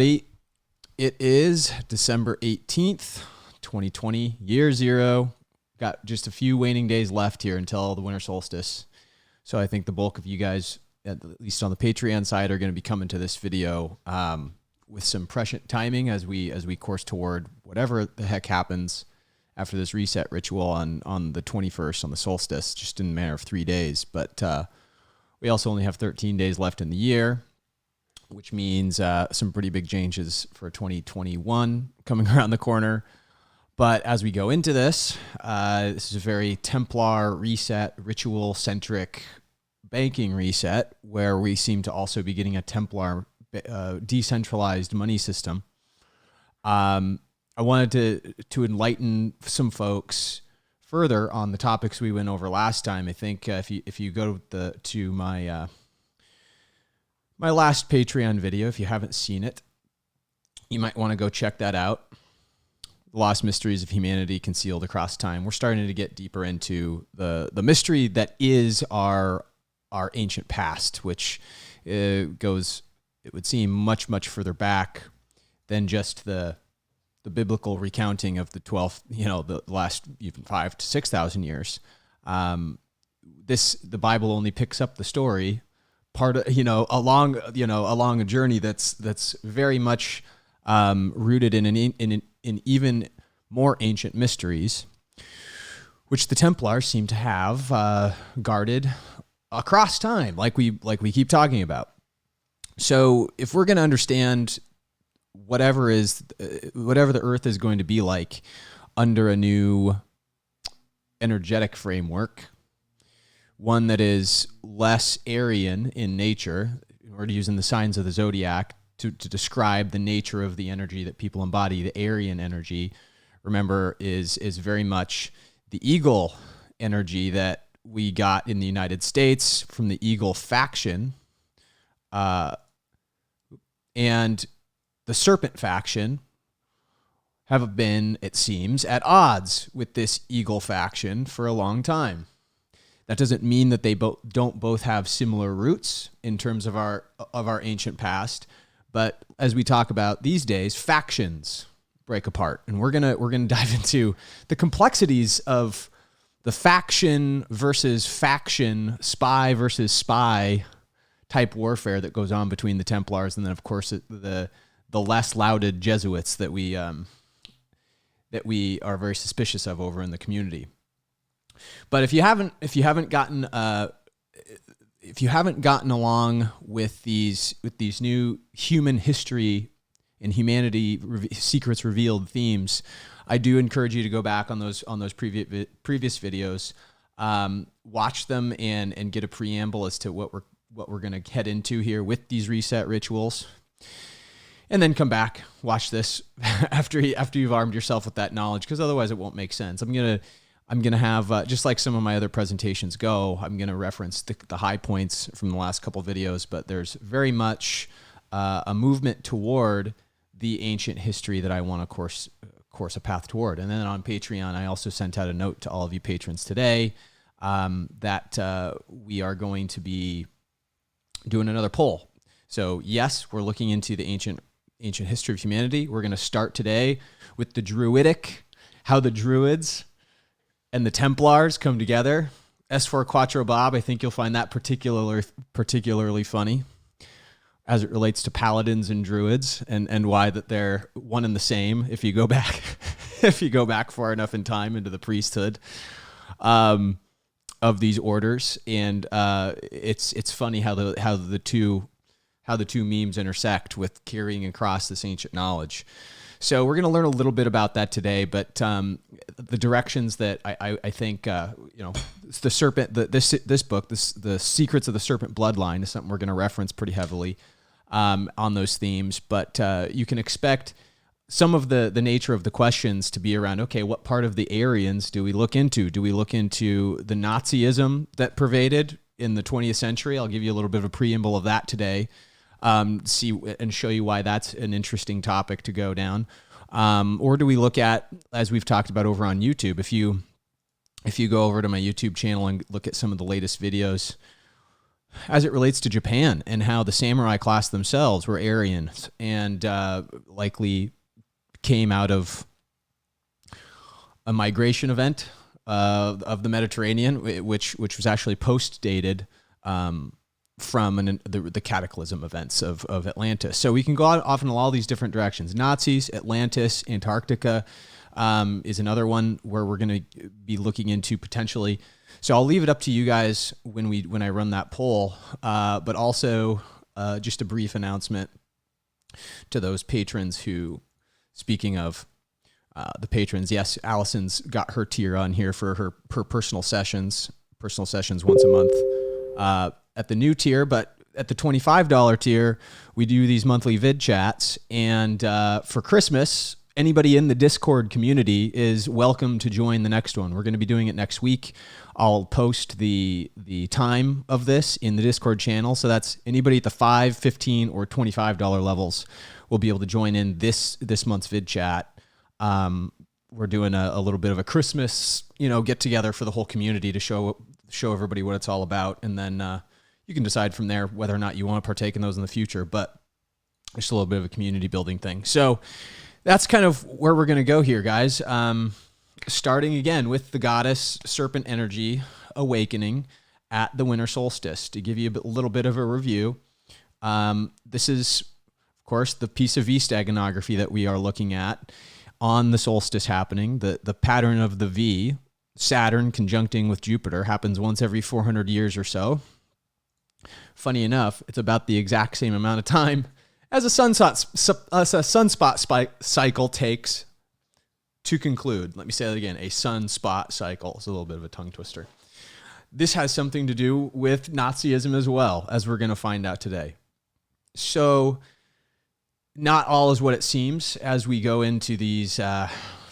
It is December 18th, 2020, year zero. Got just a few waning days left here until the winter solstice. So I think the bulk of you guys, at least on the Patreon side, are going to be coming to this video with some prescient timing as we course toward whatever the heck happens after this reset ritual on the 21st, on the solstice, just in a matter of 3 days. But we also only have 13 days left in the year, which means some pretty big changes for 2021 coming around the corner. But as we go into this, this is a very Templar reset, ritual-centric banking reset, where we seem to also be getting a Templar decentralized money system. I wanted to enlighten some folks further on the topics we went over last time. I think if you go to my my last Patreon video, if you haven't seen it, you might want to go check that out. The Lost Mysteries of Humanity Concealed Across Time. We're starting to get deeper into the mystery that is our ancient past, which goes, it would seem, much further back than just the biblical recounting of the 12th, the last even 5,000 to 6,000 years. The Bible only picks up the story along a journey that's very much rooted in even more ancient mysteries, which the Templars seem to have guarded across time, like we keep talking about. So if we're going to understand whatever the Earth is going to be like under a new energetic framework, one that is less Aryan in nature, we're using the signs of the zodiac to describe the nature of the energy that people embody. The Aryan energy, remember, is very much the eagle energy that we got in the United States from the eagle faction, and the serpent faction have been, it seems, at odds with this eagle faction for a long time. That doesn't mean that they don't both have similar roots in terms of our ancient past, but as we talk about these days, factions break apart, and we're gonna dive into the complexities of the faction versus faction, spy versus spy type warfare that goes on between the Templars, and then of course the less lauded Jesuits that we are very suspicious of over in the community. But if you haven't gotten along with these new human history and humanity secrets revealed themes, I do encourage you to go back on those previous videos, watch them and get a preamble as to what we're going to head into here with these reset rituals, and then come back, watch this after you've armed yourself with that knowledge, because otherwise it won't make sense. I'm gonna have, just like some of my other presentations go, I'm gonna reference the high points from the last couple videos, but there's very much a movement toward the ancient history that I want to course a path toward. And then on Patreon, I also sent out a note to all of you patrons today that we are going to be doing another poll. So yes, we're looking into the ancient history of humanity. We're going to start today with the Druidic, how the Druids and the Templars come together. S4 Quattro Bob, I think you'll find that particularly funny as it relates to paladins and druids, and why that they're one and the same if you go back far enough in time into the priesthood of these orders. And it's funny how the two memes intersect with carrying across this ancient knowledge. So we're going to learn a little bit about that today, but the directions that I think, the serpent, this book, the Secrets of the Serpent Bloodline is something we're going to reference pretty heavily on those themes. But you can expect some of the nature of the questions to be around, okay, what part of the Aryans do we look into? Do we look into the Nazism that pervaded in the 20th century? I'll give you a little bit of a preamble of that today. See and show you why that's an interesting topic to go down. Or do we look at, as we've talked about over on YouTube, if you go over to my YouTube channel and look at some of the latest videos, as it relates to Japan and how the samurai class themselves were Aryans and likely came out of a migration event of the Mediterranean, which was actually post-dated from the cataclysm events of Atlantis. So we can go off in all these different directions. Nazis, Atlantis, Antarctica is another one where we're going to be looking into potentially. So I'll leave it up to you guys when I run that poll, but also just a brief announcement to those patrons who, speaking of the patrons, yes, Allison's got her tier on here for her personal sessions once a month at the new tier, but at the $25 tier, we do these monthly vid chats. And for Christmas, anybody in the Discord community is welcome to join the next one. We're going to be doing it next week. I'll post the time of this in the Discord channel. So that's anybody at the $5, $15, or $25 levels will be able to join in this month's vid chat. We're doing a little bit of a Christmas, get together for the whole community to show everybody what it's all about. And then you can decide from there whether or not you want to partake in those in the future, but just a little bit of a community building thing. So that's kind of where we're going to go here, guys. Starting again with the goddess serpent energy awakening at the winter solstice. To give you a little bit of a review, this is, of course, the piece of East iconography that we are looking at on the solstice happening. The pattern of the V, Saturn conjuncting with Jupiter, happens once every 400 years or so. Funny enough, it's about the exact same amount of time as a sunspot cycle takes to conclude. Let me say that again. A sunspot cycle. It's a little bit of a tongue twister. This has something to do with Nazism as well, as we're going to find out today. So not all is what it seems as we go into these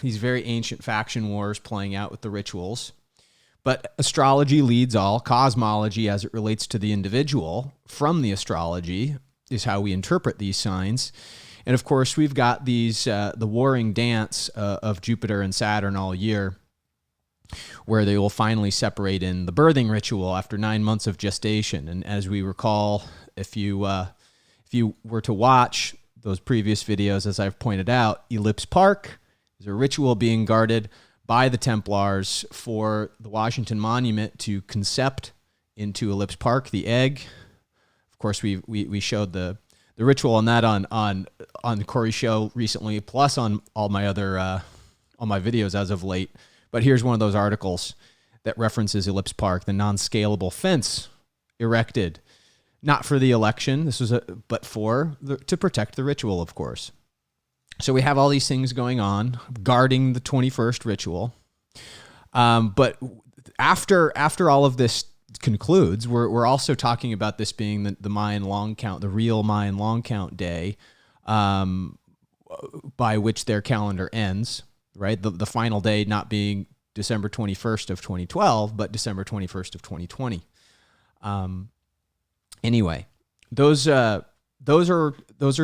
very ancient faction wars playing out with the rituals. But astrology leads all. Cosmology, as it relates to the individual, from the astrology, is how we interpret these signs. And of course, we've got these the warring dance of Jupiter and Saturn all year, where they will finally separate in the birthing ritual after 9 months of gestation. And as we recall, if you were to watch those previous videos, as I've pointed out, Ellipse Park is a ritual being guarded by the Templars for the Washington Monument to concept into Ellipse Park, the egg. Of course, we showed the ritual on that on Corey's show recently, plus on all my other all my videos as of late. But here's one of those articles that references Ellipse Park, the non-scalable fence erected, not for the election. This was but to protect the ritual, of course. So we have all these things going on, guarding the 21st ritual. But after all of this concludes, we're also talking about this being the Mayan long count, the real Mayan long count day, by which their calendar ends, right? The final day not being December 21st of 2012, but December 21st of 2020. Anyway, those are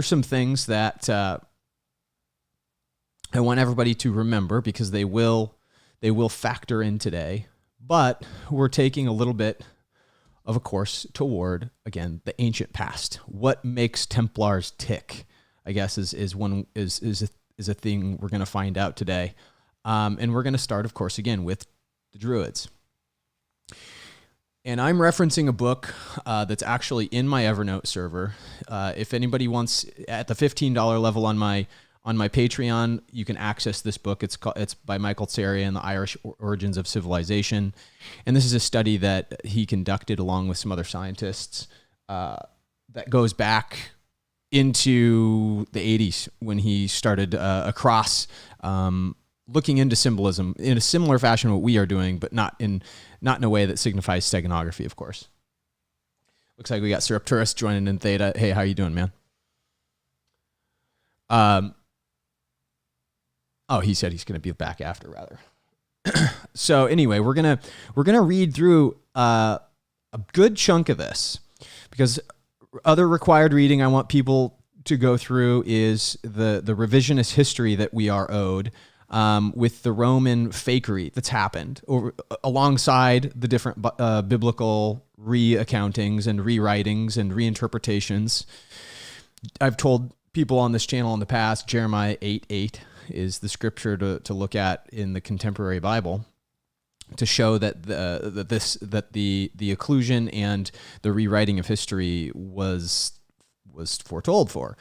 some things that I want everybody to remember, because they will factor in today. But we're taking a little bit of a course toward, again, the ancient past. What makes Templars tick, I guess, is a thing we're going to find out today. And we're going to start, of course, again with the Druids. And I'm referencing a book that's actually in my Evernote server. If anybody wants, at the $15 level on my Patreon, you can access this book. It's by Michael Tsaria and the Irish Origins of Civilization. And this is a study that he conducted along with some other scientists that goes back into the 80s when he started across looking into symbolism in a similar fashion to what we are doing, but not in a way that signifies steganography, of course. Looks like we got Surreptitious joining in Theta. Hey, how you doing, man? Oh, he said he's going to be back after, rather. So anyway, we're gonna read through a good chunk of this, because other required reading I want people to go through is the revisionist history that we are owed. with the Roman fakery that's happened alongside the different biblical re-accountings and rewritings and reinterpretations. I've told people on this channel in the past, Jeremiah 8:8 is the scripture to look at in the contemporary Bible to show that the occlusion and the rewriting of history was foretold for,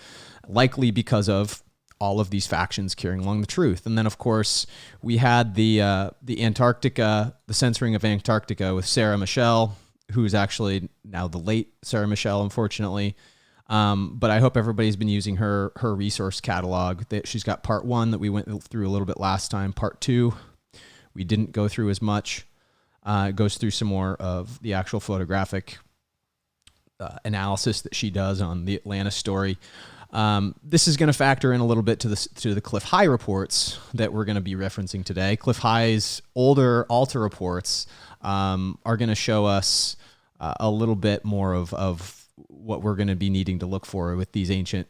likely because of all of these factions carrying along the truth. And then, of course, we had the Antarctica, the censoring of Antarctica with Sarah Michelle, who's actually now the late Sarah Michelle, unfortunately. But I hope everybody's been using her resource catalog. She's got part 1 that we went through a little bit last time. Part 2, we didn't go through as much. It goes through some more of the actual photographic analysis that she does on the Atlantis story. This is going to factor in a little bit to the Cliff High reports that we're going to be referencing today. Cliff High's older Alta reports are going to show us a little bit more of what we're going to be needing to look for with these ancient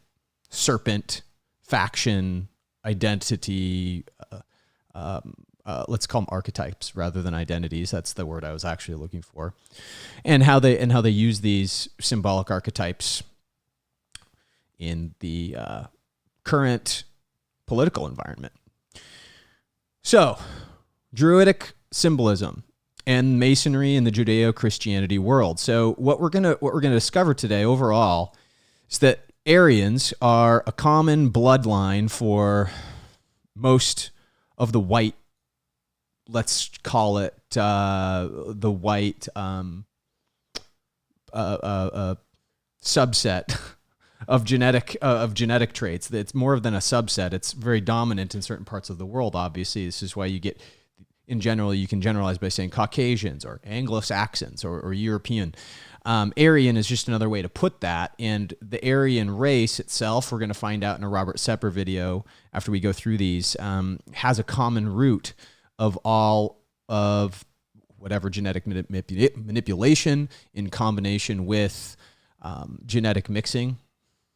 serpent faction identity. Let's call them archetypes rather than identities. That's the word I was actually looking for, and how they use these symbolic archetypes in the current political environment. So, Druidic symbolism and Masonry in the Judeo-Christianity world. So, what we're gonna discover today overall is that Aryans are a common bloodline for most of the white. Let's call it the white subset of genetic traits. It's more than a subset. It's very dominant in certain parts of the world. Obviously, this is why you get, in general, you can generalize by saying Caucasians or Anglo-Saxons or European. Aryan is just another way to put that. And the Aryan race itself, we're going to find out in a Robert Sepper video after we go through these, has a common root of all of whatever genetic manipulation in combination with genetic mixing.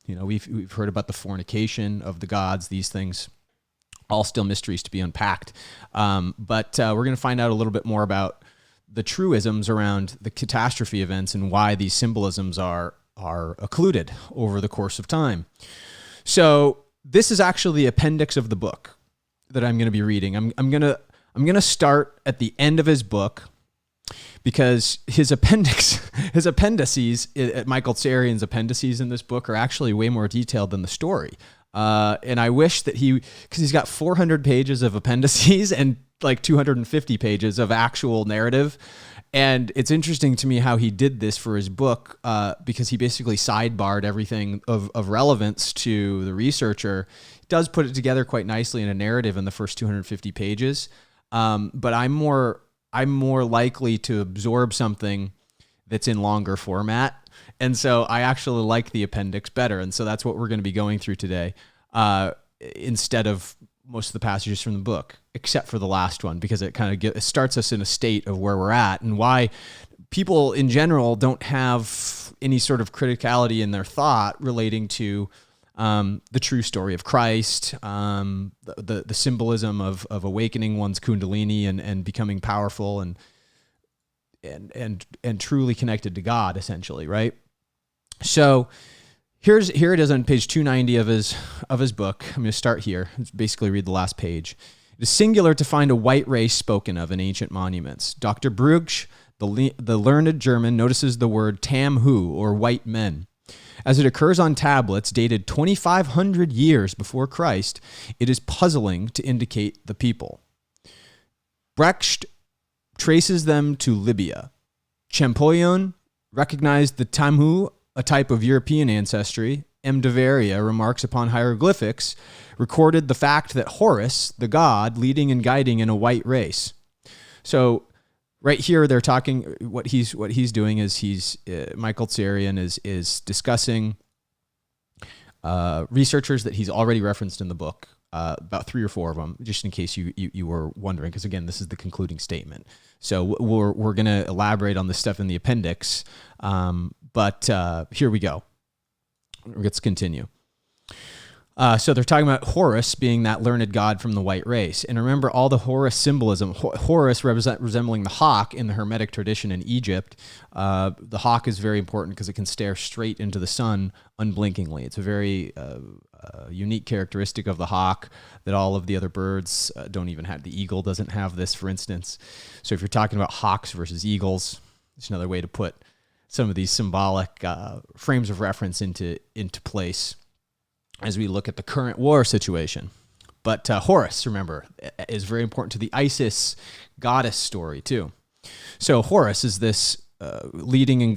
You know, we've heard about the fornication of the gods, these things, all still mysteries to be unpacked. But we're going to find out a little bit more about the truisms around the catastrophe events and why these symbolisms are occluded over the course of time. So this is actually the appendix of the book that I'm going to be reading. I'm going to start at the end of his book, because his appendices, Michael Tsarian's appendices in this book are actually way more detailed than the story. And I wish that because he's got 400 pages of appendices and like 250 pages of actual narrative. And it's interesting to me how he did this for his book, because he basically sidebarred everything of relevance to the researcher. He does put it together quite nicely in a narrative in the first 250 pages. But I'm more likely to absorb something that's in longer format. And so I actually like the appendix better. And so that's what we're going to be going through today, instead of most of the passages from the book, except for the last one, because it kind of it starts us in a state of where we're at and why people in general don't have any sort of criticality in their thought relating to the true story of Christ, the symbolism of awakening one's kundalini and becoming powerful and truly connected to God, essentially, right? So here it is on page 290 of his book. I'm going to start here. Basically, read the last page. It is singular to find a white race spoken of in ancient monuments. Dr. Brugsch, the learned German, notices the word Tamhu, or white men. As it occurs on tablets dated 2,500 years before Christ, it is puzzling to indicate the people. Brecht traces them to Libya. Champollion recognized the Tamhu, a type of European ancestry. M. de Varia remarks upon hieroglyphics, recorded the fact that Horus, the god, leading and guiding in a white race. So right here, they're talking. What he's doing is Michael Tsarian is discussing researchers that he's already referenced in the book, about 3 or 4 of them, just in case you were wondering. Because again, this is the concluding statement. So we're going to elaborate on this stuff in the appendix. But here we go. Let's continue. So they're talking about Horus being that learned god from the white race. And remember all the Horus symbolism. Horus resembling the hawk in the Hermetic tradition in Egypt. The hawk is very important because it can stare straight into the sun unblinkingly. It's a very unique characteristic of the hawk that all of the other birds don't even have. The eagle doesn't have this, for instance. So if you're talking about hawks versus eagles, it's another way to put some of these symbolic frames of reference into place as we look at the current war situation. But Horus, remember, is very important to the Isis goddess story too. So Horus is this leading and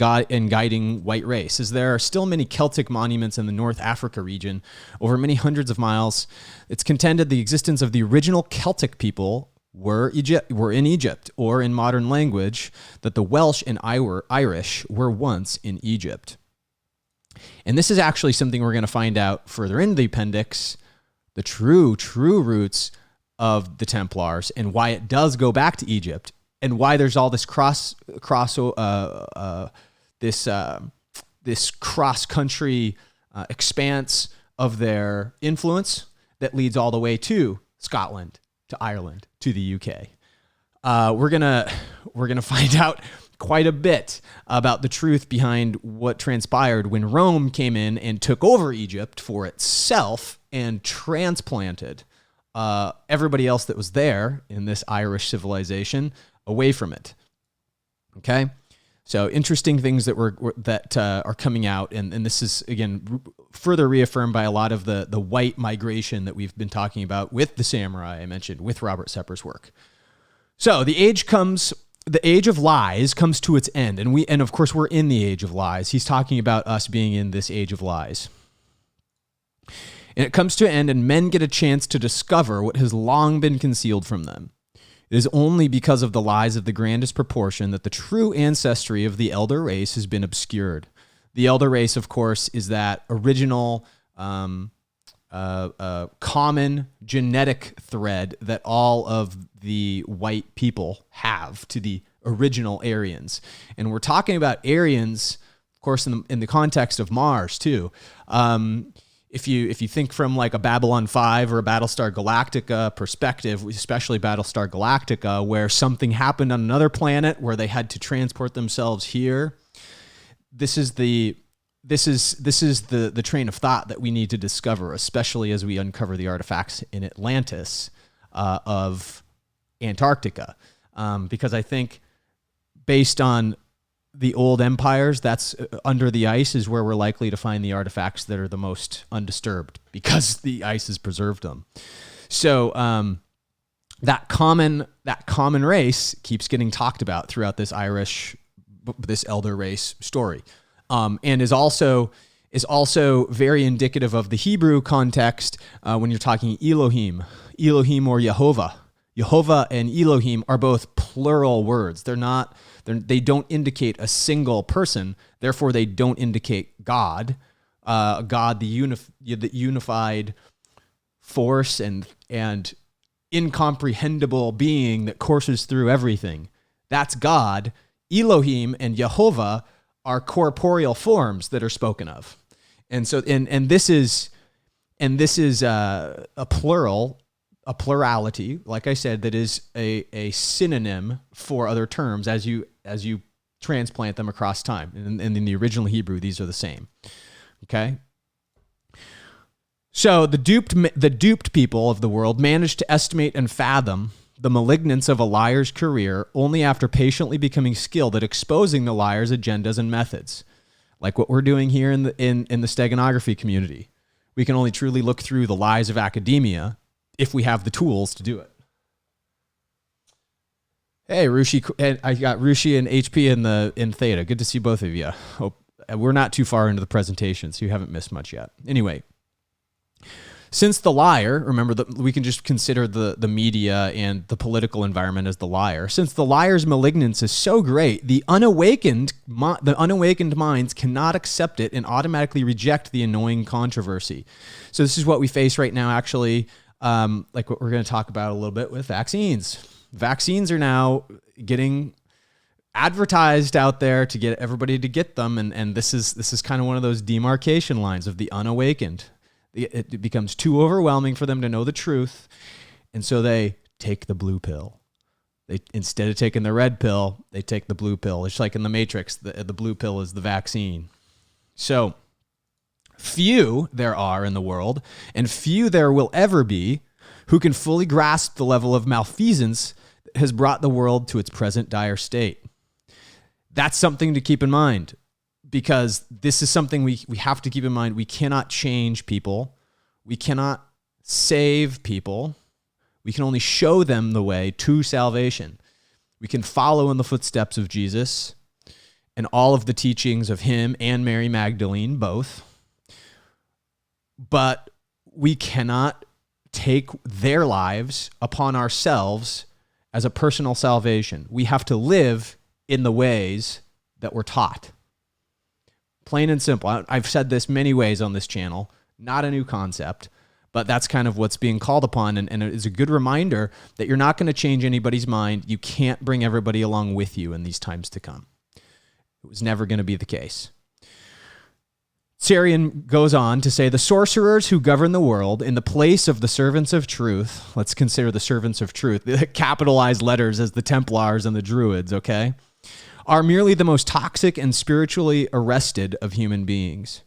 guiding white race. As there are still many Celtic monuments in the North Africa region over many hundreds of miles, it's contended the existence of the original Celtic people were in Egypt, or in modern language, that the Welsh and Irish were once in Egypt. And this is actually something we're going to find out further in the appendix, the true roots of the Templars and why it does go back to Egypt and why there's all this this cross-country expanse of their influence that leads all the way to Scotland, to Ireland, to the UK. We're gonna find out quite a bit about the truth behind what transpired when Rome came in and took over Egypt for itself and transplanted everybody else that was there in this Irish civilization away from it. Okay, so interesting things that are coming out, and this is again further reaffirmed by a lot of the white migration that we've been talking about with the samurai I mentioned, with Robert Sepper's work. So the age of lies comes to its end, and of course we're in the age of lies. He's talking about us being in this age of lies. And it comes to an end, and men get a chance to discover what has long been concealed from them. It is only because of the lies of the grandest proportion that the true ancestry of the elder race has been obscured. The elder race, of course, is that original common genetic thread that all of the white people have to the original Aryans. And we're talking about Aryans, of course, in the context of Mars too. If you think from like a Babylon 5 or a Battlestar Galactica perspective, especially Battlestar Galactica, where something happened on another planet where they had to transport themselves here, this is the train of thought that we need to discover, especially as we uncover the artifacts in Atlantis of Antarctica, because I think based on the old empires, that's under the ice is where we're likely to find the artifacts that are the most undisturbed because the ice has preserved them. So that common race keeps getting talked about throughout this elder race story, and is also very indicative of the Hebrew context when you're talking Elohim or Yehovah. Yehovah and Elohim are both plural words. They don't indicate a single person. Therefore, they don't indicate God. God, the unified force and incomprehensible being that courses through everything. That's God. Elohim and Yehovah are corporeal forms that are spoken of, and so and this is a plurality, like I said, that is a synonym for other terms as you transplant them across time. And in the original Hebrew, these are the same. Okay. So the duped people of the world managed to estimate and fathom the malignance of a liar's career only after patiently becoming skilled at exposing the liar's agendas and methods, like what we're doing here in the steganography community. We can only truly look through the lies of academia if we have the tools to do it. Hey, Rushi, and I got Rushi and HP in Theta. Good to see both of you. Hope we're not too far into the presentation, so you haven't missed much yet. Anyway, since the liar, remember that we can just consider the media and the political environment as the liar. Since the liar's malignance is so great, the unawakened minds cannot accept it and automatically reject the annoying controversy. So this is what we face right now, actually. Like what we're going to talk about a little bit with vaccines. Vaccines are now getting advertised out there to get everybody to get them, and this is kind of one of those demarcation lines of the unawakened. It becomes too overwhelming for them to know the truth. And so they take the blue pill. Instead of taking the red pill, they take the blue pill. It's like in the Matrix, the blue pill is the vaccine. So few there are in the world, and few there will ever be, who can fully grasp the level of malfeasance that has brought the world to its present dire state. That's something to keep in mind, because this is something we have to keep in mind. We cannot change people. We cannot save people. We can only show them the way to salvation. We can follow in the footsteps of Jesus and all of the teachings of him and Mary Magdalene, both. But we cannot take their lives upon ourselves as a personal salvation. We have to live in the ways that we're taught. Plain and simple. I've said this many ways on this channel, not a new concept, but that's kind of what's being called upon. And it is a good reminder that you're not going to change anybody's mind. You can't bring everybody along with you in these times to come. It was never going to be the case. Sarian goes on to say, the sorcerers who govern the world in the place of the servants of truth, let's consider the servants of truth, the capitalized letters as the Templars and the Druids, okay, are merely the most toxic and spiritually arrested of human beings.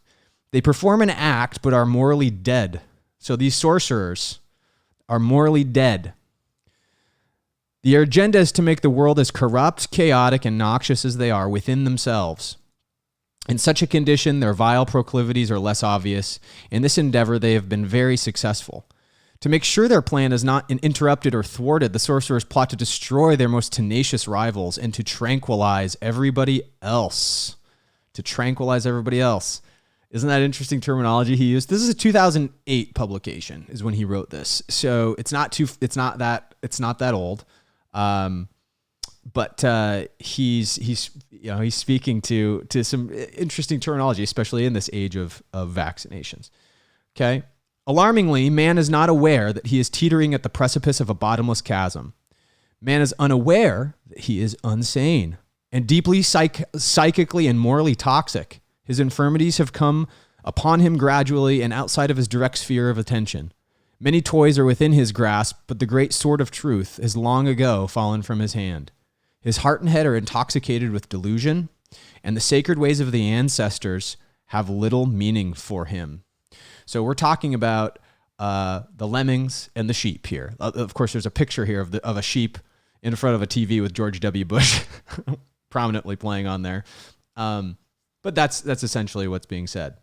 They perform an act but are morally dead. So these sorcerers are morally dead. Their agenda is to make the world as corrupt, chaotic, and noxious as they are within themselves. In such a condition, their vile proclivities are less obvious. In this endeavor, they have been very successful. To make sure their plan is not interrupted or thwarted, the sorcerers plot to destroy their most tenacious rivals and to tranquilize everybody else. To tranquilize everybody else. Isn't that interesting terminology he used? This is a 2008 publication, is when he wrote this. So it's not that old. But he's speaking to some interesting terminology, especially in this age of vaccinations. Okay. Alarmingly, man is not aware that he is teetering at the precipice of a bottomless chasm. Man is unaware that he is unsane and deeply psychically and morally toxic. His infirmities have come upon him gradually and outside of his direct sphere of attention. Many toys are within his grasp, but the great sword of truth has long ago fallen from his hand. His heart and head are intoxicated with delusion, and the sacred ways of the ancestors have little meaning for him. So we're talking about the lemmings and the sheep here. Of course, there's a picture here of a sheep in front of a TV with George W. Bush prominently playing on there. But that's essentially what's being said.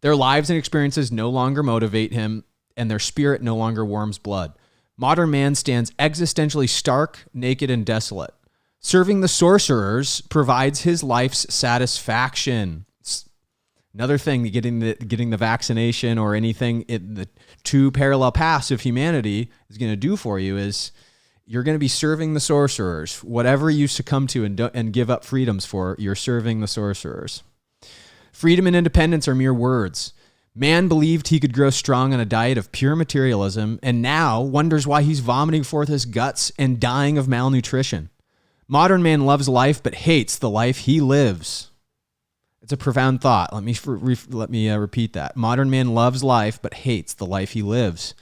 Their lives and experiences no longer motivate him, and their spirit no longer warms blood. Modern man stands existentially stark, naked, and desolate. Serving the sorcerers provides his life's satisfaction. Another thing, getting the vaccination or anything in the two parallel paths of humanity is going to do for you is you're going to be serving the sorcerers. Whatever you succumb to and give up freedoms for, you're serving the sorcerers. Freedom and independence are mere words. Man believed he could grow strong on a diet of pure materialism and now wonders why he's vomiting forth his guts and dying of malnutrition. Modern man loves life but hates the life he lives. It's a profound thought. Let me repeat that. Modern man loves life but hates the life he lives.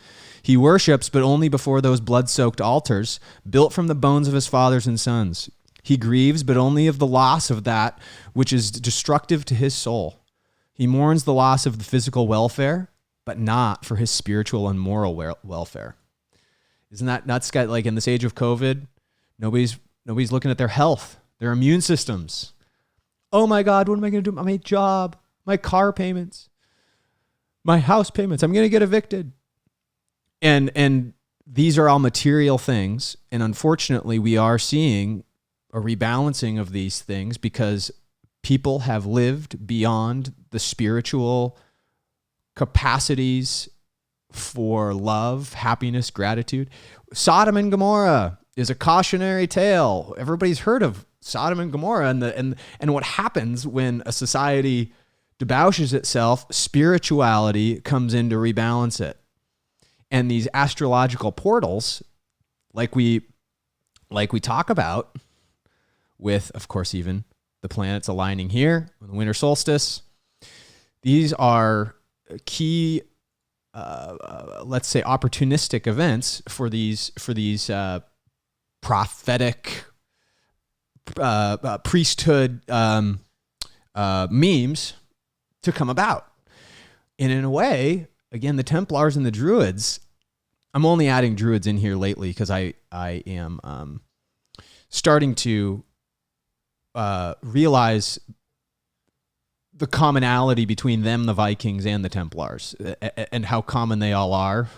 He worships, but only before those blood-soaked altars built from the bones of his fathers and sons. He grieves, but only of the loss of that which is destructive to his soul. He mourns the loss of the physical welfare, but not for his spiritual and moral welfare. Isn't that nuts? Like in this age of COVID, nobody's looking at their health, their immune systems. Oh my God, what am I going to do? My job, my car payments, my house payments. I'm going to get evicted. And these are all material things. And unfortunately, we are seeing a rebalancing of these things because people have lived beyond the spiritual capacities for love, happiness, gratitude. Sodom and Gomorrah is a cautionary tale. Everybody's heard of Sodom and Gomorrah and what happens when a society debauches itself. Spirituality comes in to rebalance it. And these astrological portals, like we talk about with, of course, even the planets aligning here, the winter solstice, these are key, let's say, opportunistic events for these prophetic priesthood memes to come about. And in a way, again, the Templars and the Druids, I'm only adding Druids in here lately because I am starting to realize the commonality between them, the Vikings, and the Templars, and how common they all are,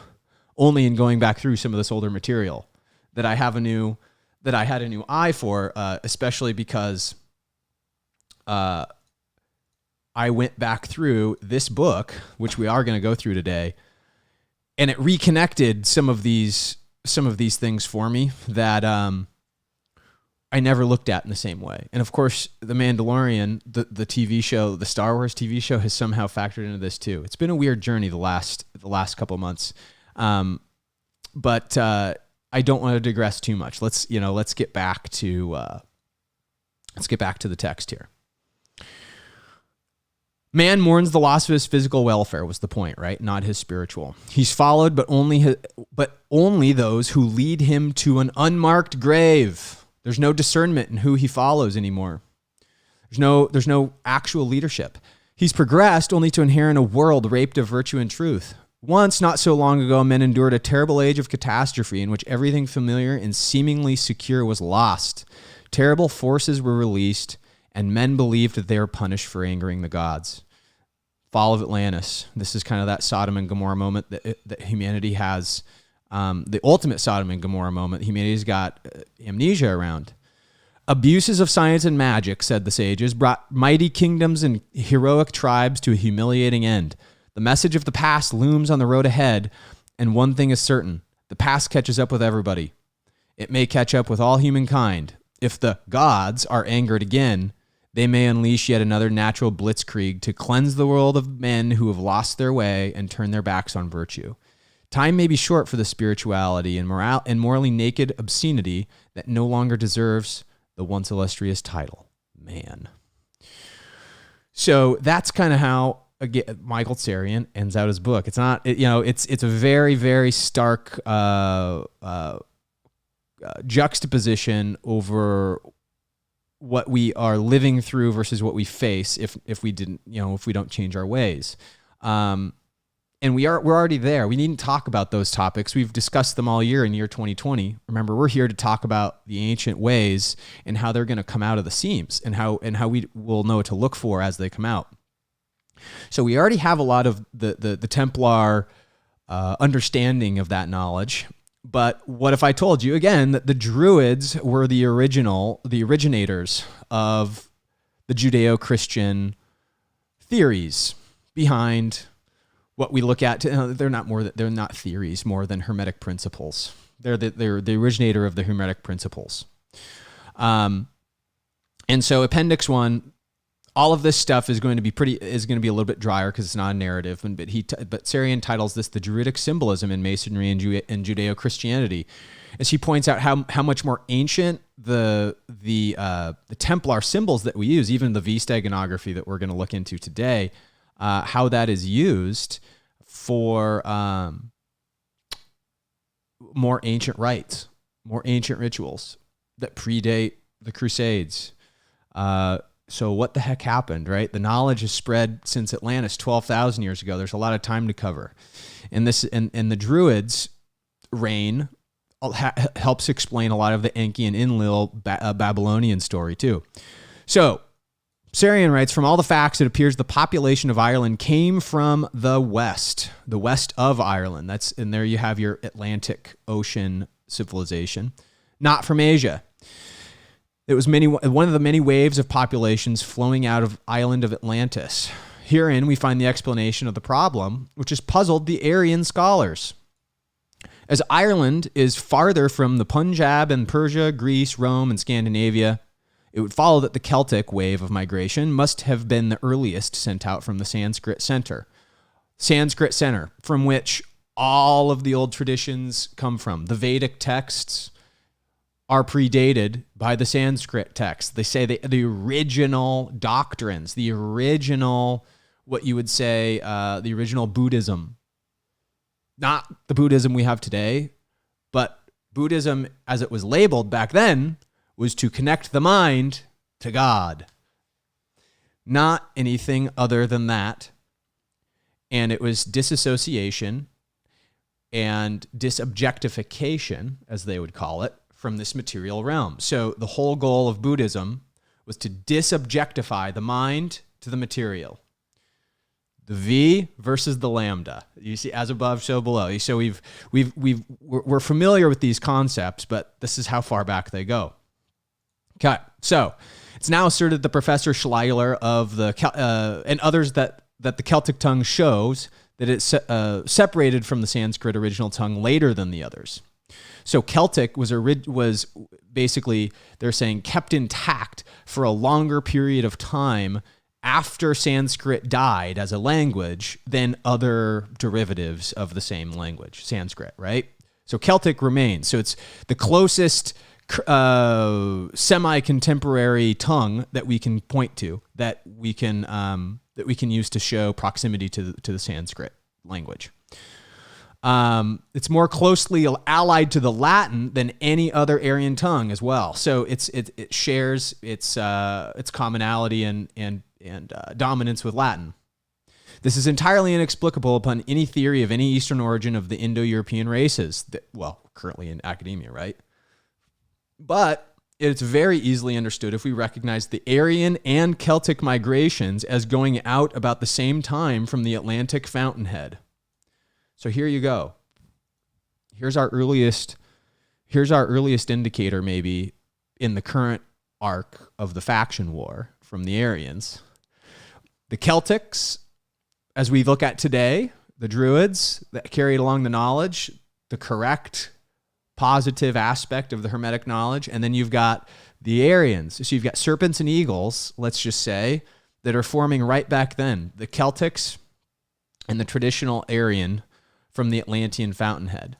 only in going back through some of this older material that I had a new eye for, especially because I went back through this book, which we are going to go through today, and it reconnected some of these things for me that I never looked at in the same way. And of course, The Mandalorian, the TV show, the Star Wars TV show, has somehow factored into this too. It's been a weird journey the last couple months, but I don't want to digress too much. Let's get back to the text here. Man mourns the loss of his physical welfare was the point, right? Not his spiritual. He's followed, but only those who lead him to an unmarked grave. There's no discernment in who he follows anymore. There's no actual leadership. He's progressed only to inherit a world raped of virtue and truth. Once, not so long ago, men endured a terrible age of catastrophe in which everything familiar and seemingly secure was lost. Terrible forces were released, and men believed that they were punished for angering the gods. Fall of Atlantis. This is kind of that Sodom and Gomorrah moment that humanity has, the ultimate Sodom and Gomorrah moment humanity's got amnesia around. Abuses of science and magic, said the sages, brought mighty kingdoms and heroic tribes to a humiliating end. The message of the past looms on the road ahead, and one thing is certain. The past catches up with everybody. It may catch up with all humankind. If the gods are angered again, they may unleash yet another natural blitzkrieg to cleanse the world of men who have lost their way and turn their backs on virtue. Time may be short for the spirituality and morally naked obscenity that no longer deserves the once illustrious title, man. So that's kind of how Michael Tsarion ends out his book. It's not, it's a very, very stark juxtaposition over what we are living through versus what we face if we don't change our ways. And we're already there. We needn't talk about those topics. We've discussed them all year in year 2020. Remember, we're here to talk about the ancient ways and how they're going to come out of the seams and how we will know what to look for as they come out. So we already have a lot of the Templar understanding of that knowledge. But what if I told you again that the Druids were the originators of the Judeo-Christian theories behind what we look at? They're not theories more than Hermetic principles. They're the originator of the Hermetic principles. And so Appendix 1. All of this stuff is going to be a little bit drier because it's not a narrative. But Tsarion titles this "The Druidic Symbolism in Masonry and Judeo-Christianity," as he points out how much more ancient the Templar symbols that we use, even the V steganography that we're going to look into today, how that is used for more ancient rites, more ancient rituals that predate the Crusades. So what the heck happened, right? The knowledge has spread since Atlantis 12,000 years ago. There's a lot of time to cover. And the Druids' reign helps explain a lot of the Enki and Enlil Babylonian story too. So Tsarion writes, from all the facts, it appears the population of Ireland came from the west of Ireland. And there you have your Atlantic Ocean civilization, not from Asia. It was one of the many waves of populations flowing out of island of Atlantis. Herein we find the explanation of the problem, which has puzzled the Aryan scholars. As Ireland is farther from the Punjab and Persia, Greece, Rome, and Scandinavia, it would follow that the Celtic wave of migration must have been the earliest sent out from the Sanskrit center, from which all of the old traditions come from. The Vedic texts are predated by the Sanskrit text. They say the original doctrines, the original what you would say the original Buddhism. Not the Buddhism we have today, but Buddhism as it was labeled back then was to connect the mind to God. Not anything other than that. And it was disassociation and disobjectification, as they would call it, from this material realm. So the whole goal of Buddhism was to disobjectify the mind to the material. The V versus the lambda. You see, as above, so below. So we're familiar with these concepts, but this is how far back they go. Okay, so it's now asserted that Professor Schleier of the and others that the Celtic tongue shows that it's separated from the Sanskrit original tongue later than the others. So Celtic was basically, they're saying, kept intact for a longer period of time after Sanskrit died as a language than other derivatives of the same language, Sanskrit, right? So Celtic remains. So it's the closest semi-contemporary tongue that we can point to, that we can use to show proximity to the Sanskrit language. It's more closely allied to the Latin than any other Aryan tongue as well. So it shares its commonality and dominance with Latin. This is entirely inexplicable upon any theory of any Eastern origin of the Indo-European races that, well, currently in academia, right? But it's very easily understood if we recognize the Aryan and Celtic migrations as going out about the same time from the Atlantic fountainhead. So here you go. Here's our earliest indicator, maybe, in the current arc of the faction war from the Aryans. The Celtics, as we look at today, the Druids that carried along the knowledge, the correct positive aspect of the Hermetic knowledge, and then you've got the Aryans. So you've got serpents and eagles, let's just say, that are forming right back then. The Celtics and the traditional Aryan from the Atlantean fountainhead.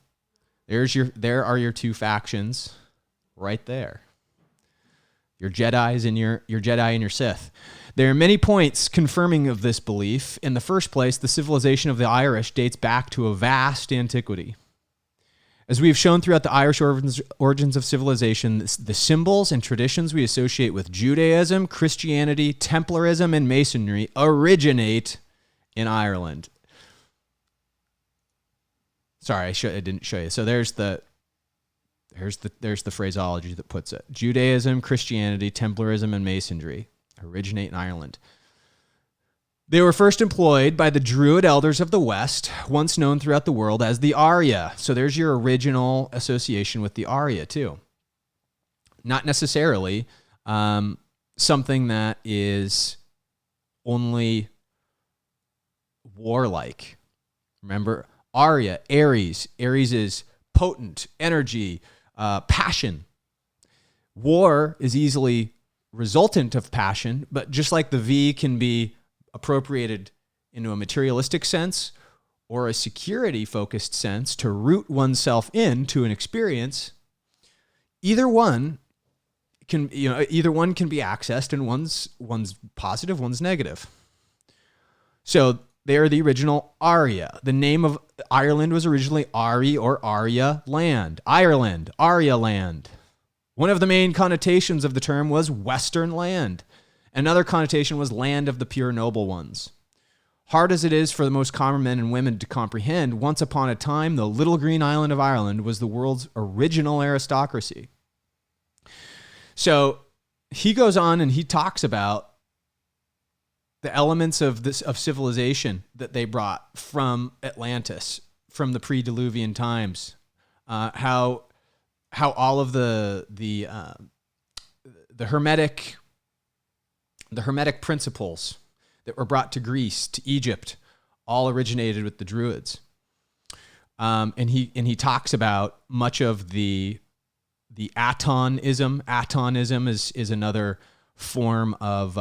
There are your two factions right there. Your Jedis and your Jedi and your Sith. There are many points confirming of this belief. In the first place, the civilization of the Irish dates back to a vast antiquity. As we have shown throughout the Irish origins of civilization, the symbols and traditions we associate with Judaism, Christianity, Templarism, and Masonry originate in Ireland. Sorry, I didn't show you. So there's the phraseology that puts it. Judaism, Christianity, Templarism, and Masonry originate in Ireland. They were first employed by the Druid elders of the West, once known throughout the world as the Arya. So there's your original association with the Arya too. Not necessarily something that is only warlike. Remember, Arya, Aries. Aries is potent, energy, passion. War is easily resultant of passion, but just like the V can be appropriated into a materialistic sense or a security-focused sense to root oneself into an experience, either one can be accessed, and one's positive, one's negative. So they are the original Arya. The name of Ireland was originally Ari or Arya land. Ireland, Arya land. One of the main connotations of the term was Western land. Another connotation was land of the pure noble ones. Hard as it is for the most common men and women to comprehend, once upon a time, the little green island of Ireland was the world's original aristocracy. So he goes on and he talks about the elements of civilization that they brought from Atlantis, from the pre-Diluvian times, how all of the Hermetic principles that were brought to Greece, to Egypt, all originated with the Druids. And he talks about much of the Atonism. Atonism is another form of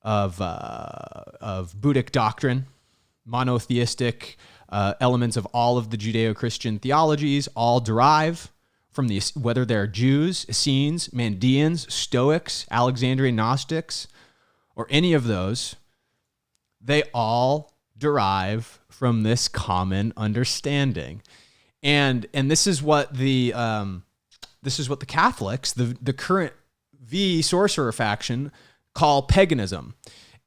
Buddhic doctrine, monotheistic elements of all of the Judeo-Christian theologies all derive from whether they're Jews, Essenes, Mandeans, Stoics, Alexandrian Gnostics, or any of those. They all derive from this common understanding. And this is what the Catholics, the current V sorcerer faction, call paganism.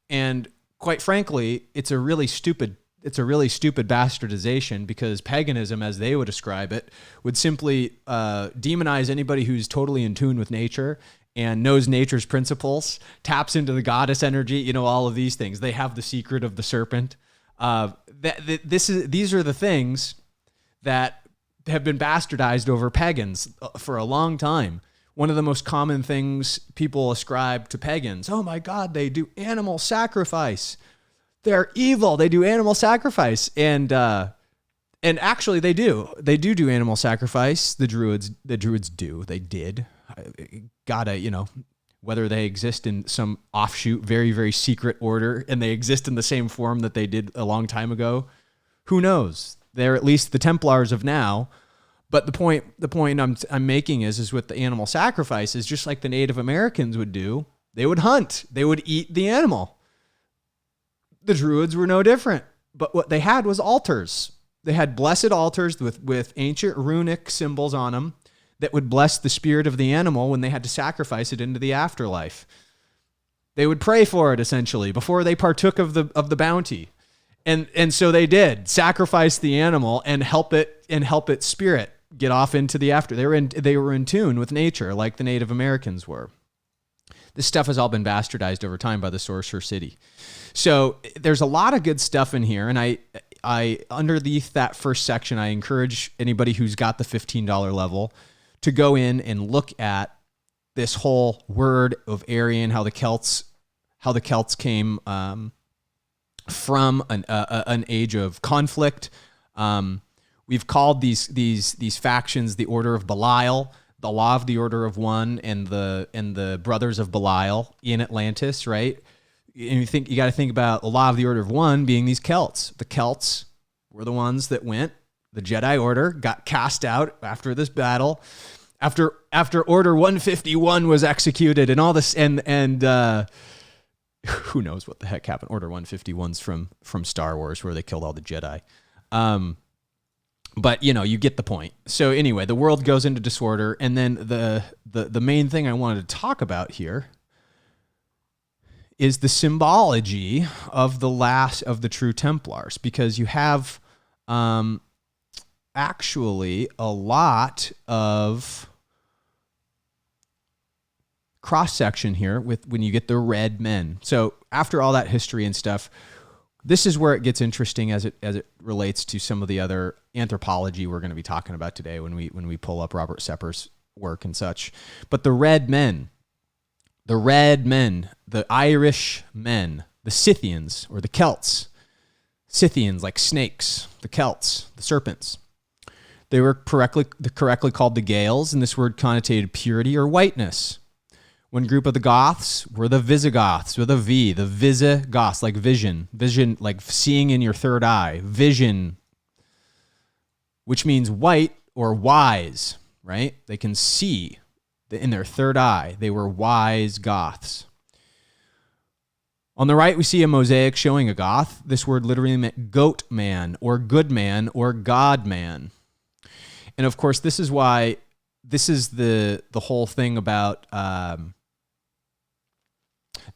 And quite frankly, it's a really stupid bastardization, because paganism, as they would describe it, would simply demonize anybody who's totally in tune with nature and knows nature's principles, taps into the goddess energy, all of these things. They have the secret of the serpent. These are the things that have been bastardized over pagans for a long time. One of the most common things people ascribe to pagans: oh my God, they do animal sacrifice. They're evil. They do animal sacrifice. And actually they do. They do animal sacrifice. The Druids do. They did. Whether they exist in some offshoot, very, very secret order, and they exist in the same form that they did a long time ago, who knows? They're at least the Templars of now. But the point I'm making is with the animal sacrifices, just like the Native Americans would do, they would hunt. They would eat the animal. The Druids were no different. But what they had was altars. They had blessed altars with ancient runic symbols on them that would bless the spirit of the animal when they had to sacrifice it into the afterlife. They would pray for it, essentially, before they partook of the bounty. And so they did sacrifice the animal and help its spirit get off into the after. They were in tune with nature, like the Native Americans were. This stuff has all been bastardized over time by the Sorcerer City. So there's a lot of good stuff in here, and I underneath that first section, I encourage anybody who's got the $15 level to go in and look at this whole word of Aryan, how the Celts came from an age of conflict. We've called these factions the Order of Belial, the Law of the Order of One, and the Brothers of Belial in Atlantis, right? And you got to think about the Law of the Order of One being these Celts. The Celts were the ones that went. The Jedi Order got cast out after this battle, after Order 151 was executed, and all this, and who knows what the heck happened. Order 151's from Star Wars, where they killed all the Jedi. But you get the point. So anyway, the world goes into disorder, and then the main thing I wanted to talk about here is the symbology of the true Templars, because you have actually a lot of cross-section here when you get the red men. So after all that history and stuff, this is where it gets interesting as it relates to some of the other anthropology we're going to be talking about today when we pull up Robert Sepper's work and such. But the red men, the Irish men, the Scythians or the Celts, Scythians like snakes, the Celts, the serpents. They were correctly called the Gaels, and this word connotated purity or whiteness. One group of the Goths were the Visigoths with a V, the Visigoths, like vision, like seeing in your third eye, vision, which means white or wise, right? They can see in their third eye. They were wise Goths. On the right, we see a mosaic showing a Goth. This word literally meant goat man or good man or God man. And of course, this is why this is the whole thing about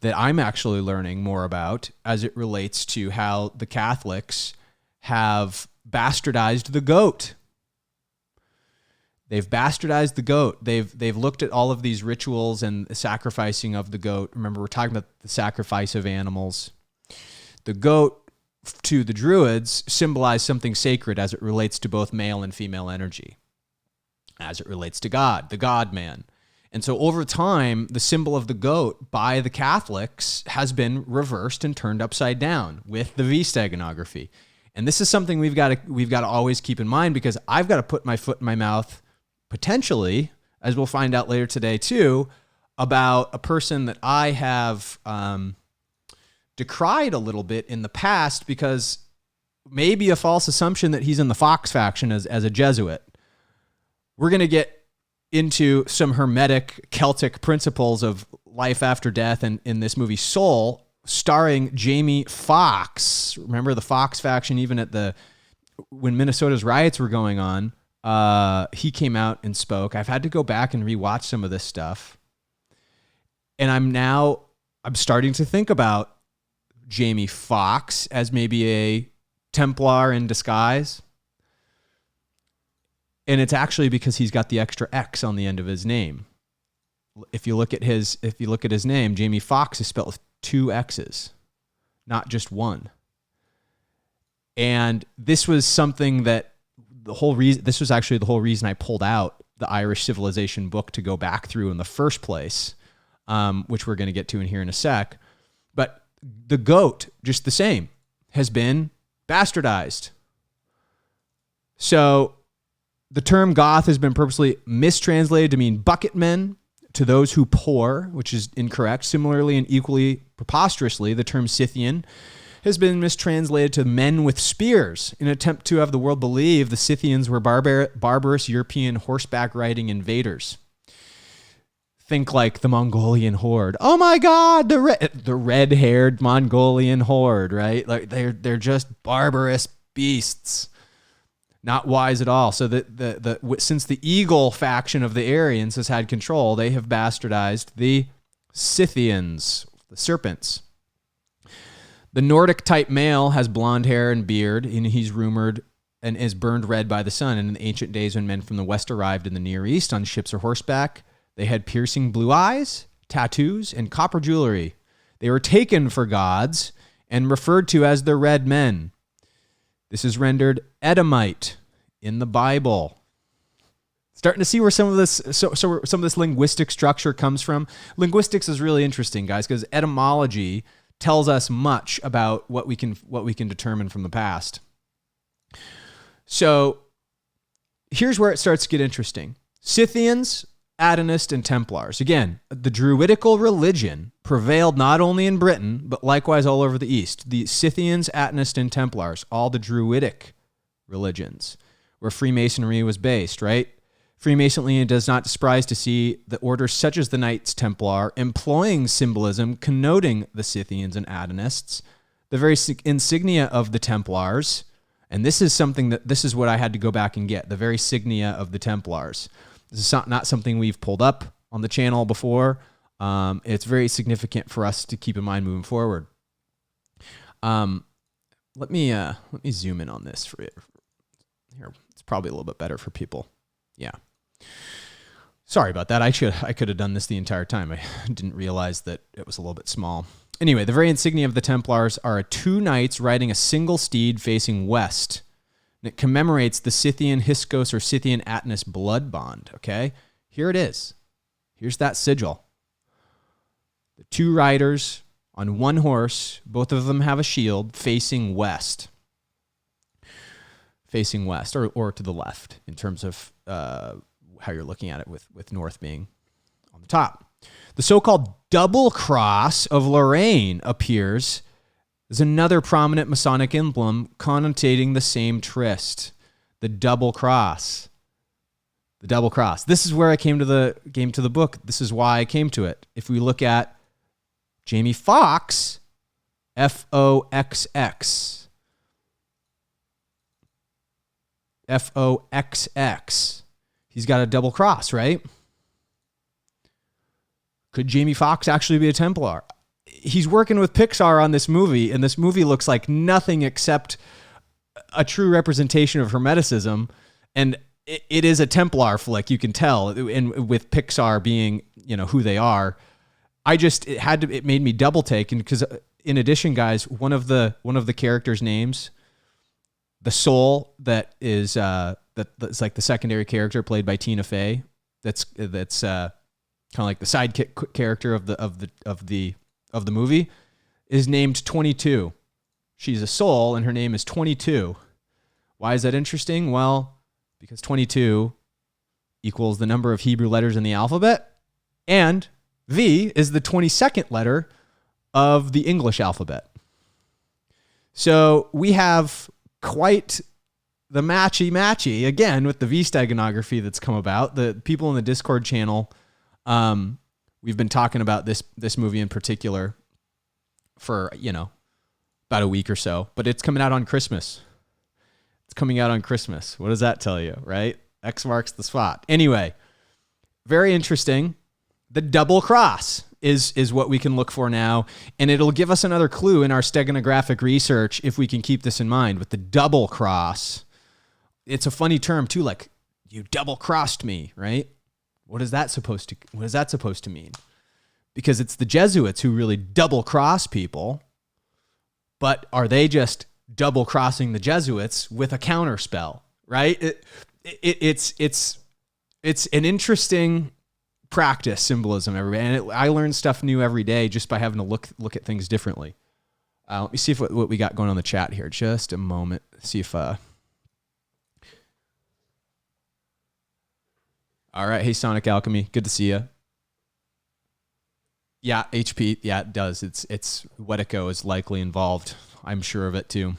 that I'm actually learning more about as it relates to how the Catholics have bastardized the goat. They've bastardized the goat. They've looked at all of these rituals and the sacrificing of the goat. Remember, we're talking about the sacrifice of animals. The goat, to the Druids, symbolized something sacred as it relates to both male and female energy, as it relates to God, the God-man. And so over time, the symbol of the goat by the Catholics has been reversed and turned upside down with the V-steganography. And this is something we've got to always keep in mind, because I've got to put my foot in my mouth, potentially, as we'll find out later today too, about a person that I have decried a little bit in the past, because maybe a false assumption that he's in the Fox faction as a Jesuit. We're going to get into some Hermetic Celtic principles of life after death and in this movie Soul, starring Jamie Foxx. Remember the Fox faction, even when Minnesota's riots were going on, he came out and spoke. I've had to go back and rewatch some of this stuff. And I'm starting to think about Jamie Foxx as maybe a Templar in disguise. And it's actually because he's got the extra X on the end of his name. If you look at his name, Jamie Foxx is spelled with 2 X's, not just one. And this was something that this was actually the whole reason I pulled out the Irish Civilization book to go back through in the first place, which we're going to get to in here in a sec. But the goat, just the same, has been bastardized. So the term Goth has been purposely mistranslated to mean bucket men to those who pour, which is incorrect. Similarly and equally preposterously, the term Scythian has been mistranslated to men with spears in an attempt to have the world believe the Scythians were barbarous European horseback riding invaders. Think like the Mongolian horde. Oh my God, the red-haired Mongolian horde, right? Like they're just barbarous beasts. Not wise at all. So since the Eagle faction of the Aryans has had control, they have bastardized the Scythians, the serpents. The Nordic type male has blonde hair and beard, and he's rumored and is burned red by the sun. And in the ancient days when men from the West arrived in the Near East on ships or horseback, they had piercing blue eyes, tattoos, and copper jewelry. They were taken for gods and referred to as the red men. This is rendered Edomite in the Bible. Starting to see where some of this linguistic structure comes from. Linguistics is really interesting, guys, because etymology tells us much about what we can determine from the past. So here's where it starts to get interesting. Scythians, Adonists, and Templars. Again, the Druidical religion prevailed not only in Britain, but likewise all over the East. The Scythians, Adonists, and Templars, all the Druidic religions, where Freemasonry was based, right? Freemasonry does not despise to see the orders such as the Knights Templar employing symbolism connoting the Scythians and Adonists, the very insignia of the Templars, and this is what I had to go back and get, the very insignia of the Templars. This is not something we've pulled up on the channel before. It's very significant for us to keep in mind moving forward. Let me zoom in on this for it. Here, it's probably a little bit better for people. Yeah. Sorry about that. I could have done this the entire time. I didn't realize that it was a little bit small. Anyway, the very insignia of the Templars are 2 knights riding a single steed facing west. And it commemorates the Scythian Hyksos or Scythian Atonist blood bond. Okay, here it is. Here's that sigil. The 2 riders on 1 horse, both of them have a shield facing west. Facing west or to the left in terms of how you're looking at it with north being on the top. The so-called double cross of Lorraine appears as another prominent Masonic emblem connotating the same tryst, the double cross. The double cross. This is where I came to the book. This is why I came to it. If we look at Jamie Foxx, Foxx. Foxx. He's got a double cross, right? Could Jamie Foxx actually be a Templar? He's working with Pixar on this movie, and this movie looks like nothing except a true representation of Hermeticism, and it is a Templar flick, you can tell, and with Pixar being, who they are. It made me double take, and because in addition, guys, one of the characters' names, the soul that is that's like the secondary character played by Tina Fey, that's kind of like the sidekick character of the movie, is named 22. She's a soul, and her name is 22. Why is that interesting? Well, because 22 equals the number of Hebrew letters in the alphabet, and V is the 22nd letter of the English alphabet. So we have quite the matchy again with the V steganography that's come about. The people in the Discord channel, we've been talking about this movie in particular, for about a week or so, but it's coming out on Christmas. It's coming out on Christmas. What does that tell you, right? X marks the spot. Anyway, very interesting. The double cross is what we can look for now, and it'll give us another clue in our steganographic research if we can keep this in mind. With the double cross, it's a funny term too, like you double crossed me, right? What is that supposed to mean? Because it's the Jesuits who really double cross people, but are they just double crossing the Jesuits with a counter spell, right? It's an interesting practice, symbolism, everybody. And I learn stuff new every day just by having to look at things differently. Let me see what we got going on the chat here. Just a moment. See if all right. Hey, Sonic Alchemy. Good to see you. Yeah, HP. Yeah, it does. It's Wetico is likely involved. I'm sure of it too.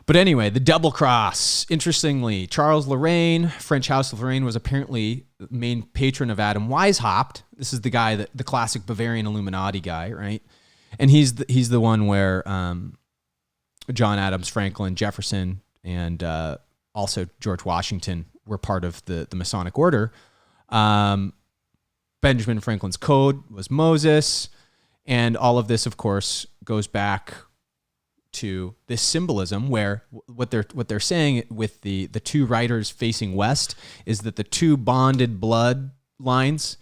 But anyway, the double cross. Interestingly, Charles Lorraine, French House of Lorraine, was apparently the main patron of Adam Weishaupt. This is the guy the classic Bavarian Illuminati guy, right? And he's the one where John Adams, Franklin, Jefferson, and also George Washington were part of the Masonic order. Benjamin Franklin's code was Moses, and all of this, of course, goes back to this symbolism where what they're saying with the two riders facing west is that the two bonded blood lines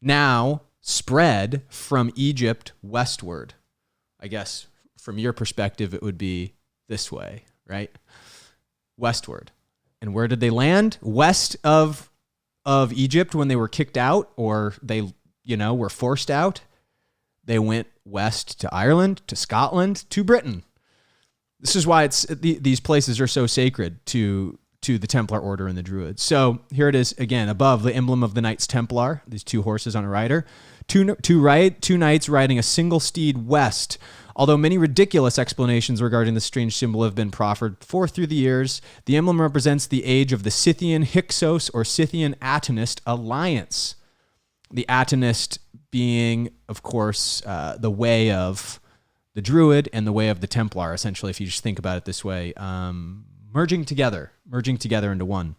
now spread from Egypt westward. I guess from your perspective, it would be this way, right? Westward. And where did they land? West of Egypt when they were kicked out, or they, were forced out. They went west to Ireland, to Scotland, to Britain. This is why these places are so sacred to the Templar Order and the Druids. So here it is again, above the emblem of the Knights Templar, these two horses on a rider, two knights riding a single steed west. Although many ridiculous explanations regarding this strange symbol have been proffered through the years, the emblem represents the age of the Scythian Hyksos or Scythian Atonist alliance. The Atonist being, of course, the way of the Druid and the way of the Templar, essentially, if you just think about it this way, merging together into one.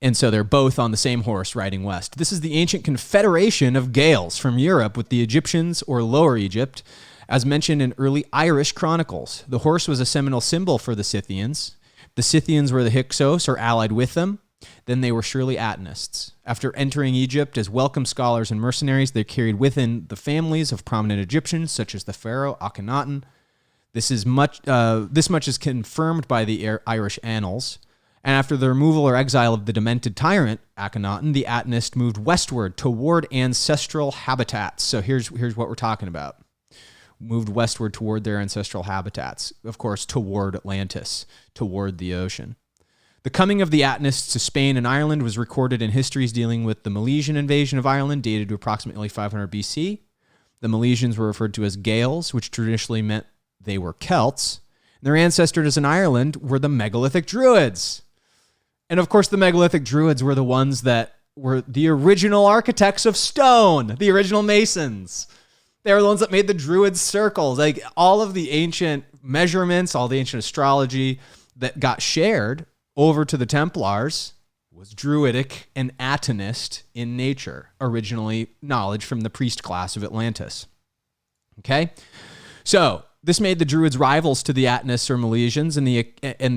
And so they're both on the same horse riding west. This is the ancient confederation of Gaels from Europe with the Egyptians or Lower Egypt, as mentioned in early Irish chronicles. The horse was a seminal symbol for the Scythians. The Scythians were the Hyksos or allied with them. Then they were surely Atonists. After entering Egypt as welcome scholars and mercenaries, they carried within the families of prominent Egyptians, such as the pharaoh Akhenaten. This much is confirmed by the Irish annals. And after the removal or exile of the demented tyrant Akhenaten, the Atonists moved westward toward ancestral habitats. So here's what we're talking about. Moved westward toward their ancestral habitats. Of course, toward Atlantis, toward the ocean. The coming of the Atonists to Spain and Ireland was recorded in histories dealing with the Milesian invasion of Ireland, dated to approximately 500 BC. The Milesians were referred to as Gaels, which traditionally meant they were Celts. Their ancestors in Ireland were the megalithic Druids. And of course, the megalithic Druids were the ones that were the original architects of stone, the original masons. They were the ones that made the Druid circles. Like all of the ancient measurements, all the ancient astrology that got shared over to the Templars was Druidic and Atonist in nature, originally knowledge from the priest class of Atlantis. Okay? So this made the Druids rivals to the Atonists or Milesians, and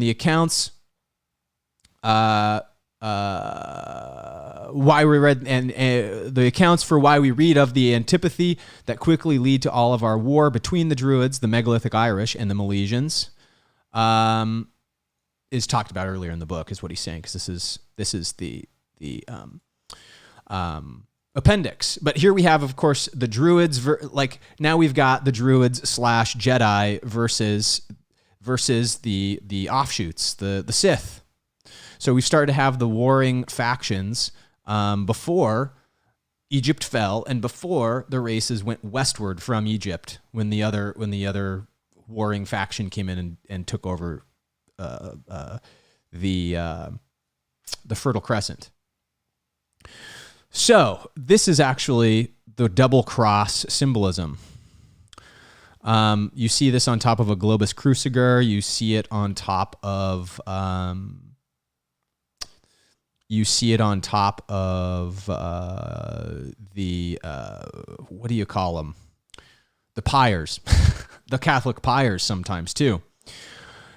the accounts why we read and the accounts for why we read of the antipathy that quickly lead to all of our war between the Druids, the megalithic Irish, and the Milesians is talked about earlier in the book, is what he's saying, because this is the appendix. But here we have, of course, the Druids. Now we've got the Druids / Jedi versus the offshoots, the Sith. So we started to have the warring factions before Egypt fell and before the races went westward from Egypt when the other warring faction came in and took over the Fertile Crescent. So this is actually the double cross symbolism. You see this on top of a globus cruciger. You see it on top of the what do you call them? The pyres, the Catholic pyres sometimes too.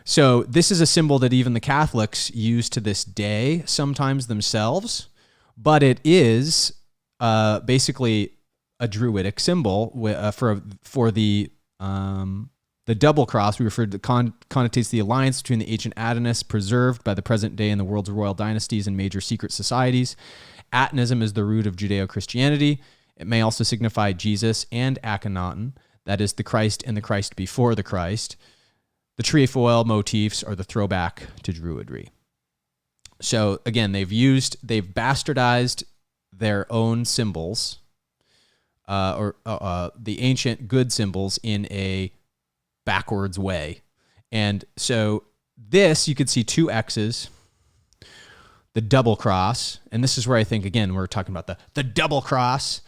So this is a symbol that even the Catholics use to this day, sometimes themselves, but it is basically a Druidic symbol for the double cross. We referred to connotates the alliance between the ancient Adonists preserved by the present day in the world's royal dynasties and major secret societies. Atonism is the root of Judeo-Christianity. It may also signify Jesus and Akhenaten, that is the Christ and the Christ before the Christ. The trefoil motifs are the throwback to Druidry. So again, they've bastardized their own symbols, or the ancient good symbols in a backwards way. And so this, you could see two X's, the double cross, and this is where I think, again, we're talking about the double cross,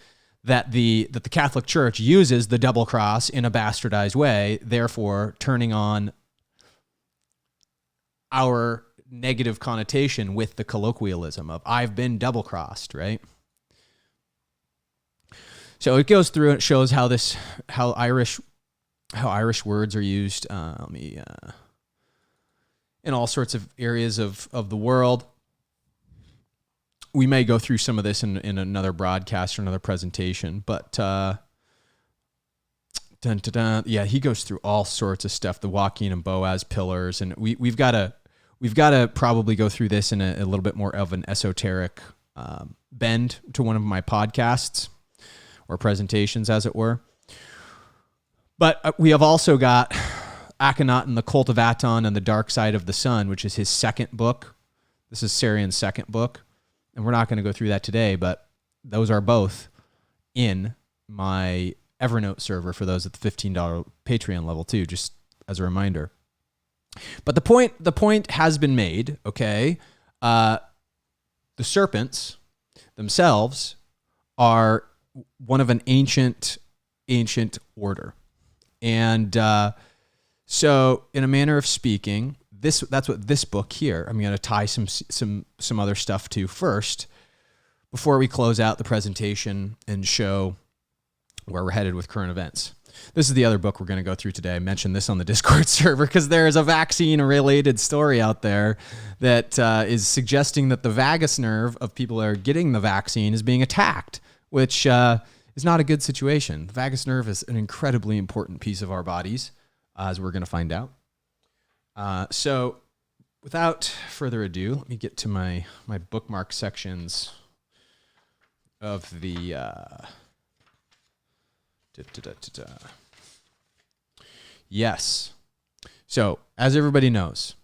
that the Catholic Church uses the double cross in a bastardized way, therefore turning on our negative connotation with the colloquialism of I've been double crossed, right? So it goes through and it shows how Irish words are used in all sorts of areas of the world. We may go through some of this in another broadcast or another presentation, but yeah, he goes through all sorts of stuff, the Joaquin and Boaz pillars, and we've got to probably go through this in a little bit more of an esoteric bend to one of my podcasts or presentations, as it were. But we have also got Akhenaten, the Cult of Aton, and the Dark Side of the Sun, which is his second book. This is Sarian's second book. And we're not going to go through that today, but those are both in my Evernote server for those at the $15 Patreon level too, just as a reminder. But the point has been made, okay? The serpents themselves are one of an ancient order. And so in a manner of speaking, that's what this book here, I'm going to tie some other stuff to first before we close out the presentation and show where we're headed with current events. This is the other book we're going to go through today. I mentioned this on the Discord server because there is a vaccine-related story out there that is suggesting that the vagus nerve of people that are getting the vaccine is being attacked, which is not a good situation. The vagus nerve is an incredibly important piece of our bodies, as we're going to find out. So without further ado, let me get to my bookmark sections of the Yes. So, as everybody knows,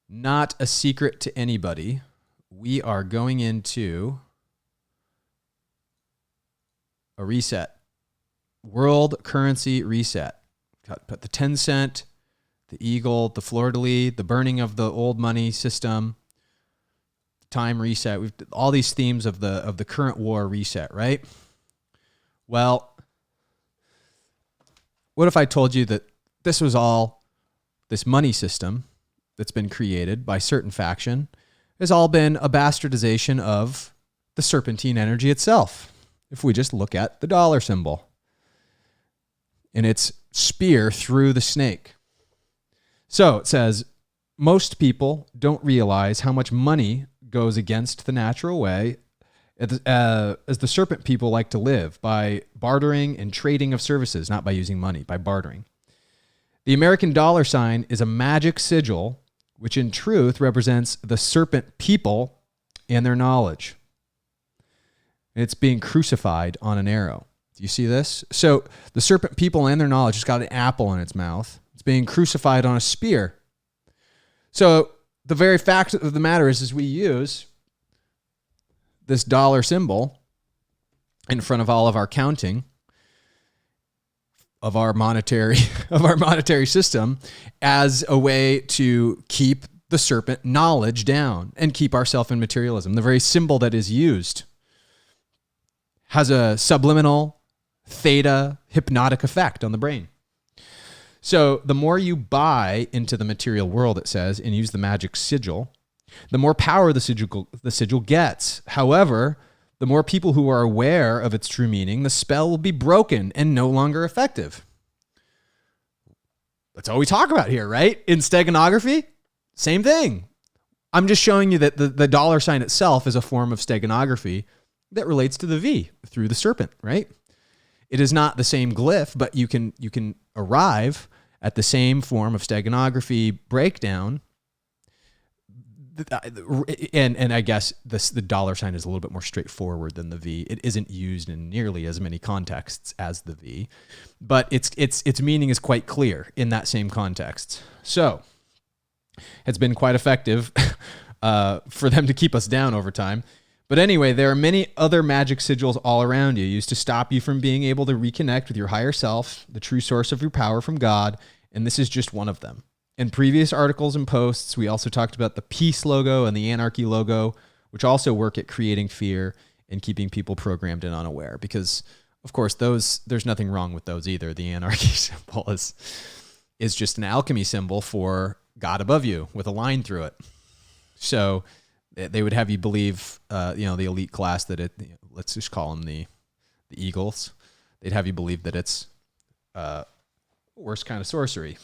not a secret to anybody, we are going into a reset. World currency reset. Put the 10 cent, the eagle, the fleur-de-lis, the burning of the old money system, time reset. We've all these themes of the current war reset, right? Well, what if I told you that this money system that's been created by certain faction has all been a bastardization of the serpentine energy itself? If we just look at the dollar symbol and its spear through the snake. So it says, most people don't realize how much money goes against the natural way as the serpent people like to live, by bartering and trading of services, not by using money, by bartering. The American dollar sign is a magic sigil, which in truth represents the serpent people and their knowledge. It's being crucified on an arrow. Do you see this? So the serpent people and their knowledge has got an apple in its mouth. It's being crucified on a spear. So the very fact of the matter is we use this dollar symbol in front of all of our counting of our monetary system as a way to keep the serpent knowledge down and keep ourselves in materialism. The very symbol that is used has a subliminal theta hypnotic effect on the brain. So the more you buy into the material world, it says, and use the magic sigil, the more power the sigil gets. However, the more people who are aware of its true meaning, the spell will be broken and no longer effective. That's all we talk about here, right? In steganography, same thing. I'm just showing you that the dollar sign itself is a form of steganography that relates to the V through the serpent, right? It is not the same glyph, but you can arrive at the same form of steganography breakdown. And I guess the dollar sign is a little bit more straightforward than the V. It isn't used in nearly as many contexts as the V, but its meaning is quite clear in that same context. So it's been quite effective for them to keep us down over time. But anyway, there are many other magic sigils all around you used to stop you from being able to reconnect with your higher self, the true source of your power from God, and this is just one of them. In previous articles and posts, we also talked about the peace logo and the anarchy logo, which also work at creating fear and keeping people programmed and unaware. Because, of course, there's nothing wrong with those either. The anarchy symbol is just an alchemy symbol for God above you with a line through it. So they would have you believe, the elite class that let's just call them the Eagles. They'd have you believe that it's worst kind of sorcery.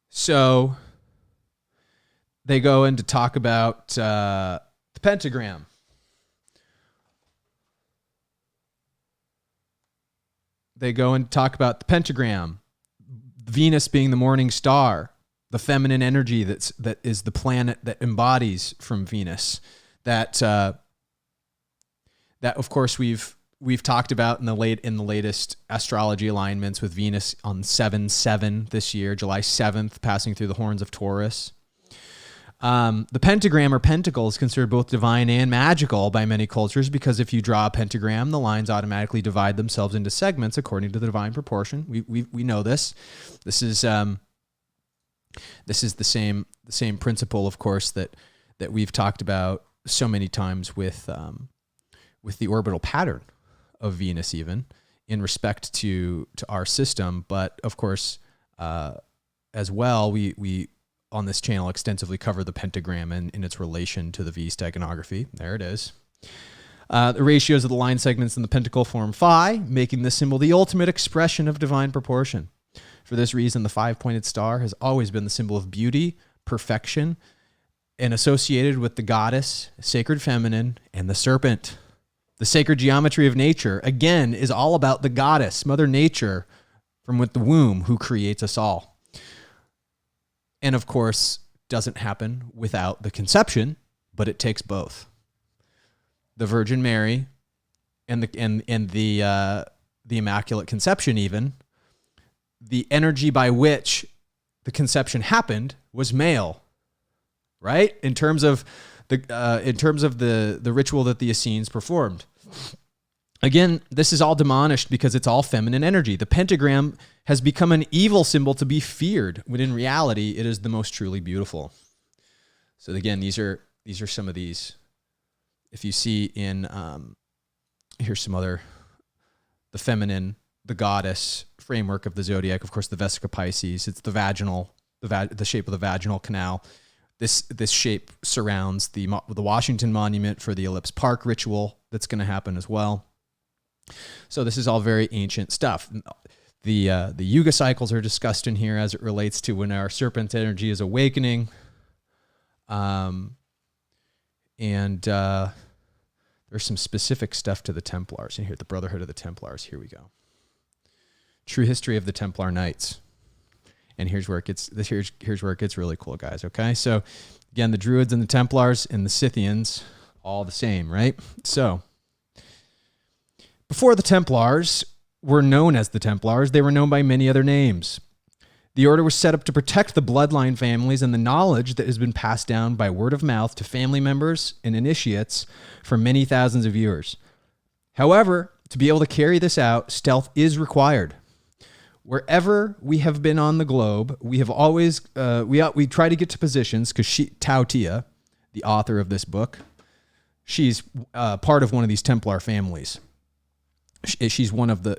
So they go in to talk about the pentagram. They go and talk about the pentagram, Venus being the morning star, the feminine energy that is the planet that embodies from Venus. That of course we've talked about in the latest astrology alignments with Venus on 7/7 this year, July 7th, passing through the horns of Taurus. The pentagram or pentacle is considered both divine and magical by many cultures because if you draw a pentagram, the lines automatically divide themselves into segments according to the divine proportion. We know this. This is the same principle, of course, that we've talked about so many times with the orbital pattern of Venus, even in respect to our system. But of course, as well, we on this channel extensively cover the pentagram and in its relation to the V steganography. There it is. The ratios of the line segments in the pentacle form phi, making this symbol the ultimate expression of divine proportion. For this reason, the five-pointed star has always been the symbol of beauty, perfection, and associated with the goddess, sacred feminine, and the serpent. The sacred geometry of nature, again, is all about the goddess, Mother Nature, from with the womb, who creates us all. And of course, doesn't happen without the conception, but it takes both. The Virgin Mary and the Immaculate Conception, even, the energy by which the conception happened was male, right? In terms of the ritual that the Essenes performed. Again, this is all demonished because it's all feminine energy. The pentagram has become an evil symbol to be feared, when in reality, it is the most truly beautiful. So again, these are some of these. If you see in, here's some other, the feminine, the goddess framework of the zodiac, of course, the Vesica Pisces. It's the vaginal, the shape of the vaginal canal. This shape surrounds the Washington Monument for the Ellipse Park ritual that's going to happen as well. So this is all very ancient stuff. The Yuga cycles are discussed in here as it relates to when our serpent energy is awakening. And there's some specific stuff to the Templars in here, the Brotherhood of the Templars. Here we go. True history of the Templar Knights. And here's where it gets really cool, guys. Okay, so again, the Druids and the Templars and the Scythians, all the same, right? So before the Templars were known as the Templars, they were known by many other names. The order was set up to protect the bloodline families and the knowledge that has been passed down by word of mouth to family members and initiates for many thousands of years. However, to be able to carry this out, stealth is required. Wherever we have been on the globe, we have always we try to get to positions because Tao Tia, the author of this book, she's part of one of these Templar families. She's one of the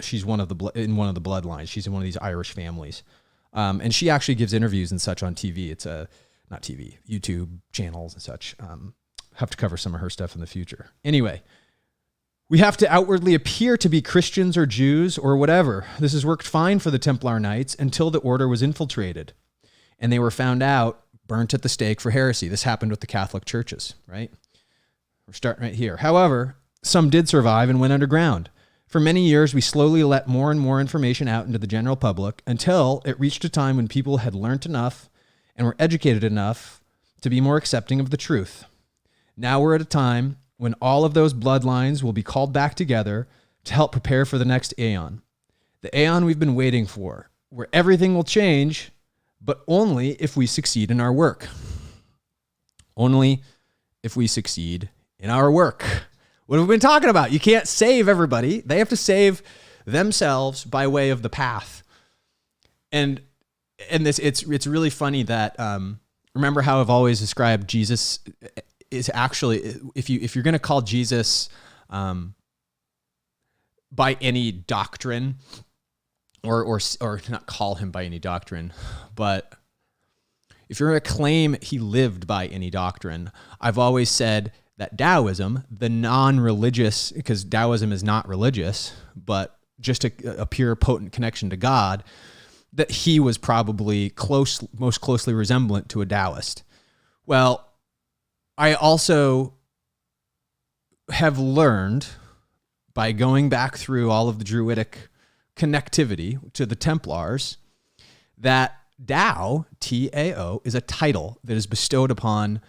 in one of the bloodlines. She's in one of these Irish families, and she actually gives interviews and such on TV. It's not TV, YouTube channels and such. Have to cover some of her stuff in the future. Anyway, we have to outwardly appear to be Christians or Jews or whatever. This has worked fine for the Templar Knights until the order was infiltrated, and they were found out, burnt at the stake for heresy. This happened with the Catholic churches, right? We're starting right here. However, some did survive and went underground. For many years, we slowly let more and more information out into the general public until it reached a time when people had learned enough and were educated enough to be more accepting of the truth. Now we're at a time when all of those bloodlines will be called back together to help prepare for the next aeon. The aeon we've been waiting for, where everything will change, but only if we succeed in our work. Only if we succeed in our work. What have we been talking about? You can't save everybody. They have to save themselves by way of the path. And this, it's really funny that, remember how I've always described Jesus is actually, if you're going to call Jesus, by any doctrine, or not call him by any doctrine, but if you're going to claim he lived by any doctrine, I've always said that Taoism, the non-religious, because Taoism is not religious, but just a pure potent connection to God, that he was probably most closely resemblant to a Taoist. Well, I also have learned by going back through all of the Druidic connectivity to the Templars that Tao, T-A-O, is a title that is bestowed upon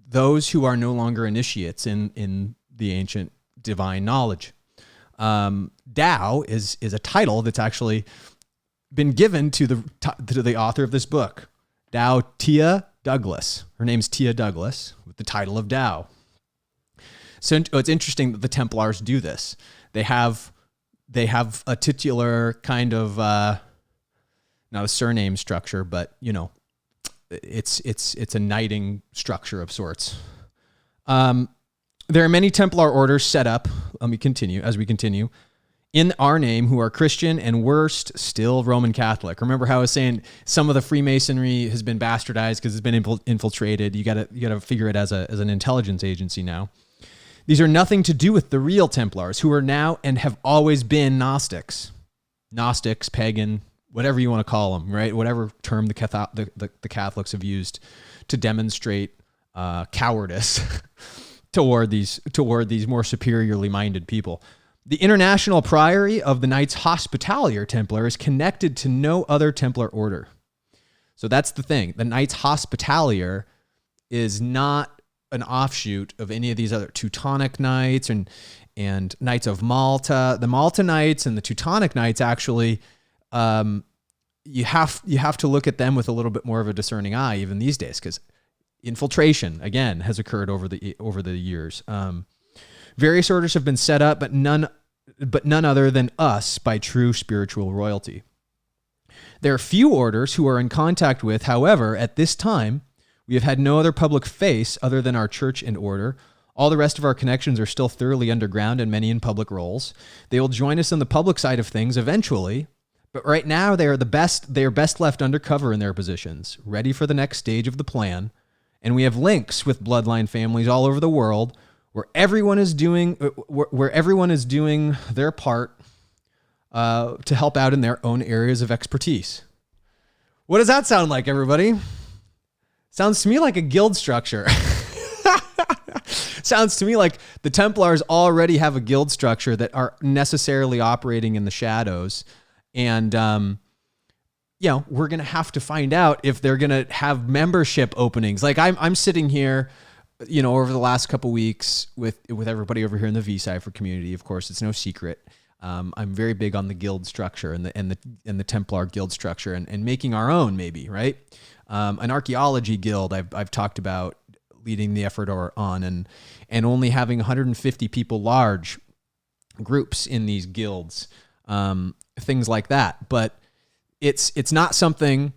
those who are no longer initiates in the ancient divine knowledge. Tao is a title that's actually been given to the author of this book, Tao Tia Douglas. Her name's Tia Douglas, with the title of Tao. So it's interesting that the Templars do this. They have a titular kind of not a surname structure, but it's a knighting structure of sorts. There are many Templar orders set up. Let me continue as we continue in our name who are Christian and worst still Roman Catholic. Remember how I was saying some of the Freemasonry has been bastardized because it's been infiltrated. You gotta figure it as an intelligence agency now. These are nothing to do with the real Templars, who are now and have always been Gnostics, pagan, whatever you want to call them, right? Whatever term the Catholics have used to demonstrate cowardice toward these more superiorly minded people. The international priory of the Knights Hospitalier Templar is connected to no other Templar order. So that's the thing. The Knights Hospitalier is not an offshoot of any of these other Teutonic Knights and Knights of Malta. The Malta Knights and the Teutonic Knights actually, you have to look at them with a little bit more of a discerning eye even these days, because infiltration again has occurred over the years. Various orders have been set up, but none other than us by true spiritual royalty. There are few orders who are in contact with, however, at this time, we have had no other public face other than our church and order. All the rest of our connections are still thoroughly underground and many in public roles. They will join us on the public side of things eventually, but right now they are best left undercover in their positions, ready for the next stage of the plan. And we have links with bloodline families all over the world where everyone is doing their part to help out in their own areas of expertise. What does that sound like, everybody? Sounds to me like a guild structure. Sounds to me like the Templars already have a guild structure that are necessarily operating in the shadows. And, we're going to have to find out if they're going to have membership openings. Like I'm sitting here, over the last couple weeks with everybody over here in the V-Cipher community. Of course, it's no secret. I'm very big on the guild structure and the Templar guild structure and making our own, maybe, right? An archaeology guild I've talked about leading the effort on and only having 150 people large groups in these guilds, things like that. But it's not something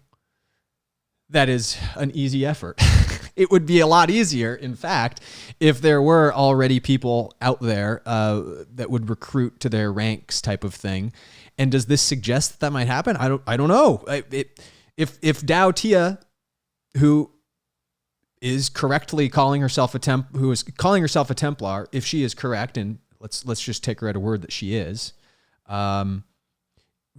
that is an easy effort. it would be a lot easier, in fact, if there were already people out there that would recruit to their ranks type of thing. And does this suggest that might happen? I don't know. If Dao Tia, who is correctly calling herself a Templar, if she is correct, and let's just take her at a word that she is,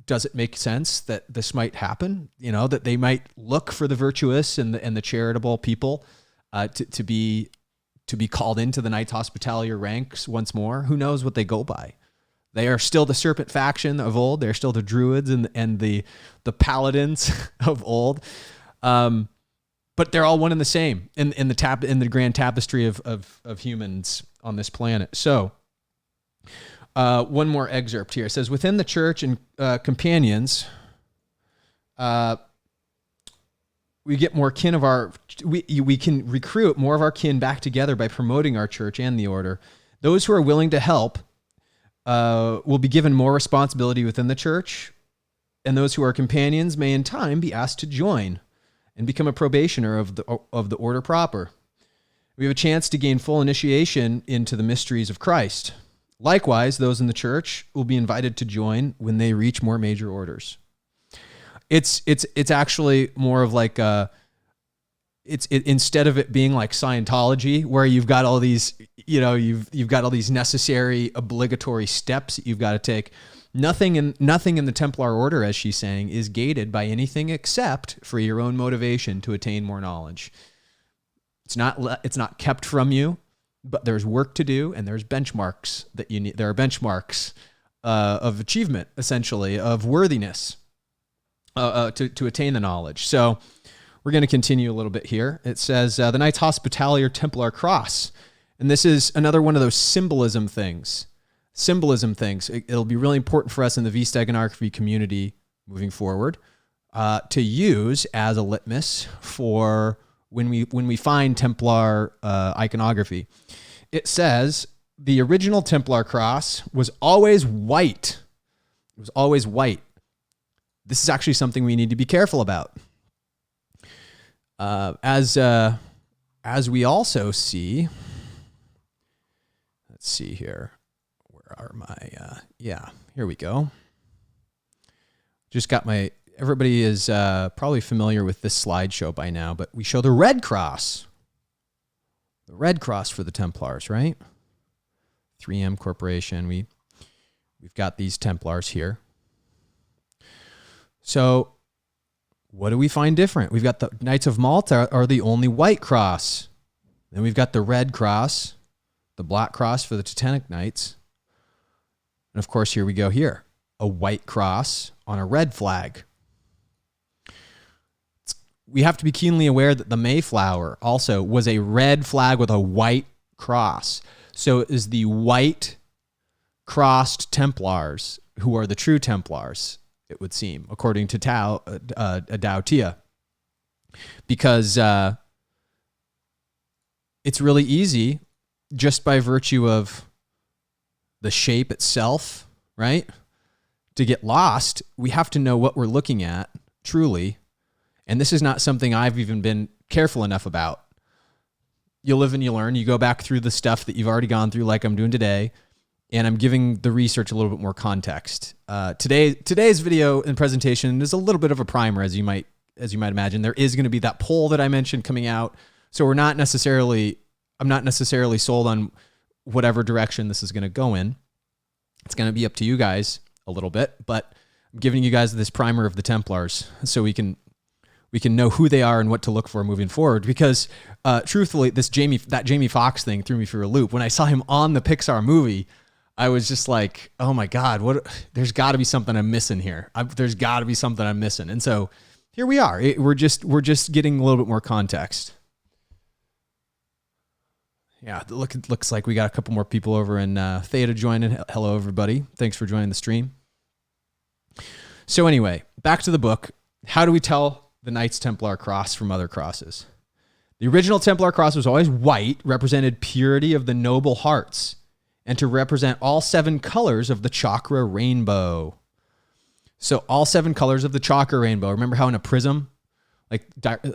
does it make sense that this might happen? You know, that they might look for the virtuous and the charitable people to be called into the Knights Hospitalier ranks once more. Who knows what they go by? They are still the Serpent faction of old. They're still the Druids and the Paladins of old. But they're all one and the same in the grand tapestry of humans on this planet. So, one more excerpt here. It says, within the church and companions, we get more kin of our. We can recruit more of our kin back together by promoting our church and the order. Those who are willing to help will be given more responsibility within the church, and those who are companions may in time be asked to join and become a probationer of the order proper. We have a chance to gain full initiation into the mysteries of Christ. Likewise, those in the church will be invited to join when they reach more major orders. It's actually more of like instead of it being like Scientology, where you've got all these, you've got all these necessary obligatory steps that you've got to take. Nothing in the Templar order, as she's saying, is gated by anything except for your own motivation to attain more knowledge. It's not kept from you, but there's work to do, and there's benchmarks that you need. There are benchmarks of achievement, essentially, of worthiness to attain the knowledge. So we're going to continue a little bit here. It says the Knights Hospitalier Templar Cross, and this is another one of those symbolism things. It'll be really important for us in the V-Steganography community moving forward to use as a litmus for when we find Templar iconography. It says the original Templar cross was always white. It was always white. This is actually something we need to be careful about. As we also see, let's see here. Are my here we go. Just got everybody is probably familiar with this slideshow by now, but we show the red cross for the Templars, right? 3M Corporation. We've got these Templars here. So what do we find different? We've got the Knights of Malta are the only white cross. Then we've got the red cross, the black cross for the Teutonic Knights. And of course, here we go here. A white cross on a red flag. We have to be keenly aware that the Mayflower also was a red flag with a white cross. So it is the white crossed Templars who are the true Templars, it would seem, according to Dao Tia. Because it's really easy, just by virtue of the shape itself, right? To get lost, we have to know what we're looking at, truly. And this is not something I've even been careful enough about. You live and you learn. You go back through the stuff that you've already gone through, like I'm doing today, and I'm giving the research a little bit more context. Today's video and presentation is a little bit of a primer, as you might imagine. There is going to be that poll that I mentioned coming out, so I'm not necessarily sold on whatever direction this is going to go in. It's going to be up to you guys a little bit, but I'm giving you guys this primer of the Templars so we can know who they are and what to look for moving forward. Because truthfully, that Jamie Foxx thing threw me for a loop. When I saw him on the Pixar movie, I was just like, oh my God, there's got to be something I'm missing here. There's got to be something I'm missing. And so here we are. We're just getting a little bit more context. Yeah, looks like we got a couple more people over in Theta joining. Hello, everybody. Thanks for joining the stream. So anyway, back to the book. How do we tell the Knights Templar cross from other crosses? The original Templar cross was always white, represented purity of the noble hearts, and to represent all 7 colors of the chakra rainbow. So all 7 colors of the chakra rainbow. Remember how in a prism, like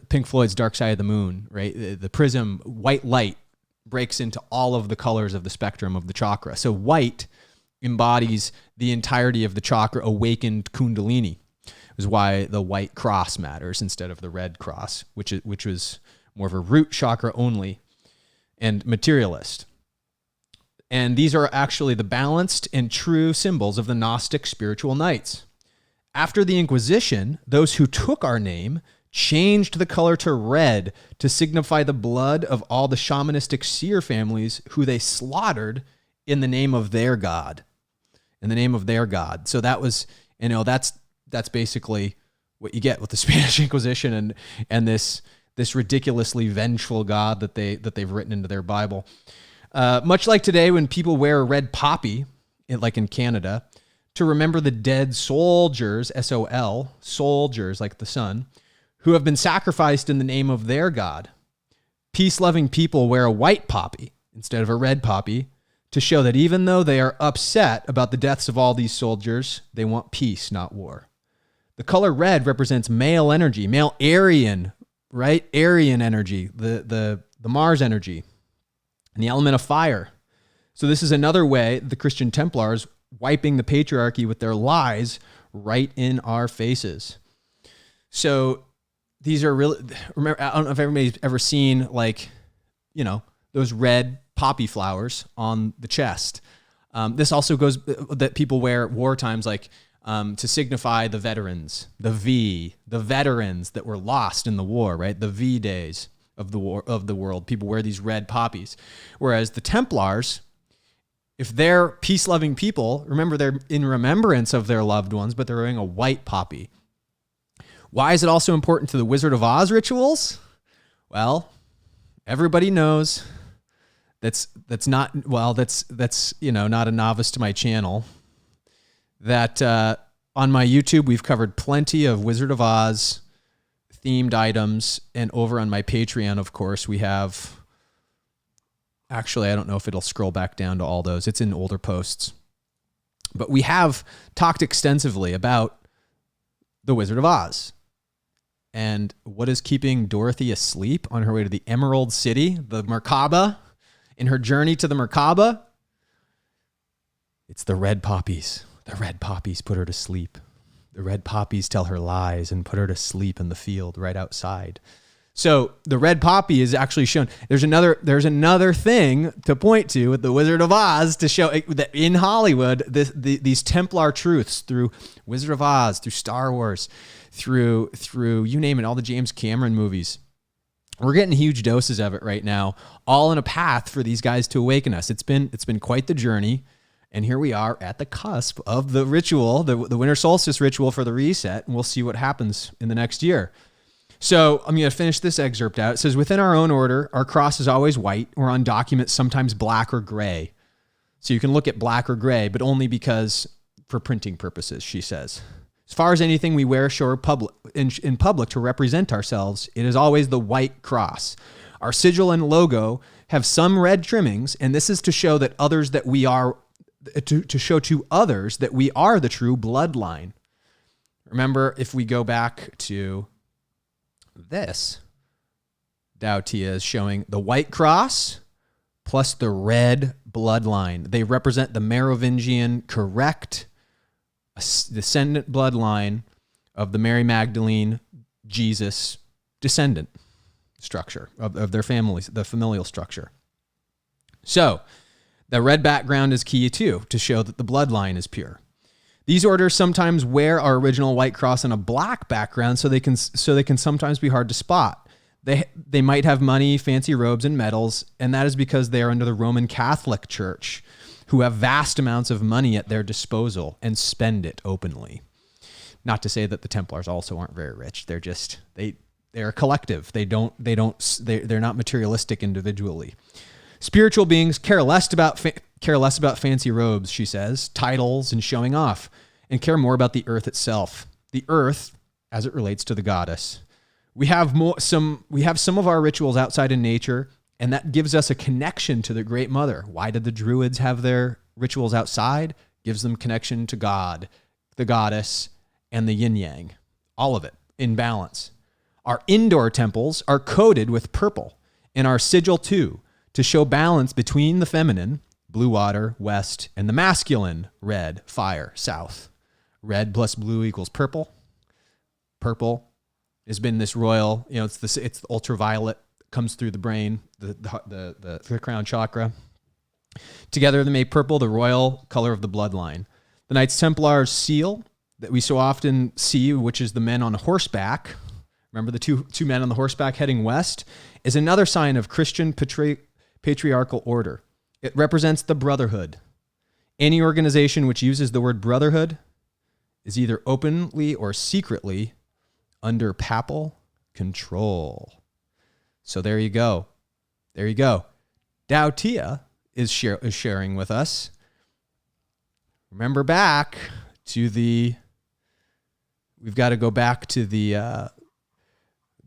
Pink Floyd's Dark Side of the Moon, right? The prism, white light breaks into all of the colors of the spectrum of the chakra. So white embodies the entirety of the chakra awakened Kundalini. Is why the white cross matters instead of the red cross, which was more of a root chakra only and materialist. And these are actually the balanced and true symbols of the Gnostic spiritual knights. After the Inquisition, those who took our name changed the color to red to signify the blood of all the shamanistic seer families who they slaughtered in the name of their god. In the name of their god. So that was, that's basically what you get with the Spanish Inquisition and this ridiculously vengeful god that they've written into their Bible. Much like today when people wear a red poppy, like in Canada, to remember the dead soldiers, S-O-L, soldiers like the sun, who have been sacrificed in the name of their god. Peace-loving people wear a white poppy instead of a red poppy to show that even though they are upset about the deaths of all these soldiers, they want peace, not war. The color red represents male energy, male Aryan, right? Aryan energy, the Mars energy, and the element of fire. So this is another way the Christian Templars wiping the patriarchy with their lies right in our faces. So these are really, remember, I don't know if everybody's ever seen those red poppy flowers on the chest. This also goes that people wear at war times, to signify the veterans, the veterans that were lost in the war, right? The V days of the war of the world. People wear these red poppies. Whereas the Templars, if they're peace-loving people, remember they're in remembrance of their loved ones, but they're wearing a white poppy. Why is it also important to the Wizard of Oz rituals? Well, everybody knows that's not a novice to my channel. That on my YouTube, we've covered plenty of Wizard of Oz themed items. And over on my Patreon, of course, we have, actually, I don't know if it'll scroll back down to all those. It's in older posts. But we have talked extensively about the Wizard of Oz. And what is keeping Dorothy asleep on her way to the Emerald City, the Merkaba, in her journey to the Merkaba? It's the red poppies. The red poppies put her to sleep. The red poppies tell her lies and put her to sleep in the field right outside. So the red poppy is actually shown. There's another thing to point to with the Wizard of Oz to show that in Hollywood, these Templar truths through Wizard of Oz, through Star Wars, through you name it, all the James Cameron movies. We're getting huge doses of it right now, all in a path for these guys to awaken us. It's been quite the journey. And here we are at the cusp of the ritual, the winter solstice ritual for the reset, and we'll see what happens in the next year. So I'm going to finish this excerpt out. It says, within our own order, our cross is always white, or on documents sometimes black or gray. So you can look at black or gray, but only because for printing purposes, she says. As far as anything we wear in public to represent ourselves, it is always the white cross. Our sigil and logo have some red trimmings, and this is to show that to show to others that we are the true bloodline. Remember, if we go back to this, Tao Tia is showing the white cross plus the red bloodline. They represent the Merovingian correct descendant bloodline of the Mary Magdalene, Jesus descendant structure of their families, the familial structure. So the red background is key too, to show that the bloodline is pure. These orders sometimes wear our original white cross on a black background so they can sometimes be hard to spot. They might have money, fancy robes, and medals, and that is because they are under the Roman Catholic Church, who have vast amounts of money at their disposal and spend it openly. Not to say that the Templars also aren't very rich. They're just they're a collective. They're not materialistic individually. Spiritual beings care less about fancy robes, she says, titles, and showing off, and care more about the earth itself. The earth, as it relates to the goddess. We have some of our rituals outside in nature, and that gives us a connection to the Great Mother. Why did the Druids have their rituals outside? Gives them connection to God, the goddess, and the yin yang. All of it in balance. Our indoor temples are coated with purple, and our sigil too, to show balance between the feminine, blue water, west, and the masculine, red, fire, south. Red plus blue equals purple. Purple has been this royal, it's the ultraviolet, comes through the brain, the crown chakra. Together they make purple the royal color of the bloodline. The Knights Templars seal that we so often see, which is the men on horseback, remember the two men on the horseback heading west, is another sign of Christian patriarchal order. It represents the brotherhood. Any organization which uses the word brotherhood is either openly or secretly under papal control. So there you go. There you go. Dao Tia is sharing with us. Remember back to we've got to go back to the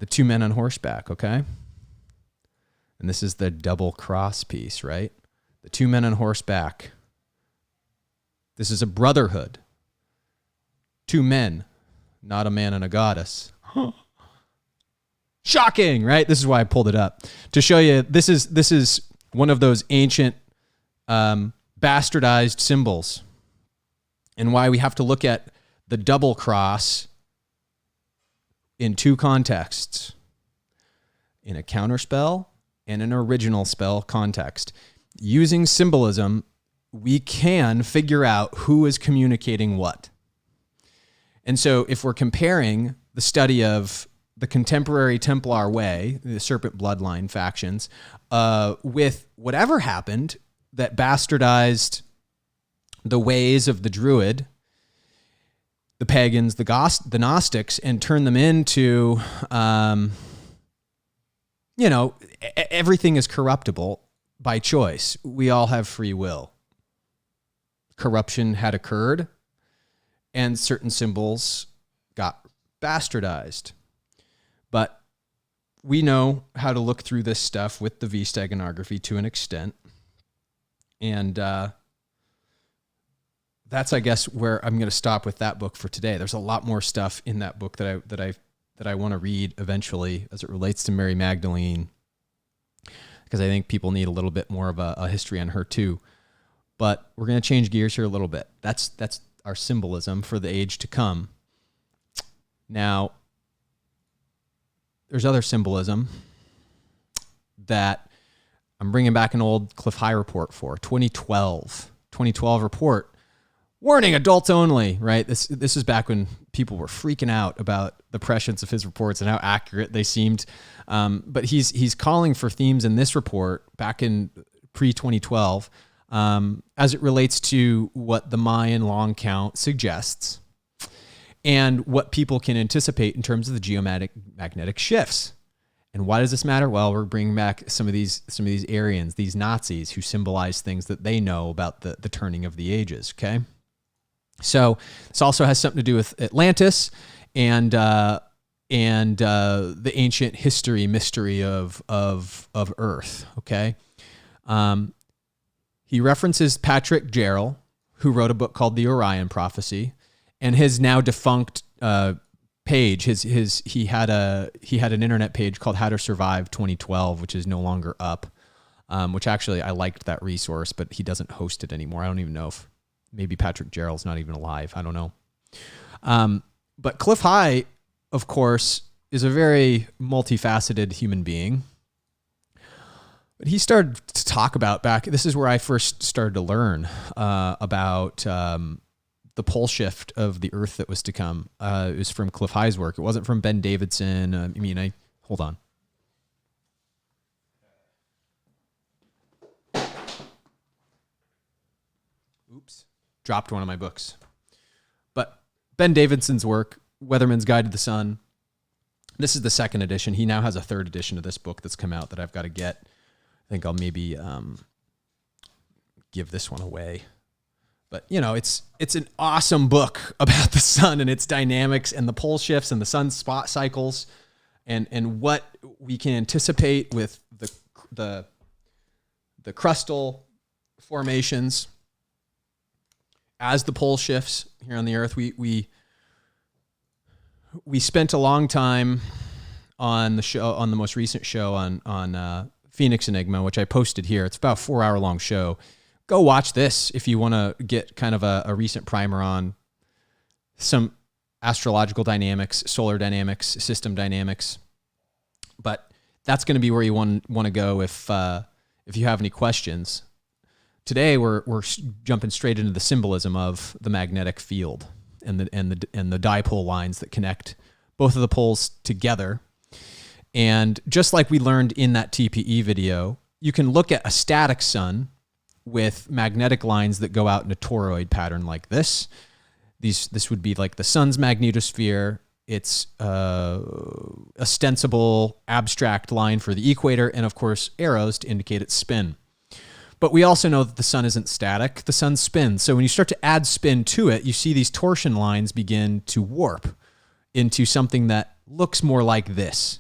two men on horseback, okay? And this is the double cross piece, right? The two men on horseback. This is a brotherhood. Two men, not a man and a goddess. Shocking, right? This is why I pulled it up to show you. This is one of those ancient bastardized symbols, and why we have to look at the double cross in two contexts: in a counterspell and an original spell context. Using symbolism, we can figure out who is communicating what. And so if we're comparing the study of the contemporary Templar way, the Serpent bloodline factions, with whatever happened that bastardized the ways of the Druid, the pagans, the Gnostics, and turned them into, everything is corruptible by choice. We all have free will. Corruption had occurred, and certain symbols got bastardized. But we know how to look through this stuff with the V-steganography to an extent. And that's, I guess, where I'm going to stop with that book for today. There's a lot more stuff in that book that I want to read eventually as it relates to Mary Magdalene, because I think people need a little bit more of a history on her too. But we're going to change gears here a little bit. That's our symbolism for the age to come. Now, there's other symbolism that I'm bringing back an old Cliff High report for 2012 report. Warning, adults only, right? This is back when people were freaking out about the prescience of his reports and how accurate they seemed. But he's calling for themes in this report back in pre-2012 as it relates to what the Mayan long count suggests and what people can anticipate in terms of the geomagnetic shifts. And why does this matter? Well, we're bringing back some of these Aryans, these Nazis who symbolize things that they know about the turning of the ages. Okay, so this also has something to do with Atlantis and the ancient mystery of Earth. Okay, he references Patrick Jarrell, who wrote a book called The Orion Prophecy, and his now defunct page. He had an internet page called How to Survive 2012, which is no longer up. Which actually I liked that resource, but he doesn't host it anymore. I don't even know if maybe Patrick Jarrell's not even alive. I don't know. But Cliff High, of course, is a very multifaceted human being. But he started to talk about this is where I first started to learn about the pole shift of the Earth that was to come. It was from Cliff High's work. It wasn't from Ben Davidson. Hold on. Oops. Dropped one of my books. But Ben Davidson's work, Weatherman's Guide to the Sun. This is the second edition. He now has a third edition of this book that's come out that I've got to get. I think I'll maybe give this one away. But, it's an awesome book about the sun and its dynamics and the pole shifts and the sun spot cycles and what we can anticipate with the crustal formations as the pole shifts here on the Earth. We spent a long time on the show, on the most recent show on Phoenix Enigma, which I posted here. It's about a 4-hour long show. Go watch this if you want to get kind of a recent primer on some astrological dynamics, solar dynamics, system dynamics. But that's going to be where you want to go if you have any questions. Today we're jumping straight into the symbolism of the magnetic field and the dipole lines that connect both of the poles together. And just like we learned in that TPE video, you can look at a static sun with magnetic lines that go out in a toroid pattern like this. This would be like the sun's magnetosphere. It's ostensible abstract line for the equator, and of course arrows to indicate its spin. But we also know that the sun isn't static, the sun spins. So when you start to add spin to it, you see these torsion lines begin to warp into something that looks more like this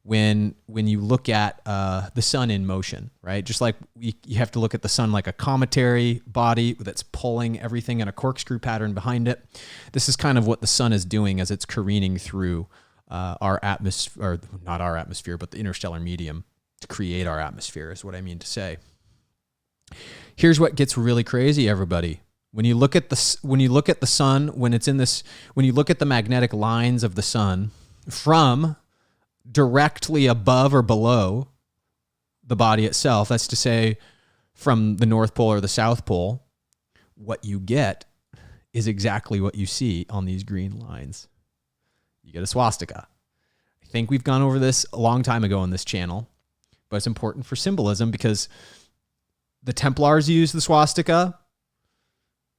when you look at the sun in motion, right? Just like you have to look at the sun like a cometary body that's pulling everything in a corkscrew pattern behind it. This is kind of what the sun is doing as it's careening through our atmosphere, or not our atmosphere, but the interstellar medium to create our atmosphere is what I mean to say. Here's what gets really crazy, everybody. When you look at the sun, when you look at the magnetic lines of the sun from directly above or below the body itself, that's to say from the North Pole or the South Pole, what you get is exactly what you see on these green lines. You get a swastika. I think we've gone over this a long time ago on this channel, but it's important for symbolism because the Templars used the swastika,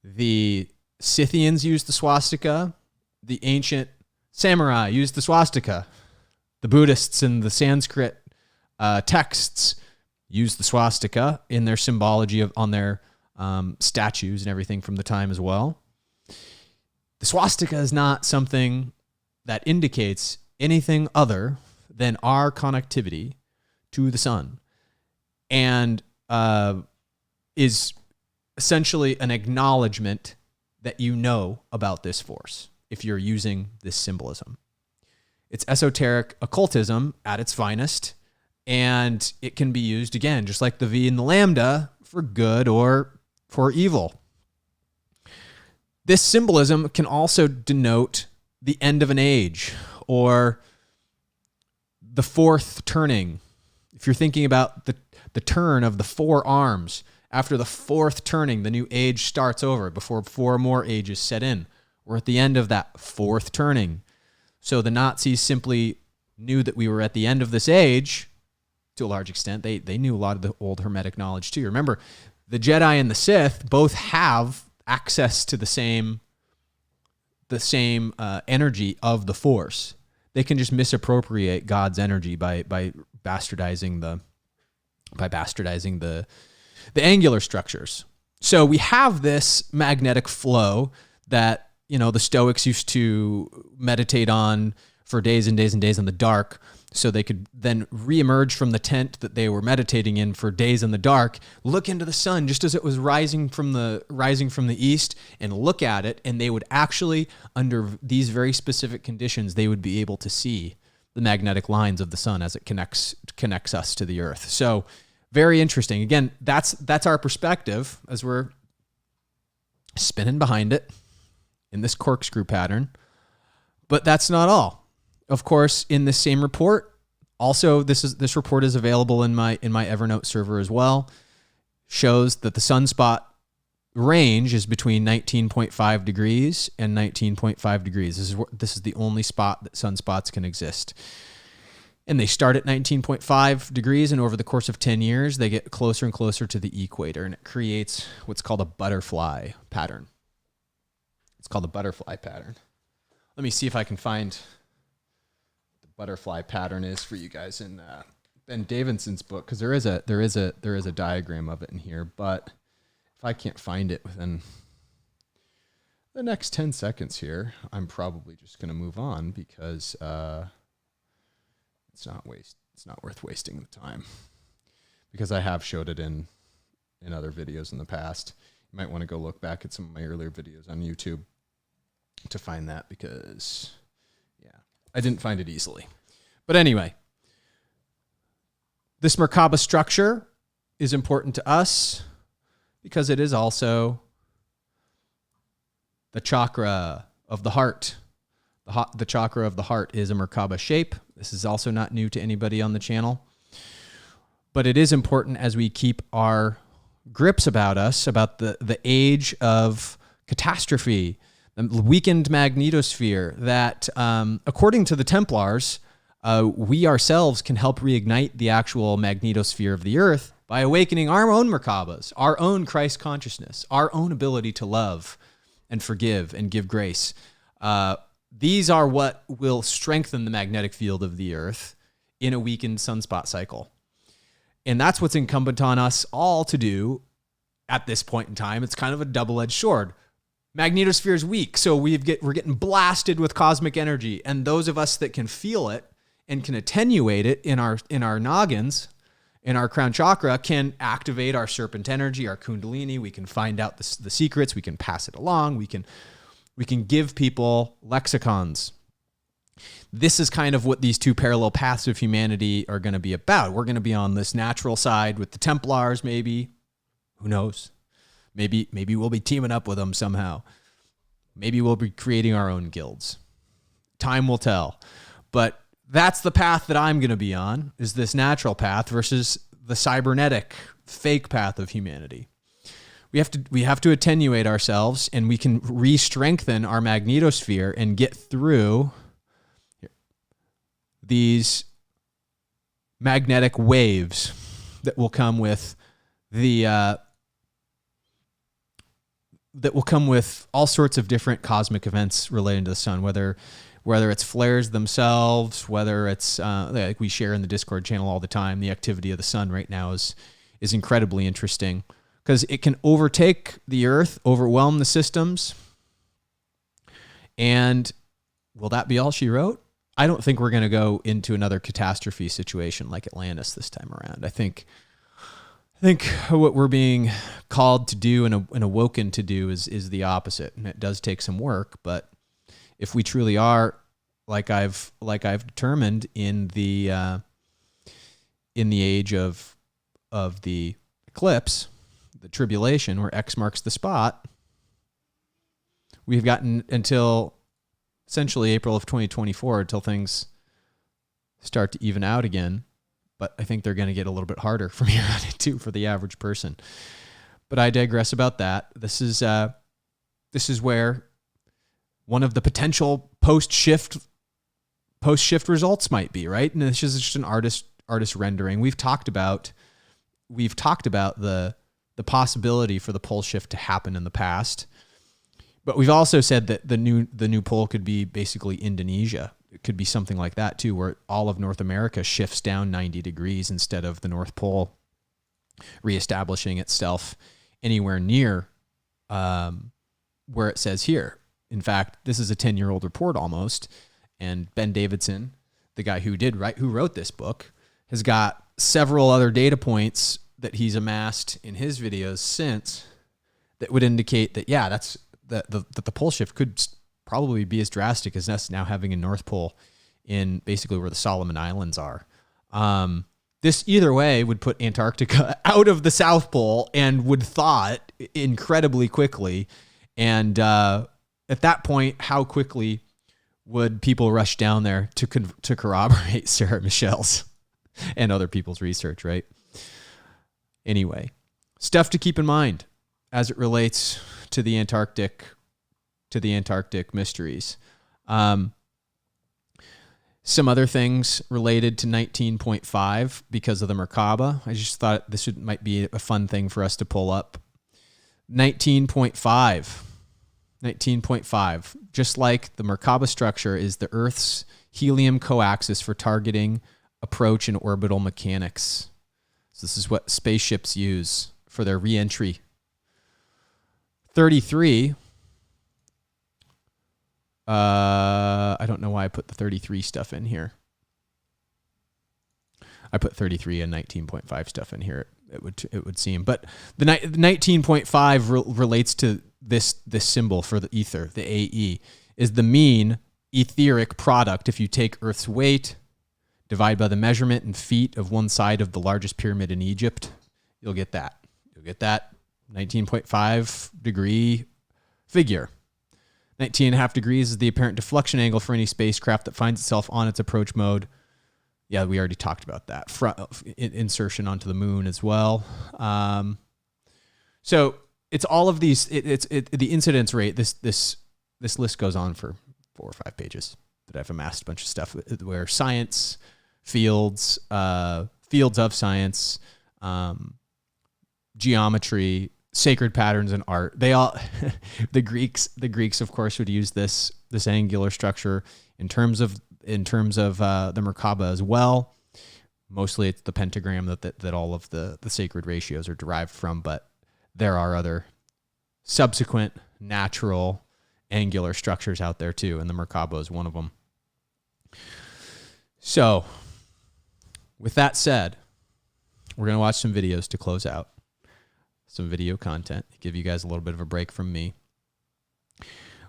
the Scythians used the swastika, the ancient samurai used the swastika. The Buddhists and the Sanskrit texts use the swastika in their symbology on their statues and everything from the time as well. The swastika is not something that indicates anything other than our connectivity to the sun, and is essentially an acknowledgement that you know about this force if you're using this symbolism. It's esoteric occultism at its finest, and it can be used, again, just like the V and the lambda, for good or for evil. This symbolism can also denote the end of an age or the fourth turning. If you're thinking about the turn of the 4 arms, after the 4th turning, the new age starts over before 4 more ages set in. We're at the end of that 4th turning. So the Nazis simply knew that we were at the end of this age to a large extent. They knew a lot of the old Hermetic knowledge too. Remember, the Jedi and the Sith both have access to the same energy of the Force. They can just misappropriate God's energy by bastardizing the angular structures. So we have this magnetic flow that, the Stoics used to meditate on for days and days and days in the dark, so they could then reemerge from the tent that they were meditating in for days in the dark, look into the sun just as it was rising from the east, and look at it, and they would actually, under these very specific conditions, they would be able to see the magnetic lines of the sun as it connects us to the earth. So very interesting. Again, that's our perspective as we're spinning behind it in this corkscrew pattern. But that's not all. Of course, in this same report, also this report is available in my Evernote server as well, shows that the sunspot range is between 19.5 degrees and 19.5 degrees. This is the only spot that sunspots can exist. And they start at 19.5 degrees, and over the course of 10 years, they get closer and closer to the equator, and it creates what's called a butterfly pattern. It's called a butterfly pattern. Let me see if I can find the butterfly pattern is for you guys in Ben Davidson's book, because there is a diagram of it in here. But if I can't find it within the next 10 seconds here, I'm probably just going to move on because it's not worth wasting the time, because I have showed it in other videos in the past. You might want to go look back at some of my earlier videos on YouTube to find that, because I didn't find it easily. But anyway, this Merkaba structure is important to us because it is also the chakra of the heart. The chakra of the heart is a Merkaba shape. This is also not new to anybody on the channel. But it is important as we keep our grips about us, about the age of catastrophe, the weakened magnetosphere, that according to the Templars, we ourselves can help reignite the actual magnetosphere of the earth by awakening our own Merkabas, our own Christ consciousness, our own ability to love and forgive and give grace. These are what will strengthen the magnetic field of the earth in a weakened sunspot cycle. And that's what's incumbent on us all to do at this point in time. It's kind of a double-edged sword. Magnetosphere is weak, so we're getting blasted with cosmic energy. And those of us that can feel it and can attenuate it in our noggins, in our crown chakra, can activate our serpent energy, our kundalini. We can find out the secrets. We can pass it along. We can give people lexicons. This is kind of what these two parallel paths of humanity are going to be about. We're going to be on this natural side with the Templars, maybe. Who knows? Maybe we'll be teaming up with them somehow. Maybe we'll be creating our own guilds. Time will tell. But that's the path that I'm going to be on, is this natural path versus the cybernetic, fake path of humanity. We have to attenuate ourselves, and we can re-strengthen our magnetosphere and get through these magnetic waves that will come with all sorts of different cosmic events relating to the sun, whether it's flares themselves, whether it's like we share in the Discord channel all the time. The activity of the sun right now is incredibly interesting because it can overtake the earth, overwhelm the systems. And will that be all she wrote? I don't think we're going to go into another catastrophe situation like Atlantis this time around. I think what we're being called to do and awoken to do is the opposite, and it does take some work. But if we truly are, like I've determined in the age of the eclipse, the tribulation, where X marks the spot, we've gotten until essentially April of 2024 until things start to even out again. But I think they're going to get a little bit harder from here on too for the average person. But I digress about that. This is where one of the potential post-shift results might be, right? And this is just an artist rendering. We've talked about the possibility for the pole shift to happen in the past. But we've also said that the new pole could be basically Indonesia. It could be something like that too, where all of North America shifts down 90 degrees instead of the North Pole reestablishing itself anywhere near where it says here. In fact, this is a 10-year-old report almost, and Ben Davidson, the guy who wrote this book, has got several other data points that he's amassed in his videos since that would indicate that the pole shift could probably be as drastic as us now having a North Pole in basically where the Solomon Islands are. This either way would put Antarctica out of the South Pole and would thaw it incredibly quickly. And at that point, how quickly would people rush down there to corroborate Sarah Michelle's and other people's research, right? Anyway, stuff to keep in mind as it relates to the Antarctic mysteries. Some other things related to 19.5 because of the Merkaba. I just thought this might be a fun thing for us to pull up. 19.5, just like the Merkaba structure, is the Earth's helium coaxis for targeting, approach, and orbital mechanics. So this is what spaceships use for their re-entry. 33. I don't know why I put the 33 stuff in here. I put 33 and 19.5 stuff in here. It would seem, but the 19.5 relates to this symbol for the ether. The AE is the mean etheric product. If you take Earth's weight divide by the measurement in feet of one side of the largest pyramid in Egypt, you'll get that. You'll get that 19.5 degree figure. 19.5 degrees is the apparent deflection angle for any spacecraft that finds itself on its approach mode. Yeah, we already talked about that. Insertion onto the moon as well. So it's all of these. The incidence rate. This list goes on for 4 or 5 pages. That I've amassed a bunch of stuff where science, fields of science, geometry, sacred patterns in art. They all, the Greeks of course would use this angular structure in terms of the Merkaba as well. Mostly it's the pentagram that all of the sacred ratios are derived from, but there are other subsequent natural angular structures out there too, and the Merkaba is one of them. So, with that said, we're going to watch some videos to close out. Some video content to give you guys a little bit of a break from me.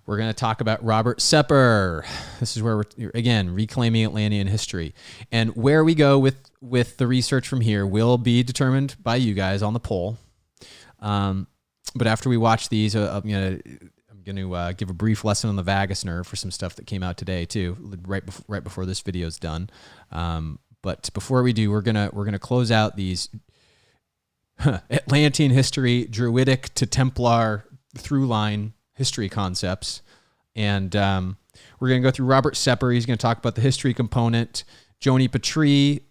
We're going to talk about Robert Sepper. This is where we're, again, reclaiming Atlantean history. And where we go with the research from here will be determined by you guys on the poll. But after we watch these, I'm going to give a brief lesson on the vagus nerve for some stuff that came out today too, right before this video is done. But before we do, we're gonna close out these Atlantean history, Druidic to Templar through line history concepts, and we're gonna go through Robert Sepper. He's gonna talk about the history component. Joni Patry,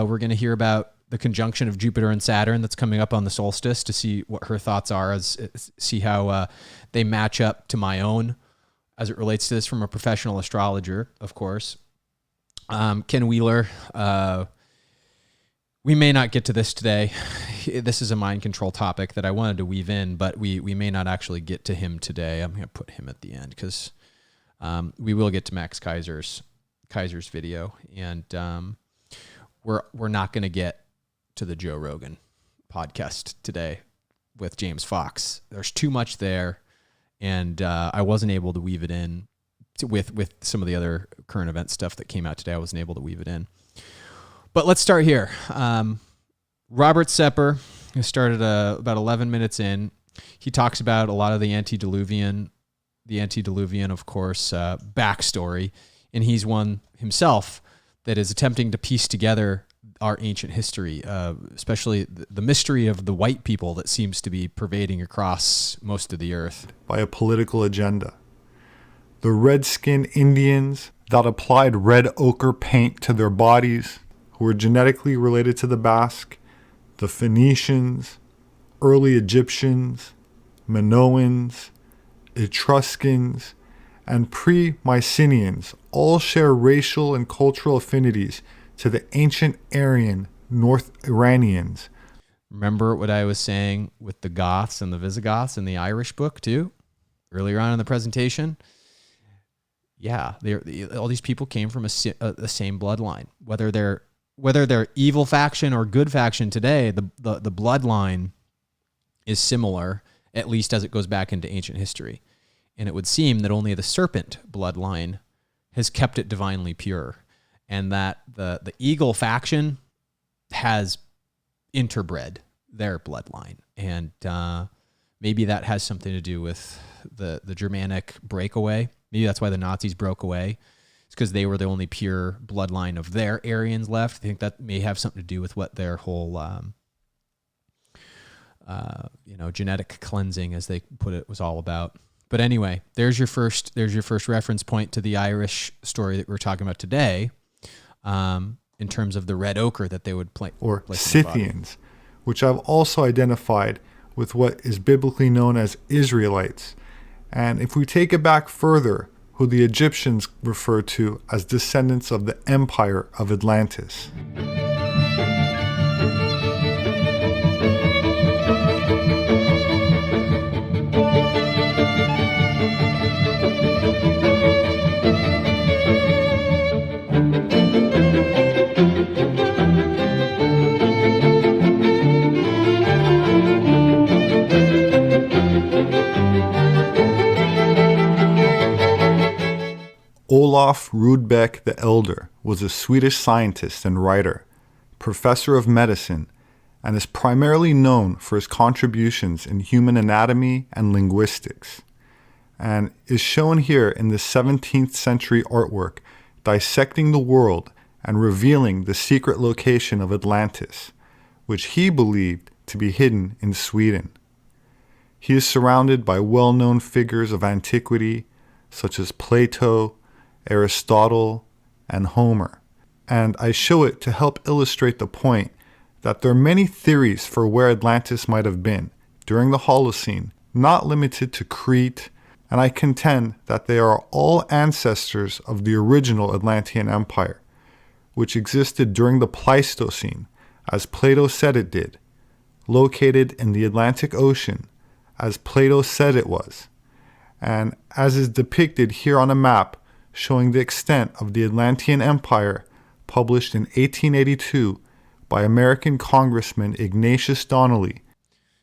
we're gonna hear about the conjunction of Jupiter and Saturn that's coming up on the solstice, to see what her thoughts are, see how they match up to my own as it relates to this from a professional astrologer, of course. Ken Wheeler, we may not get to this today. This is a mind control topic that I wanted to weave in, but we may not actually get to him today. I'm going to put him at the end because we will get to Max Kaiser's video, and we're not going to get to the Joe Rogan podcast today with James Fox. There's too much there, and I wasn't able to weave it in with some of the other current event stuff that came out today. I wasn't able to weave it in. But let's start here. Robert Sepper, who started about 11 minutes in, he talks about a lot of the antediluvian, of course, backstory, and he's one himself that is attempting to piece together our ancient history, especially the mystery of the white people that seems to be pervading across most of the earth. By a political agenda. The red-skinned Indians that applied red ochre paint to their bodies, who were genetically related to the Basque, the Phoenicians, early Egyptians, Minoans, Etruscans, and pre-Mycenaeans all share racial and cultural affinities to the ancient Aryan North Iranians. Remember what I was saying with the Goths and the Visigoths in the Irish book too, earlier on in the presentation? Yeah, all these people came from the same bloodline. Whether they're evil faction or good faction today, the bloodline is similar, at least as it goes back into ancient history. And it would seem that only the serpent bloodline has kept it divinely pure, and that the eagle faction has interbred their bloodline. And maybe that has something to do with the Germanic breakaway. Maybe that's why the Nazis broke away. It's because they were the only pure bloodline of their Aryans left. I think that may have something to do with what their whole, genetic cleansing, as they put it, was all about. But anyway, there's your first reference point to the Irish story that we're talking about today, in terms of the red ochre that they would place. Or Scythians, which I've also identified with what is biblically known as Israelites. And if we take it back further, who the Egyptians refer to as descendants of the Empire of Atlantis. Olaf Rudbeck the Elder was a Swedish scientist and writer, professor of medicine, and is primarily known for his contributions in human anatomy and linguistics, and is shown here in the 17th century artwork dissecting the world and revealing the secret location of Atlantis, which he believed to be hidden in Sweden. He is surrounded by well-known figures of antiquity such as Plato, Aristotle, and Homer, and I show it to help illustrate the point that there are many theories for where Atlantis might have been during the Holocene, not limited to Crete, and I contend that they are all ancestors of the original Atlantean Empire, which existed during the Pleistocene, as Plato said it did, located in the Atlantic Ocean, as Plato said it was, and as is depicted here on a map showing the extent of the Atlantean Empire published in 1882 by American Congressman Ignatius Donnelly.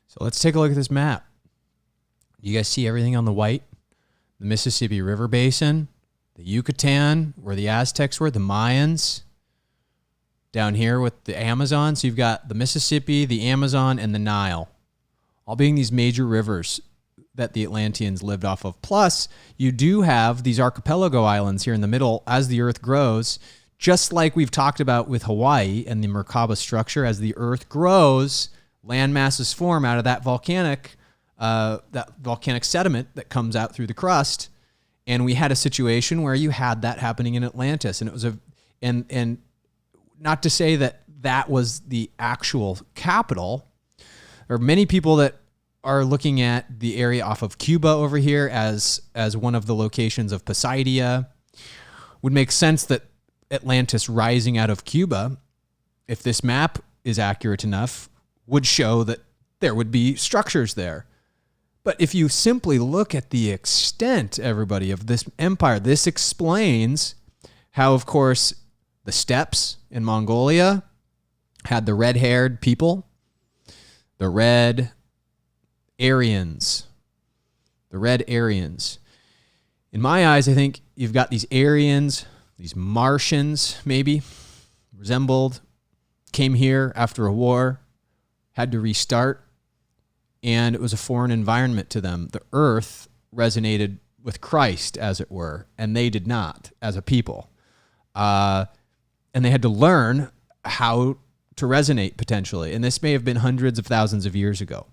So let's take a look at this map. You guys see everything on the white? The Mississippi River Basin, the Yucatan, where the Aztecs were, the Mayans, down here with the Amazon. So you've got the Mississippi, the Amazon, and the Nile, all being these major rivers that the Atlanteans lived off of. Plus, you do have these archipelago islands here in the middle as the Earth grows, just like we've talked about with Hawaii and the Merkaba structure. As the Earth grows, land masses form out of that volcanic sediment that comes out through the crust. And we had a situation where you had that happening in Atlantis, and it was and not to say that that was the actual capital. There are many people that are looking at the area off of Cuba over here as one of the locations of Poseidia. Would make sense that Atlantis rising out of Cuba, if this map is accurate enough, would show that there would be structures there. But if you simply look at the extent, everybody, of this empire, this explains how, of course, the steppes in Mongolia had the red-haired people, the red Aryans. The red Aryans. In my eyes, I think you've got these Aryans, these Martians, maybe, came here after a war, had to restart, and it was a foreign environment to them. The earth resonated with Christ, as it were, and they did not as a people. And they had to learn how to resonate, potentially. And this may have been hundreds of thousands of years ago.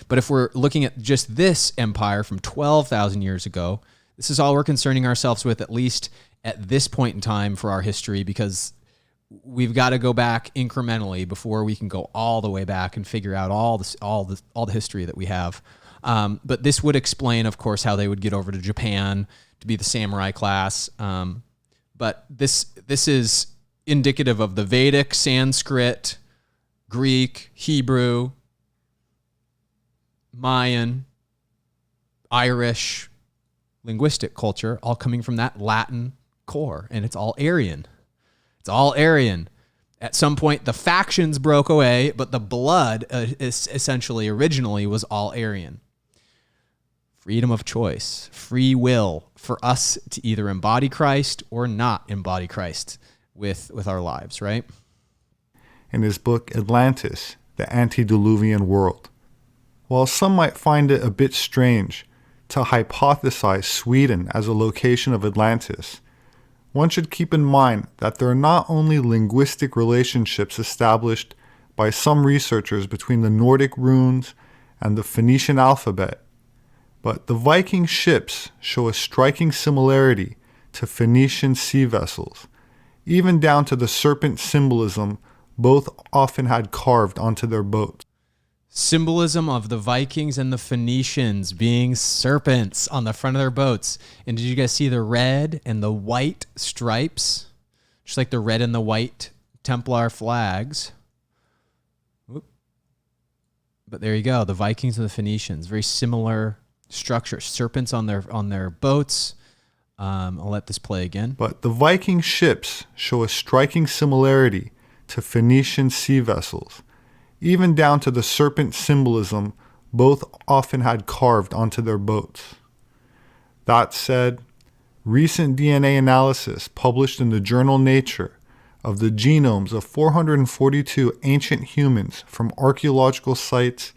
But if we're looking at just this empire from 12,000 years ago, this is all we're concerning ourselves with, at least at this point in time for our history, because we've got to go back incrementally before we can go all the way back and figure out all the history that we have. But this would explain, of course, how they would get over to Japan to be the samurai class. But this is indicative of the Vedic, Sanskrit, Greek, Hebrew, Mayan, Irish, linguistic culture, all coming from that Latin core, and it's all Aryan. It's all Aryan. At some point, the factions broke away, but the blood essentially originally was all Aryan. Freedom of choice, free will for us to either embody Christ or not embody Christ with our lives, right? In his book Atlantis, the Antediluvian World. While some might find it a bit strange to hypothesize Sweden as a location of Atlantis, one should keep in mind that there are not only linguistic relationships established by some researchers between the Nordic runes and the Phoenician alphabet, but the Viking ships show a striking similarity to Phoenician sea vessels, even down to the serpent symbolism both often had carved onto their boats. Symbolism of the Vikings and the Phoenicians being serpents on the front of their boats. And did you guys see the red and the white stripes? Just like the red and the white Templar flags. Whoop. But there you go, the Vikings and the Phoenicians. Very similar structure. Serpents on their boats. I'll let this play again. But the Viking ships show a striking similarity to Phoenician sea vessels, even down to the serpent symbolism both often had carved onto their boats. That said, Recent DNA analysis published in the journal Nature of the genomes of 442 ancient humans from archaeological sites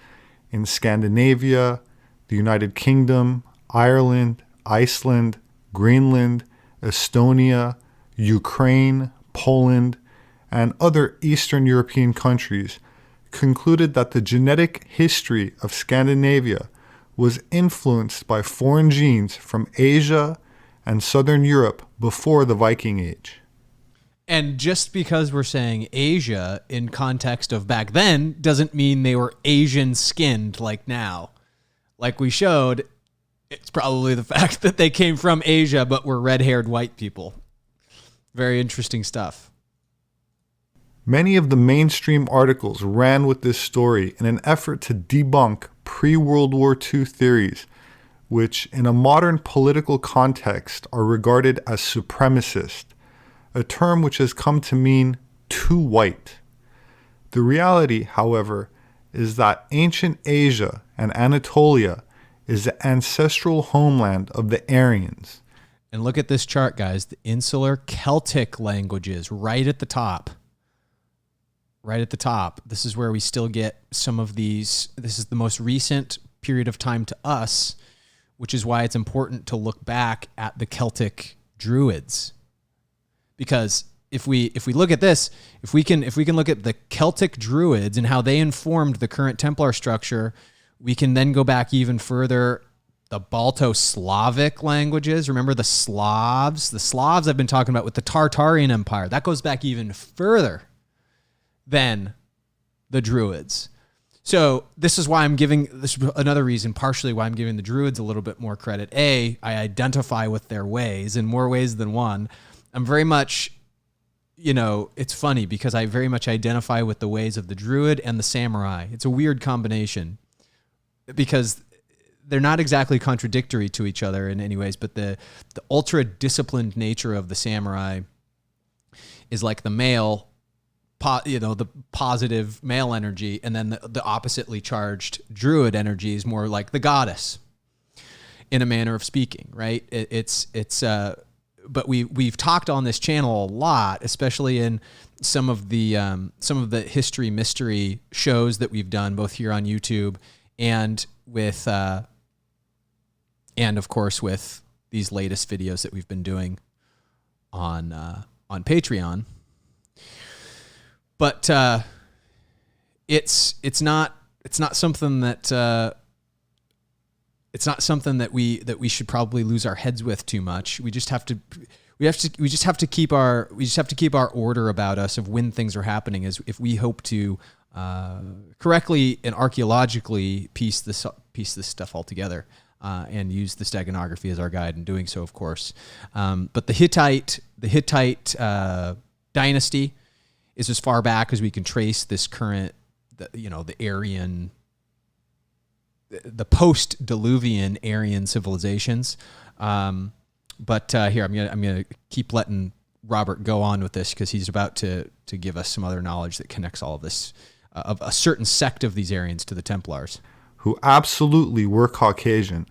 in Scandinavia, the United Kingdom, Ireland, Iceland, Greenland, Estonia, Ukraine, Poland, and other Eastern European countries concluded that the genetic history of Scandinavia was influenced by foreign genes from Asia and Southern Europe before the Viking Age. And just because we're saying Asia in context of back then doesn't mean they were Asian skinned like now. Like we showed, it's probably the fact that they came from Asia but were red-haired white people. Very interesting stuff. Many of the mainstream articles ran with this story in an effort to debunk pre-World War II theories, which in a modern political context are regarded as supremacist, a term which has come to mean too white. The reality, however, is that ancient Asia and Anatolia is the ancestral homeland of the Aryans. And look at this chart, guys. The insular Celtic languages right at the top. Right at the top. This is where we still get some of these. This is the most recent period of time to us, which is why it's important to look back at the Celtic Druids. Because if we look at this, if we can look at the Celtic Druids and how they informed the current Templar structure, we can then go back even further. The Balto-Slavic languages. Remember the Slavs? The Slavs I've been talking about with the Tartarian Empire. That goes back even further than the Druids. So this is why I'm giving, this is another reason partially why I'm giving the Druids a little bit more credit. A, I identify with their ways in more ways than one. I'm very much, it's funny because I very much identify with the ways of the Druid and the Samurai. It's a weird combination because they're not exactly contradictory to each other in any ways, but the ultra disciplined nature of the Samurai is like the male, the positive male energy, and then the oppositely charged Druid energy is more like the goddess, in a manner of speaking, right? But we've talked on this channel a lot, especially in some of the history mystery shows that we've done, both here on YouTube and with and of course with these latest videos that we've been doing on Patreon. But it's not something that we should probably lose our heads with too much. We just have to keep our order about us of when things are happening, as if we hope to correctly and archaeologically piece this stuff all together. And use the steganography as our guide in doing so, of course. But the Hittite dynasty is as far back as we can trace this current, the Aryan, the post-Diluvian Aryan civilizations. But here I'm gonna keep letting Robert go on with this because he's about to give us some other knowledge that connects all of this of a certain sect of these Aryans to the Templars, who absolutely were Caucasian,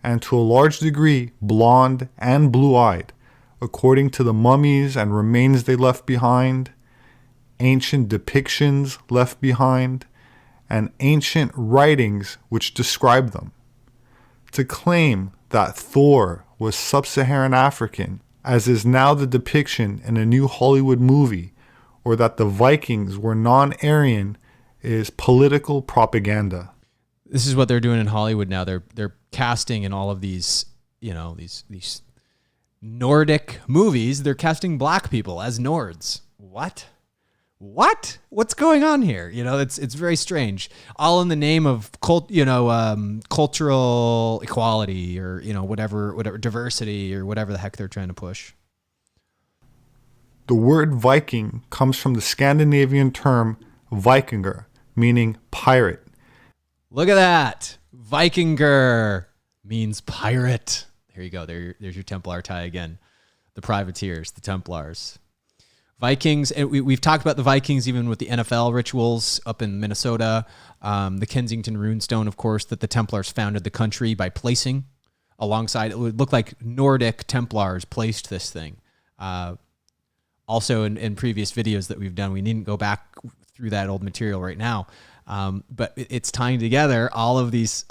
and to a large degree blonde and blue-eyed, according to the mummies and remains they left behind, ancient depictions left behind, and ancient writings which describe them. To claim that Thor was sub-Saharan African, as is now the depiction in a new Hollywood movie, or that the Vikings were non-Aryan, is political propaganda. This is what they're doing in Hollywood now. They're casting in all of these, these Nordic movies. They're casting black people as Nords. What? What's going on here? It's very strange. All in the name of cultural equality or whatever diversity or whatever the heck they're trying to push. The word Viking comes from the Scandinavian term Vikingur, meaning pirate. Look at that. Vikinger means pirate. There you go. There's your Templar tie again. The privateers, the Templars. Vikings, and we've talked about the Vikings even with the NFL rituals up in Minnesota. The Kensington runestone, of course, that the Templars founded the country by placing alongside, it would look like Nordic Templars placed this thing. Also in previous videos that we've done, we needn't go back through that old material right now. But it's tying together all of these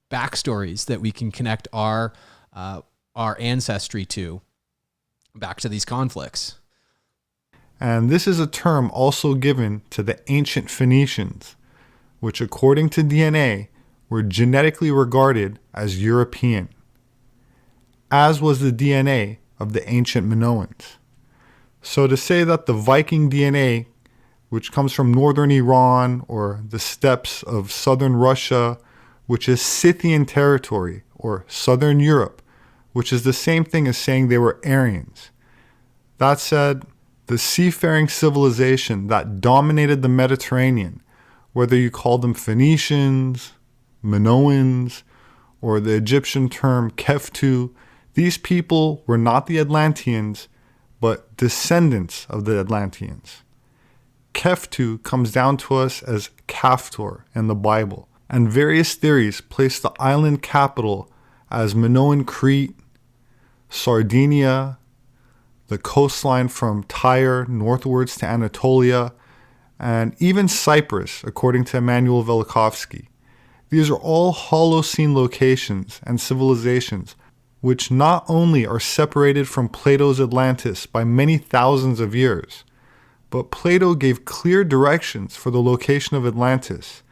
backstories that we can connect our ancestry to, back to these conflicts. And this is a term also given to the ancient Phoenicians, which according to DNA were genetically regarded as European, as was the DNA of the ancient Minoans. So to say that the Viking DNA, which comes from northern Iran or the steppes of southern Russia, which is Scythian territory, or southern Europe, which is the same thing as saying they were Aryans. That said, the seafaring civilization that dominated the Mediterranean, whether you call them Phoenicians, Minoans, or the Egyptian term Keftu, these people were not the Atlanteans, but descendants of the Atlanteans. Keftu comes down to us as Kaftor in the Bible, and various theories place the island capital as Minoan Crete, Sardinia, the coastline from Tyre northwards to Anatolia, and even Cyprus, according to Emanuel Velikovsky. These are all Holocene locations and civilizations which not only are separated from Plato's Atlantis by many thousands of years, but Plato gave clear directions for the location of Atlantis,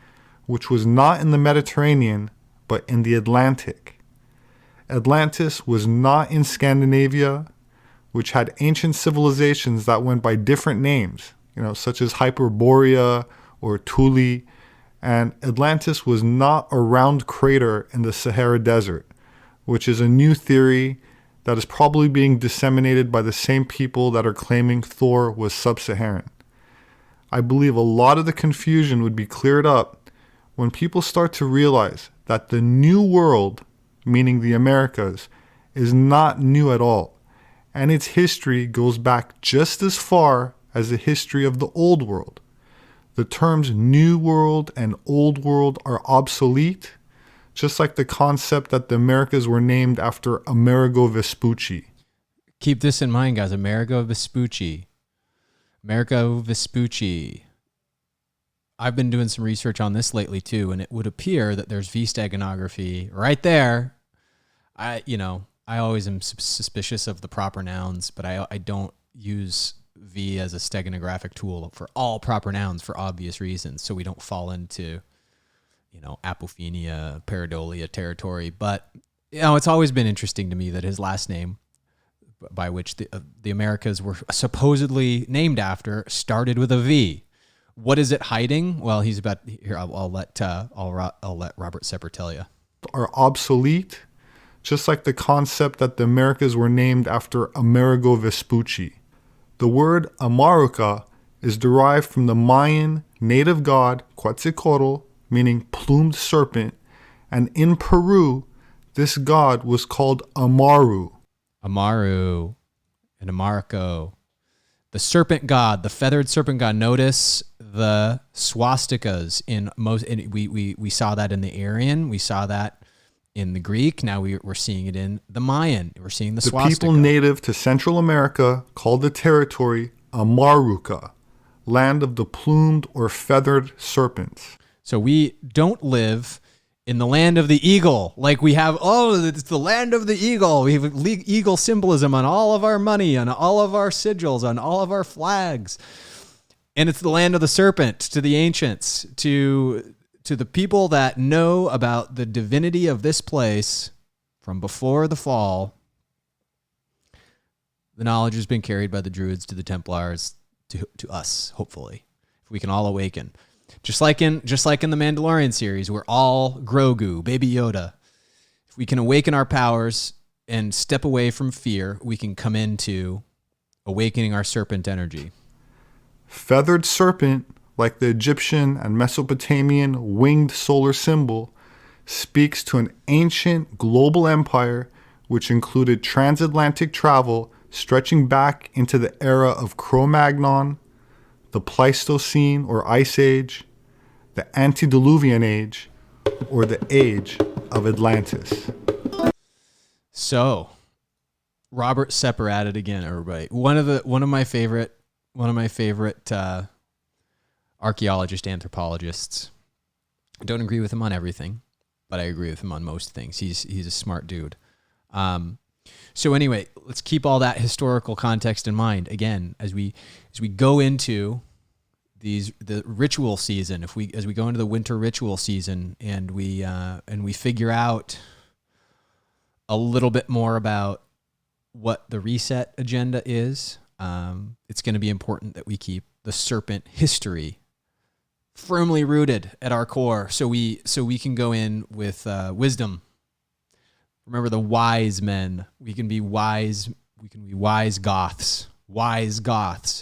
which was not in the Mediterranean, but in the Atlantic. Atlantis was not in Scandinavia, which had ancient civilizations that went by different names, such as Hyperborea or Thule, and Atlantis was not a round crater in the Sahara Desert, which is a new theory that is probably being disseminated by the same people that are claiming Thor was sub-Saharan. I believe a lot of the confusion would be cleared up when people start to realize that the New World, meaning the Americas, is not new at all, and its history goes back just as far as the history of the Old World. The terms New World and Old World are obsolete, just like the concept that the Americas were named after Amerigo Vespucci. Keep this in mind, guys. Amerigo Vespucci. Amerigo Vespucci. I've been doing some research on this lately too, and it would appear that there's V steganography right there. I always am suspicious of the proper nouns, but I don't use V as a steganographic tool for all proper nouns for obvious reasons, so we don't fall into apophenia, pareidolia territory. But it's always been interesting to me that his last name, by which the Americas were supposedly named after, started with a V. What is it hiding? Well, he's about here. I'll let Robert Sepper tell you. Are obsolete, just like the concept that the Americas were named after Amerigo Vespucci. The word Amaruca is derived from the Mayan native god Quetzalcoatl, meaning plumed serpent, and in Peru, this god was called Amaru. Amaru and Amarco. The serpent god, the feathered serpent god. Notice the swastikas in most. We saw that in the Aryan. We saw that in the Greek. Now we're seeing it in the Mayan. We're seeing the swastika. The people native to Central America called the territory Amaruca, land of the plumed or feathered serpents. So we don't live in the land of the eagle. Like we have, it's the land of the eagle. We have eagle symbolism on all of our money, on all of our sigils, on all of our flags. And it's the land of the serpent to the ancients, to the people that know about the divinity of this place from before the fall. The knowledge has been carried by the Druids to the Templars to us, hopefully, if we can all awaken. Just like in the Mandalorian series, we're all Grogu, Baby Yoda. If we can awaken our powers and step away from fear, we can come into awakening our serpent energy. Feathered serpent, like the Egyptian and Mesopotamian winged solar symbol, speaks to an ancient global empire which included transatlantic travel stretching back into the era of Cro-Magnon, the Pleistocene or Ice Age, the Antediluvian Age, or the Age of Atlantis. So, Robert Sepper at it again, everybody. One of my favorite archaeologists, anthropologists. I don't agree with him on everything, but I agree with him on most things. He's a smart dude. So anyway, let's keep all that historical context in mind. Again, as we go into the ritual season, as we go into the winter ritual season, and we figure out a little bit more about what the reset agenda is, it's going to be important that we keep the serpent history firmly rooted at our core, so we can go in with wisdom. Remember the wise men. We can be wise Goths,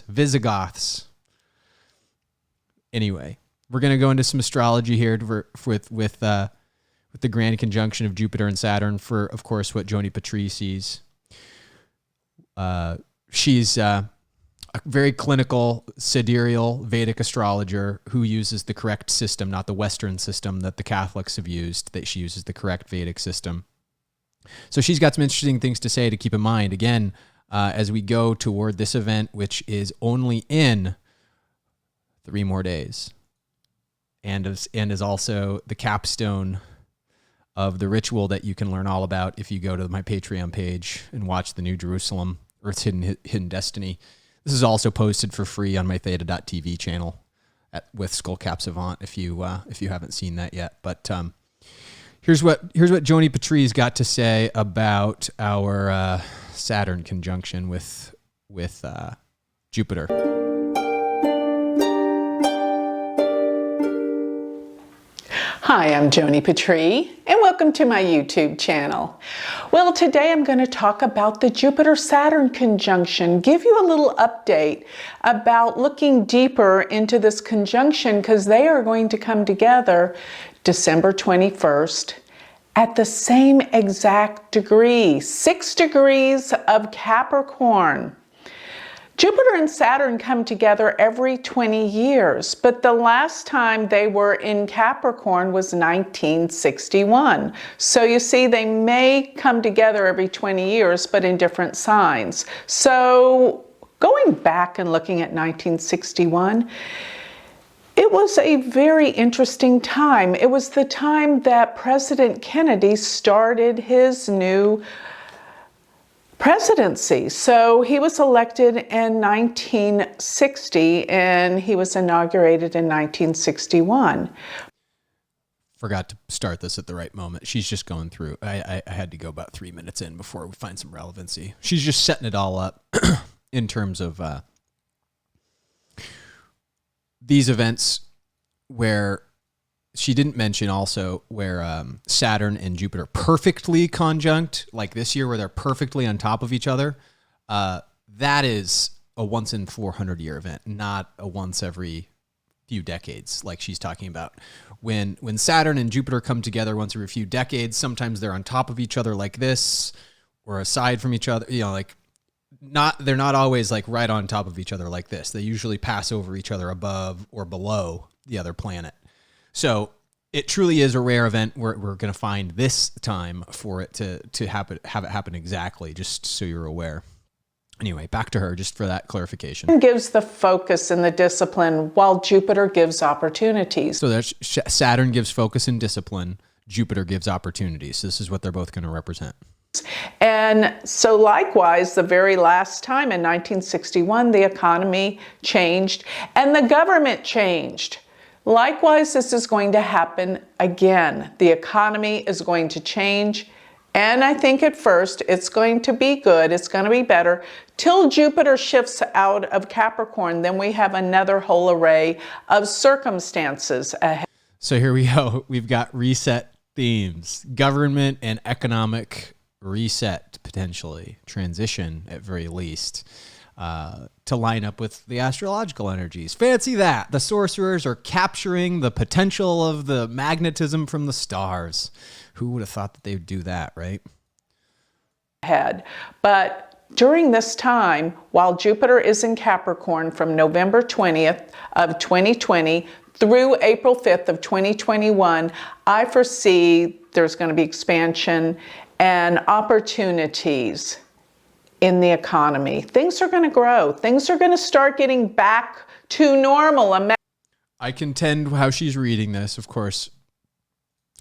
Visigoths. Anyway, we're going to go into some astrology here with the grand conjunction of Jupiter and Saturn for, of course, what Joni Petrie sees. She's a very clinical, sidereal Vedic astrologer who uses the correct system, not the Western system that the Catholics have used. That she uses the correct Vedic system. So she's got some interesting things to say to keep in mind. Again, as we go toward this event, which is only in 3 more days, and is also the capstone of the ritual that you can learn all about if you go to my Patreon page and watch the New Jerusalem, Earth's Hidden Destiny. This is also posted for free on my Theta.tv channel with Skullcap Savant if you haven't seen that yet. But here's what Joni Petrie's got to say about our Saturn conjunction with Jupiter. Hi, I'm Joni Petrie, and welcome to my YouTube channel. Well, today I'm going to talk about the Jupiter-Saturn conjunction, give you a little update about looking deeper into this conjunction, because they are going to come together December 21st at the same exact degree, 6 degrees of Capricorn. Jupiter and Saturn come together every 20 years, but the last time they were in Capricorn was 1961. So you see, they may come together every 20 years, but in different signs. So going back and looking at 1961, it was a very interesting time. It was the time that President Kennedy started his new presidency. So he was elected in 1960 and he was inaugurated in 1961. Forgot to start this at the right moment. She's just going through. I had to go about 3 minutes in before we find some relevancy. She's just setting it all up in terms of these events where she didn't mention also where Saturn and Jupiter perfectly conjunct, like this year where they're perfectly on top of each other. That is a once in 400 year event, not a once every few decades like she's talking about. When Saturn and Jupiter come together once every few decades, sometimes they're on top of each other like this or aside from each other, they're not always like right on top of each other like this. They usually pass over each other above or below the other planet. So it truly is a rare event. We're going to find this time for it to have it happen exactly, just so you're aware. Anyway, back to her, just for that clarification. It gives the focus and the discipline, while Jupiter gives opportunities. So there's Saturn gives focus and discipline. Jupiter gives opportunities. This is what they're both going to represent. And so likewise, the very last time in 1961, the economy changed and the government changed. Likewise, this is going to happen again. The economy is going to change. And I think at first it's going to be good. It's going to be better till Jupiter shifts out of Capricorn. Then we have another whole array of circumstances ahead. So here we go. We've got reset themes, government and economic reset, potentially transition at very least, to line up with the astrological energies. Fancy that. The sorcerers are capturing the potential of the magnetism from the stars. Who would have thought that they would do that, right? But during this time, while Jupiter is in Capricorn from November 20th of 2020 through April 5th of 2021, I foresee there's going to be expansion and opportunities in the economy. Things are going to grow. Things are going to start getting back to normal. I contend how she's reading this, of course,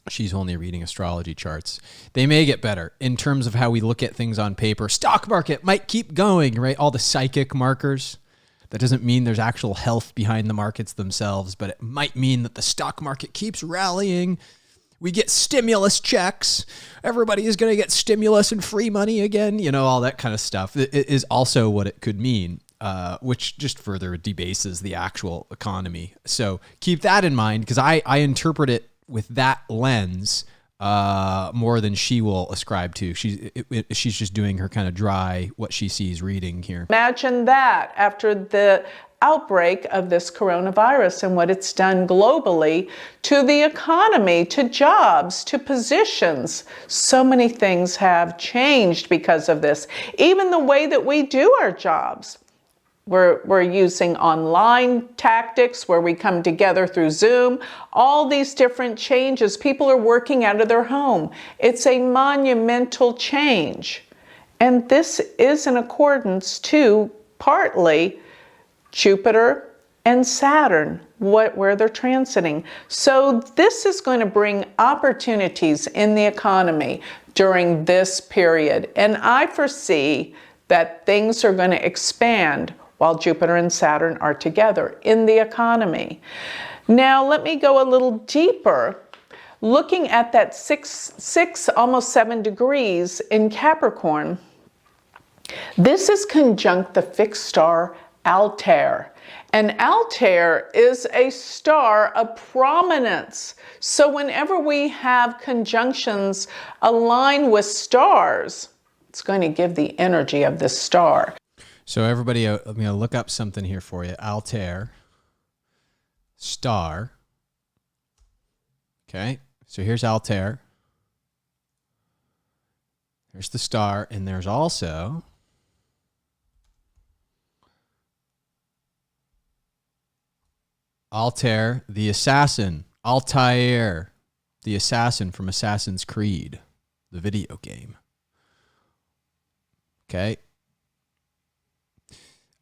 she's only reading astrology charts. They may get better in terms of how we look at things on paper. Stock market might keep going, right? All the psychic markers. That doesn't mean there's actual health behind the markets themselves, but it might mean that the stock market keeps rallying. We get stimulus checks. Everybody is going to get stimulus and free money again. You know, all that kind of stuff. It is also what it could mean, which just further debases the actual economy. So keep that in mind, because I interpret it with that lens more than she will ascribe to. She's just doing her kind of dry, what she sees reading here. Imagine that after the outbreak of this coronavirus and what it's done globally to the economy, to jobs, to positions. So many things have changed because of this. Even the way that we do our jobs. We're using online tactics where we come together through Zoom. All these different changes. People are working out of their home. It's a monumental change. And this is in accordance to partly Jupiter and Saturn, where they're transiting. So this is going to bring opportunities in the economy during this period. And I foresee that things are going to expand while Jupiter and Saturn are together in the economy. Now, let me go a little deeper. Looking at that six, almost 7 degrees in Capricorn, this is conjunct the fixed star Altair. And Altair is a star of prominence. So whenever we have conjunctions aligned with stars, it's going to give the energy of this star. So everybody, I'm going to look up something here for you. Altair, star. Okay, so here's Altair. There's the star, and there's also Altair, the assassin. Altair, the assassin from Assassin's Creed, the video game. Okay.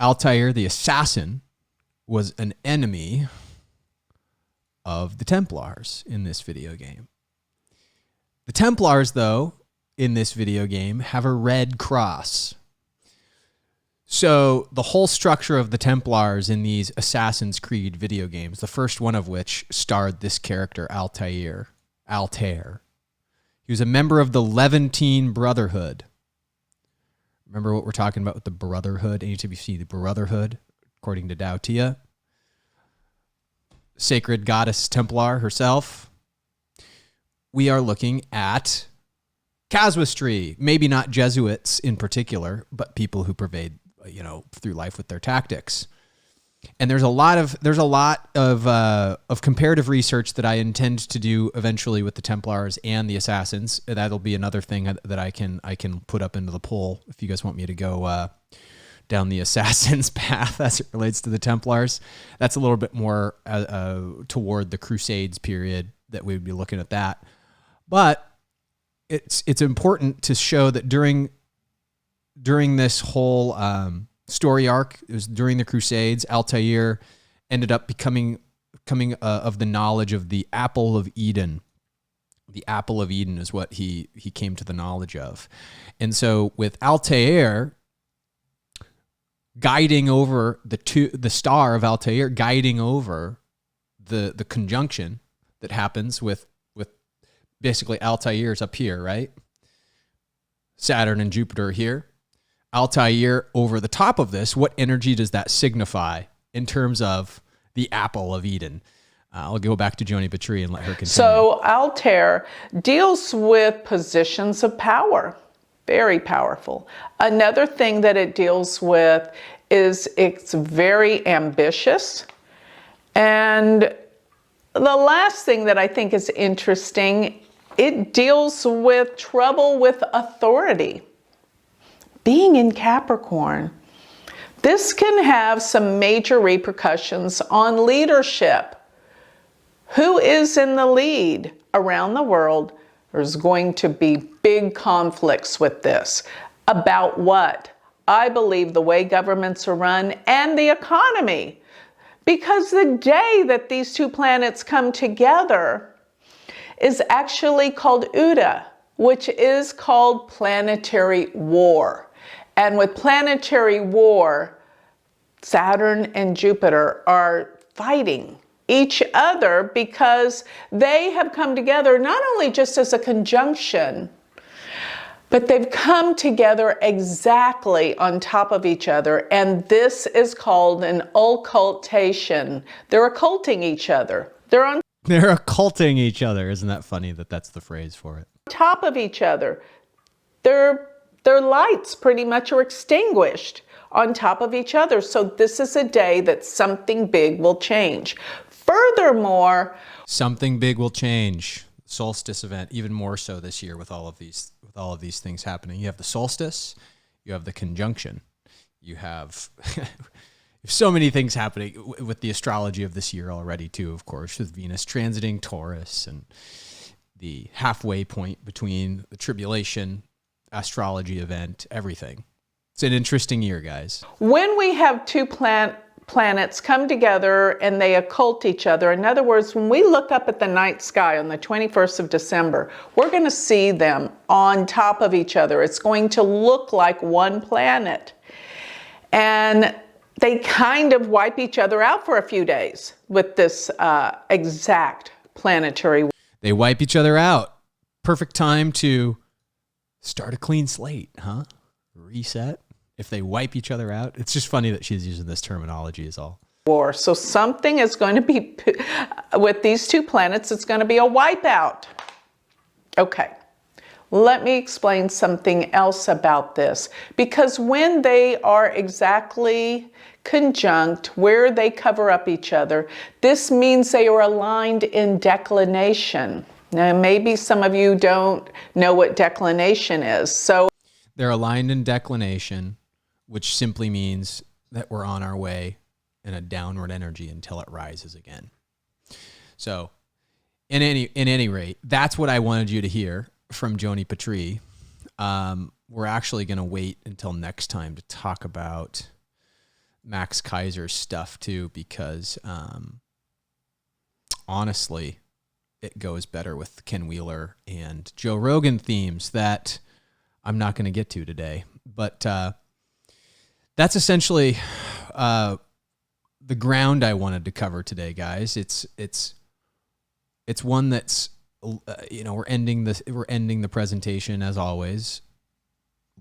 Altair, the assassin, was an enemy of the Templars in this video game. The Templars, though, in this video game, have a red cross. So the whole structure of the Templars in these Assassin's Creed video games, the first one of which starred this character, Altair. He was a member of the Levantine Brotherhood. Remember what we're talking about with the Brotherhood? Anytime you see the Brotherhood, according to Tao Tia, sacred goddess Templar herself, we are looking at casuistry. Maybe not Jesuits in particular, but people who pervade, through life with their tactics. And there's a lot of comparative research that I intend to do eventually with the Templars and the Assassins. That'll be another thing that I can put up into the poll if you guys want me to go down the Assassins path as it relates to the Templars. That's a little bit more toward the Crusades period that we would be looking at that. But it's important to show that during this whole story arc, it was during the Crusades, Altair ended up coming of the knowledge of the Apple of Eden. The Apple of Eden is what he came to the knowledge of. And so with Altair guiding over the star of Altair guiding over the conjunction that happens with basically Altair's up here, right? Saturn and Jupiter here. Altair over the top of this, what energy does that signify in terms of the Apple of Eden? I'll go back to Joni Patry and let her continue. So Altair deals with positions of power, very powerful. Another thing that it deals with is it's very ambitious. And the last thing that I think is interesting, it deals with trouble with authority. Being in Capricorn, this can have some major repercussions on leadership. Who is in the lead around the world There's going to be big conflicts with this. About what? I believe the way governments are run and the economy. Because the day that these two planets come together is actually called Uda, which is called planetary war. And with planetary war, Saturn and Jupiter are fighting each other because they have come together not only just as a conjunction, but they've come together exactly on top of each other. And this is called an occultation. They're occulting each other. They're occulting each other. Isn't that funny that that's the phrase for it? Top of each other. Their lights pretty much are extinguished on top of each other. So this is a day that something big will change. Furthermore, something big will change. Solstice event, even more so this year with all of these things happening. You have the solstice, you have the conjunction, you have so many things happening with the astrology of this year already too, of course, with Venus transiting Taurus and the halfway point between the tribulation astrology event, everything. It's an interesting year, guys. When we have two planets come together and they occult each other, in other words, when we look up at the night sky on the 21st of December, we're going to see them on top of each other. It's going to look like one planet. And they kind of wipe each other out for a few days with this exact planetary. They wipe each other out. Perfect time to start a clean slate, huh? Reset. If they wipe each other out. It's just funny that she's using this terminology is all. War. So something is going to be, with these two planets, it's going to be a wipeout. Okay. Let me explain something else about this. Because when they are exactly conjunct, where they cover up each other, this means they are aligned in declination. Now, maybe some of you don't know what declination is. So they're aligned in declination, which simply means that we're on our way in a downward energy until it rises again. So, in any rate, that's what I wanted you to hear from Joni Patry. We're actually going to wait until next time to talk about Max Kaiser's stuff too, because honestly, it goes better with Ken Wheeler and Joe Rogan themes that I'm not going to get to today. But that's essentially the ground I wanted to cover today, guys. It's one that's we're ending the presentation as always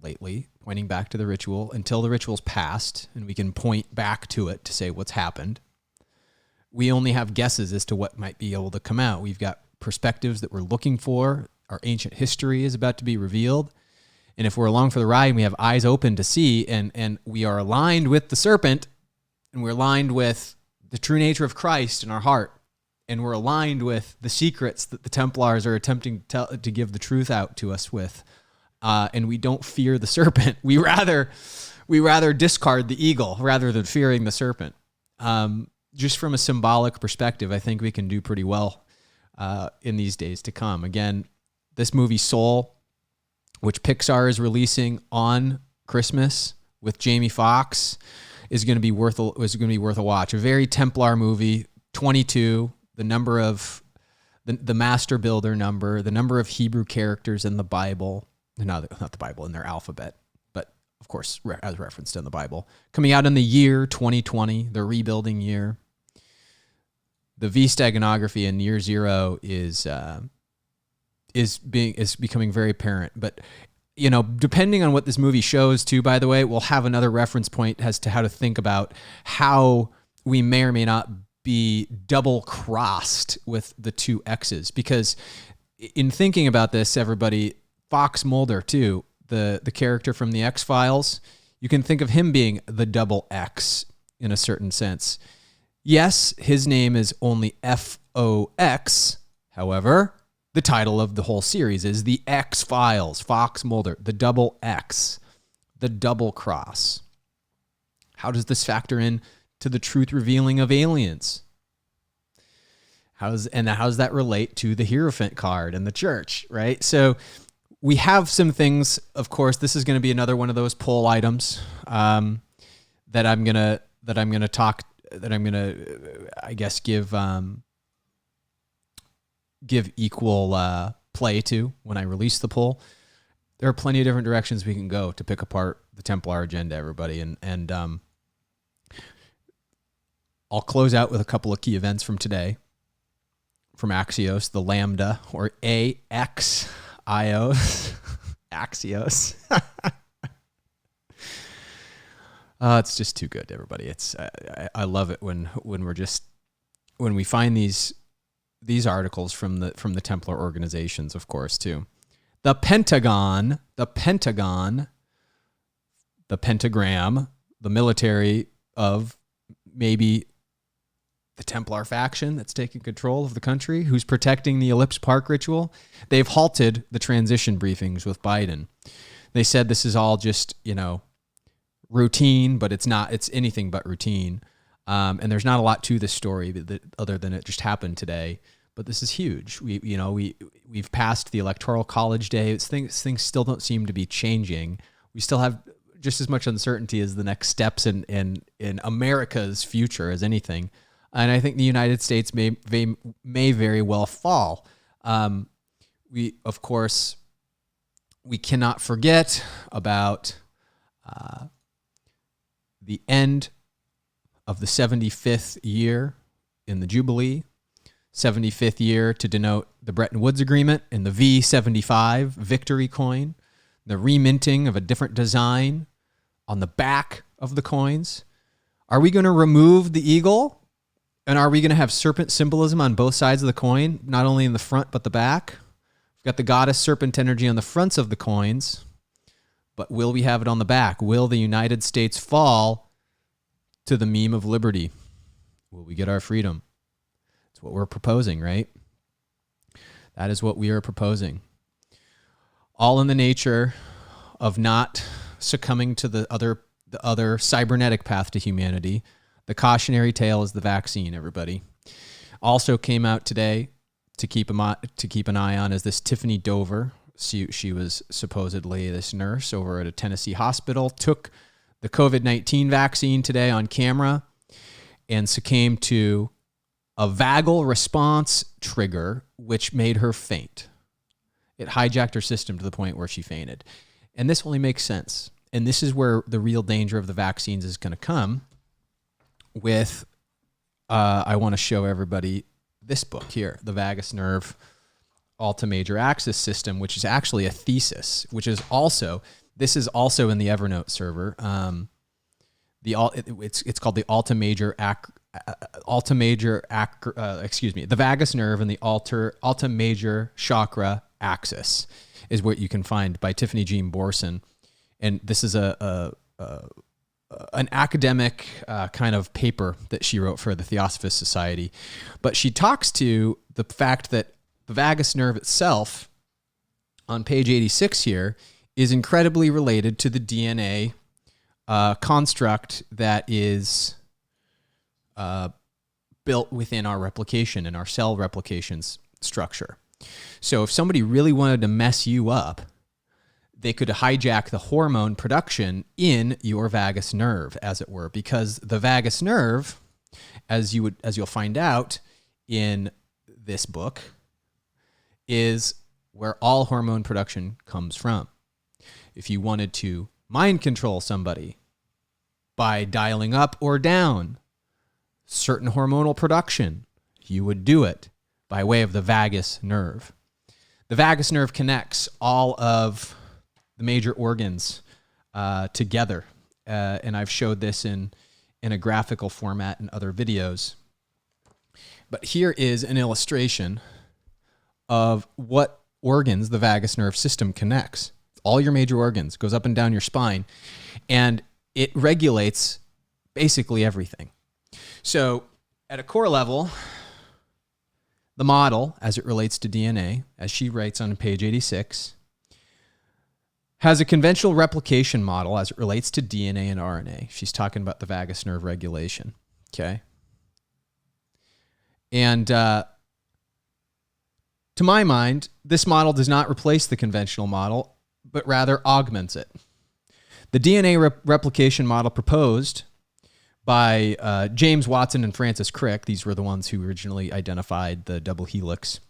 lately, pointing back to the ritual until the ritual's passed and we can point back to it to say what's happened. We only have guesses as to what might be able to come out. We've got perspectives that we're looking for. Our ancient history is about to be revealed. And if we're along for the ride and we have eyes open to see and we are aligned with the serpent and we're aligned with the true nature of Christ in our heart and we're aligned with the secrets that the Templars are attempting to give the truth out to us with, and we don't fear the serpent, we rather discard the eagle rather than fearing the serpent. Just from a symbolic perspective, I think we can do pretty well in these days to come. Again, this movie Soul, which Pixar is releasing on Christmas with Jamie Foxx, is going to be worth a watch. A very Templar movie. 22, the number of the master builder number, the number of Hebrew characters in the Bible, not the Bible, in their alphabet, but of course as referenced in the Bible. Coming out in the year 2020, the rebuilding year. The V steganography in Year Zero is becoming very apparent. But, depending on what this movie shows too, by the way, we'll have another reference point as to how to think about how we may or may not be double crossed with the two X's. Because in thinking about this, everybody, Fox Mulder too, the character from the X-Files, you can think of him being the double X in a certain sense. Yes, his name is only Fox. However, the title of the whole series is The X-Files, Fox Mulder, the double X, the double cross. How does this factor in to the truth revealing of aliens? How's that relate to the Hierophant card and the church, right? So we have some things. Of course, this is going to be another one of those poll items that I'm gonna I guess give equal play to when I release the poll. There are plenty of different directions we can go to pick apart the Templar agenda, everybody, and I'll close out with a couple of key events from today. From Axios, the Lambda, or AXIOS. Axios. It's just too good, everybody. It's I love it when we find these articles from the Templar organizations, of course, too. The Pentagon, the pentagram, the military of maybe the Templar faction that's taking control of the country, who's protecting the Ellipse Park ritual. They've halted the transition briefings with Biden. They said this is all just, routine, but it's not. It's anything but routine. And there's not a lot to this story other than it just happened today. But this is huge. We've passed the Electoral College day. Things still don't seem to be changing. We still have just as much uncertainty as the next steps in America's future as anything. And I think the United States may very well fall. We cannot forget about the end of the 75th year in the Jubilee, 75th year to denote the Bretton Woods Agreement, and the V75 victory coin, the reminting of a different design on the back of the coins. Are we going to remove the eagle? And are we going to have serpent symbolism on both sides of the coin, not only in the front but the back? We've got the goddess serpent energy on the fronts of the coins, but will we have it on the back? Will the United States fall to the meme of liberty? Will we get our freedom? That's what we're proposing, right? That is what we are proposing. All in the nature of not succumbing to the other cybernetic path to humanity. The cautionary tale is the vaccine, everybody. Also came out today to keep an eye on is this Tiffany Dover. She was supposedly this nurse over at a Tennessee hospital, took the COVID-19 vaccine today on camera and succumbed to a vagal response trigger, which made her faint. It hijacked her system to the point where she fainted. And this only makes sense. And this is where the real danger of the vaccines is going to come with, I want to show everybody this book here, The Vagus Nerve Alta Major Axis System, which is actually a thesis, this is also in the Evernote server. It's called the the vagus nerve and the alta major chakra axis is what you can find by Tiffany Jean Borson. And this is an academic kind of paper that she wrote for the Theosophist Society. But she talks to the fact that the vagus nerve itself, on page 86 here, is incredibly related to the DNA construct that is built within our replication and our cell replications structure. So if somebody really wanted to mess you up, they could hijack the hormone production in your vagus nerve, as it were, because the vagus nerve, as you'll find out in this book, is where all hormone production comes from. If you wanted to mind control somebody by dialing up or down certain hormonal production, you would do it by way of the vagus nerve. The vagus nerve connects all of the major organs together. And I've showed this in a graphical format in other videos. But here is an illustration of what organs the vagus nerve system connects. All your major organs, goes up and down your spine, and it regulates basically everything. So at a core level, the model, as it relates to DNA, as she writes on page 86, has a conventional replication model as it relates to DNA and RNA. She's talking about the vagus nerve regulation, okay? And To my mind, this model does not replace the conventional model, but rather augments it. The DNA replication model proposed by James Watson and Francis Crick, these were the ones who originally identified the double helix.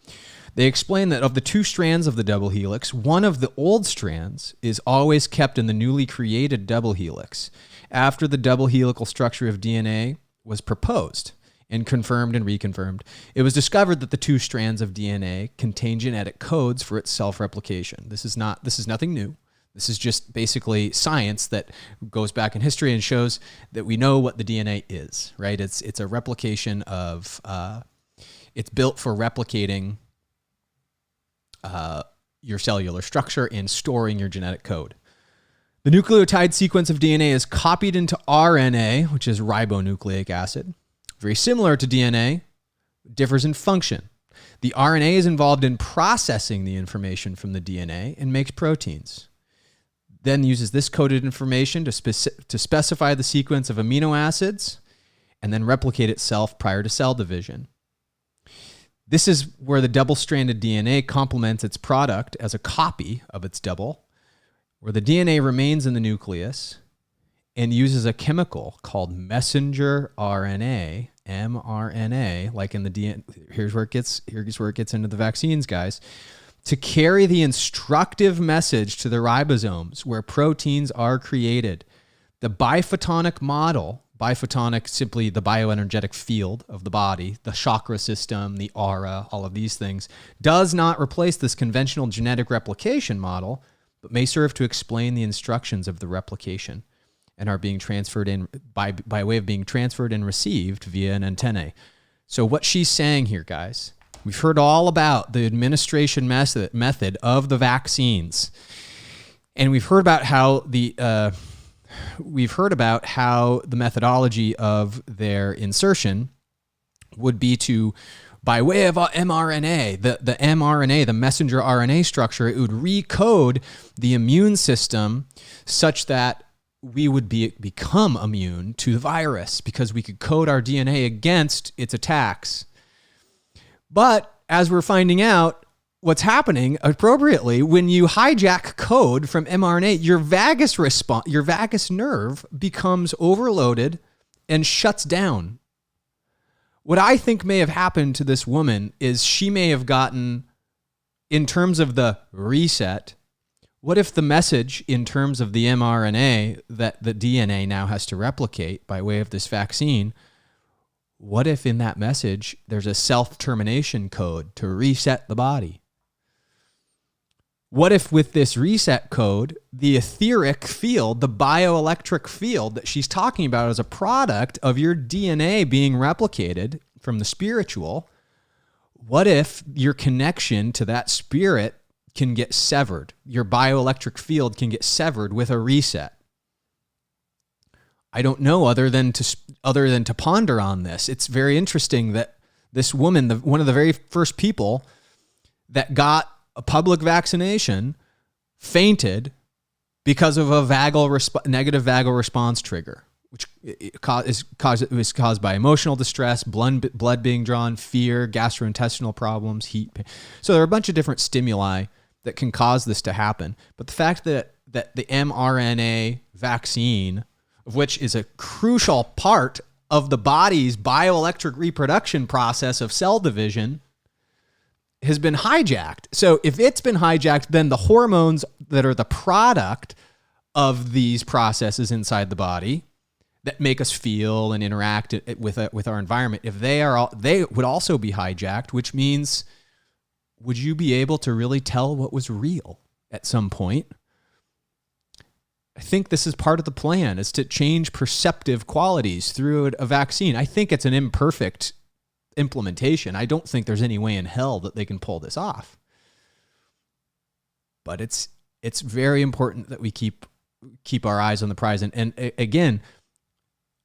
They explain that of the two strands of the double helix, one of the old strands is always kept in the newly created double helix after the double helical structure of DNA was proposed and confirmed and reconfirmed. It was discovered that the two strands of DNA contain genetic codes for its self-replication. This is nothing new. This is just basically science that goes back in history and shows that we know what the DNA is, right? It's a replication of, it's built for replicating your cellular structure and storing your genetic code. The nucleotide sequence of DNA is copied into RNA, which is ribonucleic acid. Very similar to DNA, differs in function. The RNA is involved in processing the information from the DNA and makes proteins. Then uses this coded information to specify the sequence of amino acids and then replicate itself prior to cell division. This is where the double-stranded DNA complements its product as a copy of its double, where the DNA remains in the nucleus and uses a chemical called messenger RNA, mRNA, like in the DNA. Here's where it gets into the vaccines, guys, to carry the instructive message to the ribosomes where proteins are created. The biphotonic model, biphotonic, simply the bioenergetic field of the body, the chakra system, the aura, all of these things, does not replace this conventional genetic replication model, but may serve to explain the instructions of the replication and are being transferred in by way of being transferred and received via an antennae. So what she's saying here, guys, we've heard all about the administration method of the vaccines, and we've heard about how the methodology of their insertion would be to, by way of mRNA, the mRNA, the messenger RNA structure, it would recode the immune system such that we would become immune to the virus because we could code our DNA against its attacks. But as we're finding out, what's happening appropriately when you hijack code from mRNA, your vagus nerve becomes overloaded and shuts down. What I think may have happened to this woman is she may have gotten, in terms of the reset, what if the message in terms of the mRNA that the DNA now has to replicate by way of this vaccine, what if in that message there's a self-termination code to reset the body? What if with this reset code, the etheric field, the bioelectric field that she's talking about as a product of your DNA being replicated from the spiritual, what if your connection to that spirit can get severed? Your bioelectric field can get severed with a reset. I don't know other than to ponder on this. It's very interesting that this woman, one of the very first people that got a public vaccination, fainted because of a negative vagal response trigger, which was caused by emotional distress, blood being drawn, fear, gastrointestinal problems, heat. So there are a bunch of different stimuli that can cause this to happen. But the fact that the mRNA vaccine, of which is a crucial part of the body's bioelectric reproduction process of cell division, has been hijacked. So if it's been hijacked, then the hormones that are the product of these processes inside the body that make us feel and interact with our environment, if they would also be hijacked, which means, would you be able to really tell what was real at some point? I think this is part of the plan, is to change perceptive qualities through a vaccine. I think it's an imperfect implementation. I don't think there's any way in hell that they can pull this off. But it's very important that we keep our eyes on the prize. And again,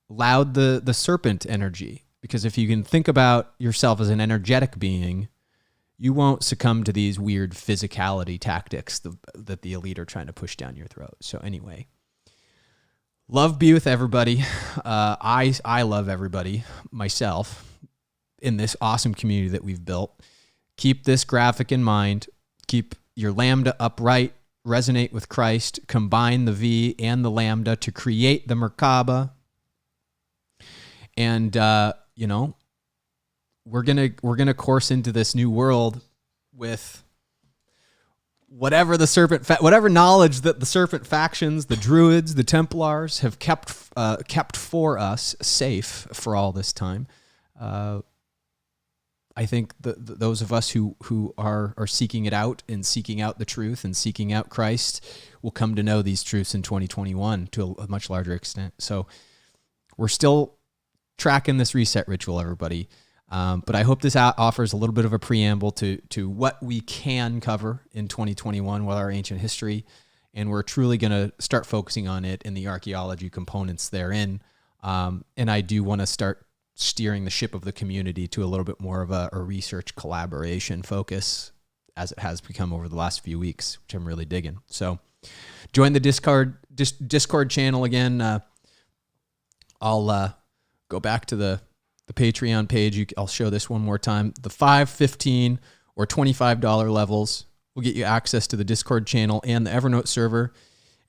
loud the serpent energy, because if you can think about yourself as an energetic being, you won't succumb to these weird physicality tactics that the elite are trying to push down your throat. So anyway, love be with everybody. I love everybody myself in this awesome community that we've built. keep this graphic in mind. Keep your lambda upright, resonate with Christ, combine the V and the lambda to create the Merkaba. And, we're going to course into this new world with whatever the whatever knowledge that the serpent factions, the Druids, the Templars have kept for us safe for all this time. I think those of us who are seeking it out and seeking out the truth and seeking out Christ will come to know these truths in 2021 to a much larger extent. So we're still tracking this reset ritual, everybody. But I hope this offers a little bit of a preamble to what we can cover in 2021 with our ancient history. And we're truly going to start focusing on it and the archaeology components therein. And I do want to start steering the ship of the community to a little bit more of a research collaboration focus, as it has become over the last few weeks, which I'm really digging. So join the Discord channel again. I'll go back to the Patreon page. I'll show this one more time. The $5, $15, or $25 levels will get you access to the Discord channel and the Evernote server.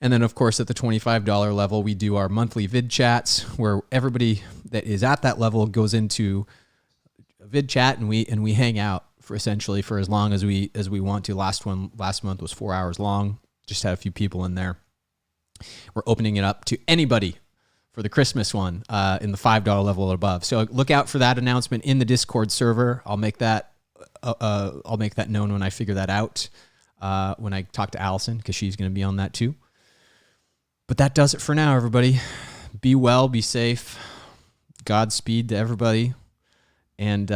And then, of course, at the $25 level, we do our monthly vid chats where everybody that is at that level goes into a vid chat and we hang out for as long as we want to. Last month was 4 hours long. Just had a few people in there. We're opening it up to anybody for the Christmas one in the $5 level or above. So look out for that announcement in the Discord server. I'll make that known when I figure that out. When I talk to Allison, because she's going to be on that too. But that does it for now, everybody. Be well, be safe. Godspeed to everybody. And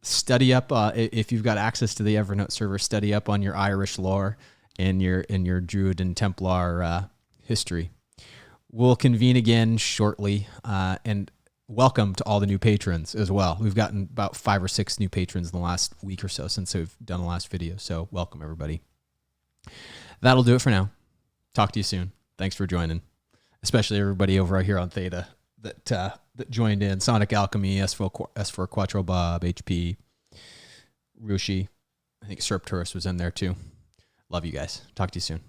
study up, if you've got access to the Evernote server, study up on your Irish lore and your Druid and Templar history. We'll convene again shortly. And welcome to all the new patrons as well. We've gotten about 5 or 6 new patrons in the last week or so since we've done the last video. So welcome, everybody. That'll do it for now. Talk to you soon. Thanks for joining, especially everybody over here on Theta that joined in. Sonic Alchemy, S4 Quattro Bob, HP, Rushi. I think Serpturus was in there too. Love you guys. Talk to you soon.